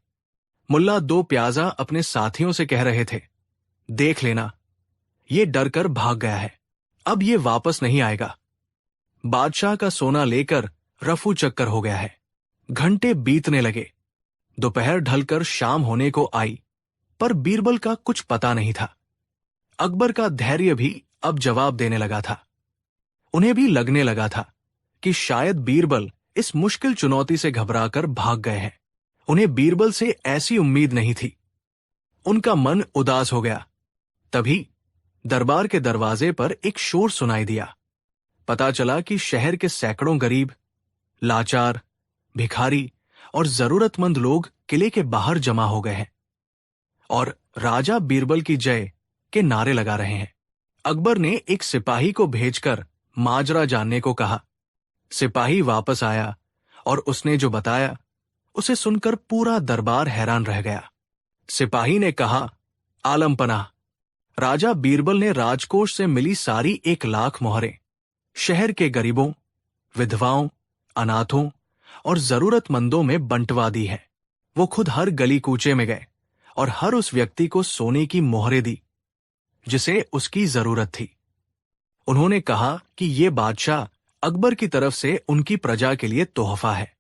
मुल्ला दो प्याजा अपने साथियों से कह रहे थे, देख लेना, ये डरकर भाग गया है, अब ये वापस नहीं आएगा। बादशाह का सोना लेकर रफू चक्कर हो गया है। घंटे बीतने लगे। दोपहर ढलकर शाम होने को आई, पर बीरबल का कुछ पता नहीं था। अकबर का धैर्य भी अब जवाब देने लगा था। उन्हें भी लगने लगा था कि शायद बीरबल इस मुश्किल चुनौती से घबराकर भाग गए हैं। उन्हें बीरबल से ऐसी उम्मीद नहीं थी। उनका मन उदास हो गया। तभी दरबार के दरवाजे पर एक शोर सुनाई दिया। पता चला कि शहर के सैकड़ों गरीब, लाचार, भिखारी और जरूरतमंद लोग किले के बाहर जमा हो गए हैं और राजा बीरबल की जय के नारे लगा रहे हैं। अकबर ने एक सिपाही को भेजकर माजरा जानने को कहा। सिपाही वापस आया और उसने जो बताया उसे सुनकर पूरा दरबार हैरान रह गया। सिपाही ने कहा, आलमपना, राजा बीरबल ने राजकोष से मिली सारी 1 लाख मोहरें शहर के गरीबों, विधवाओं, अनाथों और जरूरतमंदों में बंटवा दी है। वो खुद हर गली कूचे में गए और हर उस व्यक्ति को सोने की मोहरें दी जिसे उसकी जरूरत थी। उन्होंने कहा कि ये बादशाह अकबर की तरफ से उनकी प्रजा के लिए तोहफा है।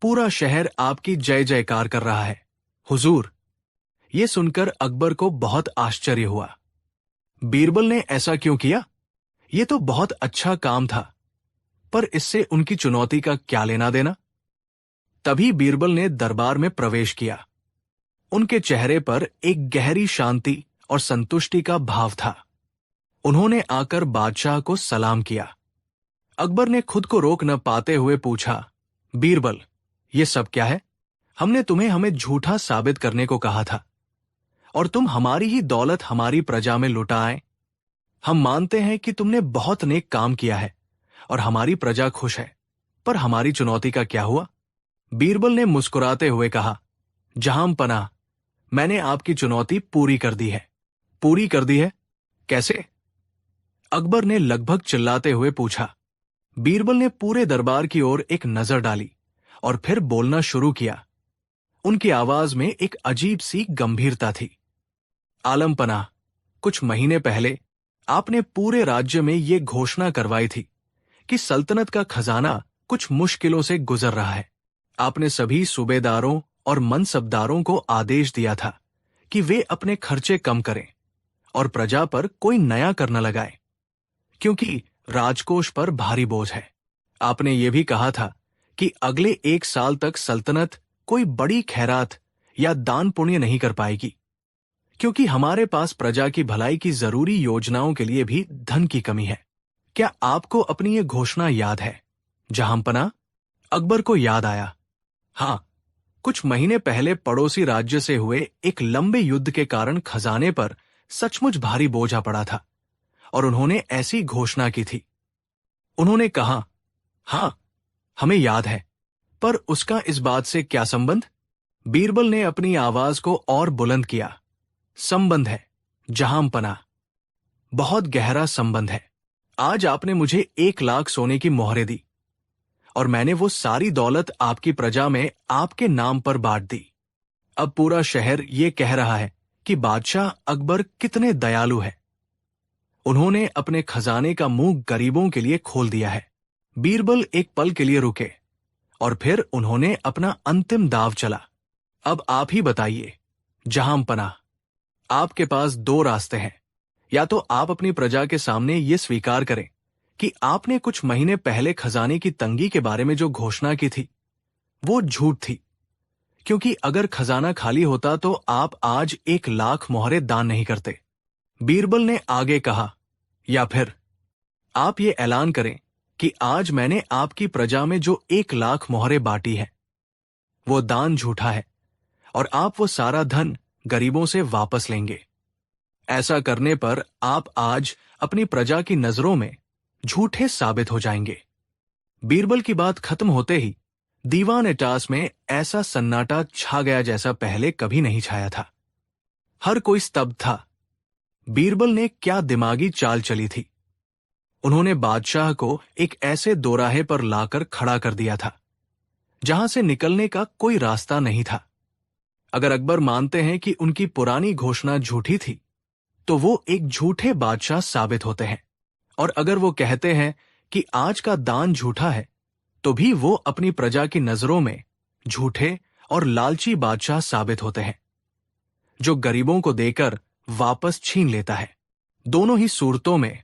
पूरा शहर आपकी जय जयकार कर रहा है। हुजूर, ये सुनकर अकबर को बहुत आश्चर्य हुआ। बीरबल ने ऐसा क्यों किया? ये तो बहुत अच्छा काम था, पर इससे उनकी चुनौती का क्या लेना देना? तभी बीरबल ने दरबार में प्रवेश किया। उनके चेहरे पर एक गहरी शांति और संतुष्टि का भाव था। उन्होंने आकर बादशाह को सलाम किया। अकबर ने खुद को रोक न पाते हुए पूछा, बीरबल, ये सब क्या है? हमने तुम्हें हमें झूठा साबित करने को कहा था और तुम हमारी ही दौलत हमारी प्रजा में लुटा आए। हम मानते हैं कि तुमने बहुत नेक काम किया है और हमारी प्रजा खुश है, पर हमारी चुनौती का क्या हुआ? बीरबल ने मुस्कुराते हुए कहा, जहांपना, मैंने आपकी चुनौती पूरी कर दी है। पूरी कर दी है? कैसे? अकबर ने लगभग चिल्लाते हुए पूछा। बीरबल ने पूरे दरबार की ओर एक नजर डाली और फिर बोलना शुरू किया। उनकी आवाज में एक अजीब सी गंभीरता थी। आलमपना, कुछ महीने पहले आपने पूरे राज्य में ये घोषणा करवाई थी कि सल्तनत का खजाना कुछ मुश्किलों से गुजर रहा है। आपने सभी सूबेदारों और मनसबदारों को आदेश दिया था कि वे अपने खर्चे कम करें और प्रजा पर कोई नया कर न लगाए, क्योंकि राजकोष पर भारी बोझ है। आपने ये भी कहा था कि अगले 1 साल तक सल्तनत कोई बड़ी खैरात या दान पुण्य नहीं कर पाएगी, क्योंकि हमारे पास प्रजा की भलाई की जरूरी योजनाओं के लिए भी धन की कमी है। क्या आपको अपनी ये घोषणा याद है, जहांपना? अकबर को याद आया, हाँ, कुछ महीने पहले पड़ोसी राज्य से हुए एक लंबे युद्ध के कारण खजाने पर सचमुच भारी बोझ आ पड़ा था और उन्होंने ऐसी घोषणा की थी। उन्होंने कहा, हाँ, हमें याद है, पर उसका इस बात से क्या संबंध? बीरबल ने अपनी आवाज को और बुलंद किया, संबंध है, जहांपनाह, बहुत गहरा संबंध है। आज आपने मुझे 1 लाख सोने की मोहरें दी और मैंने वो सारी दौलत आपकी प्रजा में आपके नाम पर बांट दी। अब पूरा शहर ये कह रहा है कि बादशाह अकबर कितने दयालु है। उन्होंने अपने खजाने का मुंह गरीबों के लिए खोल दिया है। बीरबल एक पल के लिए रुके और फिर उन्होंने अपना अंतिम दाव चला। अब आप ही बताइए, जहांपनाह, आपके पास 2 रास्ते हैं। या तो आप अपनी प्रजा के सामने ये स्वीकार करें कि आपने कुछ महीने पहले खजाने की तंगी के बारे में जो घोषणा की थी वो झूठ थी, क्योंकि अगर खजाना खाली होता तो आप आज 1 लाख मोहरें दान नहीं करते। बीरबल ने आगे कहा, या फिर आप ये ऐलान करें कि आज मैंने आपकी प्रजा में जो 1 लाख मोहरें बांटी है वो दान झूठा है और आप वो सारा धन गरीबों से वापस लेंगे। ऐसा करने पर आप आज अपनी प्रजा की नजरों में झूठे साबित हो जाएंगे। बीरबल की बात खत्म होते ही दीवान एटास में ऐसा सन्नाटा छा गया जैसा पहले कभी नहीं छाया था। हर कोई स्तब्ध था। बीरबल ने क्या दिमागी चाल चली थी। उन्होंने बादशाह को एक ऐसे दोराहे पर लाकर खड़ा कर दिया था जहां से निकलने का कोई रास्ता नहीं था। अगर अकबर मानते हैं कि उनकी पुरानी घोषणा झूठी थी तो वो एक झूठे बादशाह साबित होते हैं, और अगर वो कहते हैं कि आज का दान झूठा है तो भी वो अपनी प्रजा की नजरों में झूठे और लालची बादशाह साबित होते हैं जो गरीबों को देकर वापस छीन लेता है। दोनों ही सूरतों में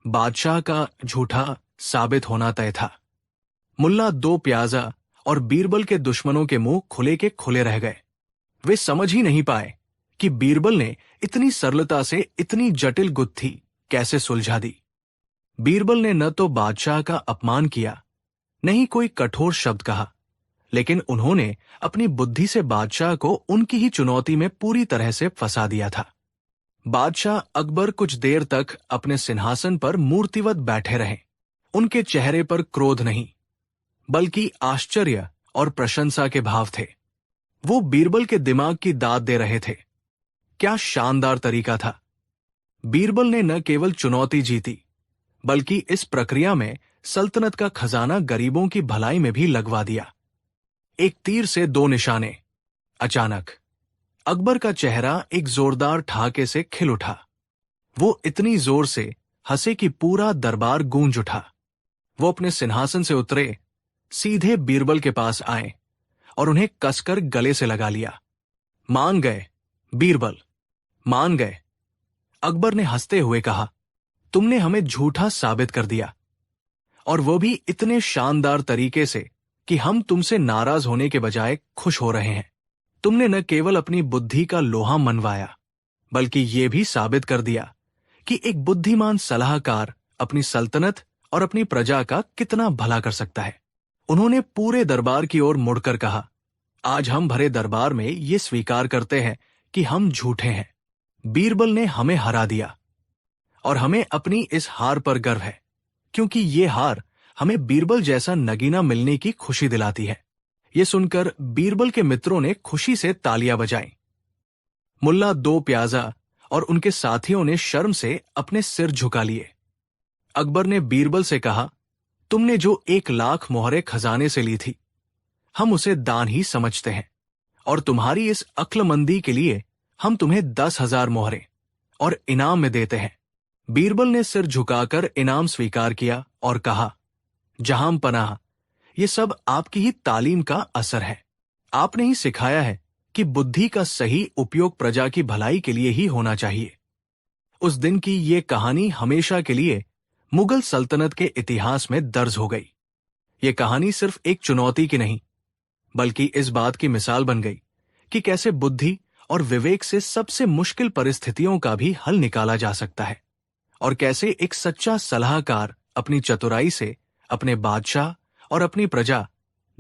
बादशाह का झूठा साबित होना तय था। मुल्ला 2 प्याजा और बीरबल के दुश्मनों के मुंह खुले के खुले रह गए। वे समझ ही नहीं पाए कि बीरबल ने इतनी सरलता से इतनी जटिल गुत्थी कैसे सुलझा दी। बीरबल ने न तो बादशाह का अपमान किया, न ही कोई कठोर शब्द कहा, लेकिन उन्होंने अपनी बुद्धि से बादशाह को उनकी ही चुनौती में पूरी तरह से फंसा दिया था। बादशाह अकबर कुछ देर तक अपने सिंहासन पर मूर्तिवत बैठे रहे। उनके चेहरे पर क्रोध नहीं, बल्कि आश्चर्य और प्रशंसा के भाव थे। वो बीरबल के दिमाग की दाद दे रहे थे। क्या शानदार तरीका था। बीरबल ने न केवल चुनौती जीती, बल्कि इस प्रक्रिया में सल्तनत का खजाना गरीबों की भलाई में भी लगवा दिया। एक तीर से 2 निशाने। अचानक अकबर का चेहरा एक जोरदार ठहाके से खिल उठा। वो इतनी जोर से हंसे कि पूरा दरबार गूंज उठा। वो अपने सिंहासन से उतरे, सीधे बीरबल के पास आए और उन्हें कसकर गले से लगा लिया। मान गए बीरबल, मान गए। अकबर ने हंसते हुए कहा, तुमने हमें झूठा साबित कर दिया, और वो भी इतने शानदार तरीके से कि हम तुमसे नाराज होने के बजाय खुश हो रहे हैं। तुमने न केवल अपनी बुद्धि का लोहा मनवाया, बल्कि ये भी साबित कर दिया कि एक बुद्धिमान सलाहकार अपनी सल्तनत और अपनी प्रजा का कितना भला कर सकता है। उन्होंने पूरे दरबार की ओर मुड़कर कहा, आज हम भरे दरबार में ये स्वीकार करते हैं कि हम झूठे हैं। बीरबल ने हमें हरा दिया और हमें अपनी इस हार पर गर्व है, क्योंकि ये हार हमें बीरबल जैसा नगीना मिलने की खुशी दिलाती है। ये सुनकर बीरबल के मित्रों ने खुशी से तालियां बजाईं। मुल्ला 2 प्याजा और उनके साथियों ने शर्म से अपने सिर झुका लिए। अकबर ने बीरबल से कहा, तुमने जो 1 लाख मोहरें खजाने से ली थी, हम उसे दान ही समझते हैं, और तुम्हारी इस अक्लमंदी के लिए हम तुम्हें 10,000 मोहरें और इनाम में देते हैं। बीरबल ने सिर झुकाकर इनाम स्वीकार किया और कहा, जहांपनाह, ये सब आपकी ही तालीम का असर है। आपने ही सिखाया है कि बुद्धि का सही उपयोग प्रजा की भलाई के लिए ही होना चाहिए। उस दिन की ये कहानी हमेशा के लिए मुगल सल्तनत के इतिहास में दर्ज हो गई। ये कहानी सिर्फ एक चुनौती की नहीं, बल्कि इस बात की मिसाल बन गई कि कैसे बुद्धि और विवेक से सबसे मुश्किल परिस्थितियों का भी हल निकाला जा सकता है, और कैसे एक सच्चा सलाहकार अपनी चतुराई से अपने बादशाह और अपनी प्रजा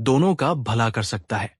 दोनों का भला कर सकता है।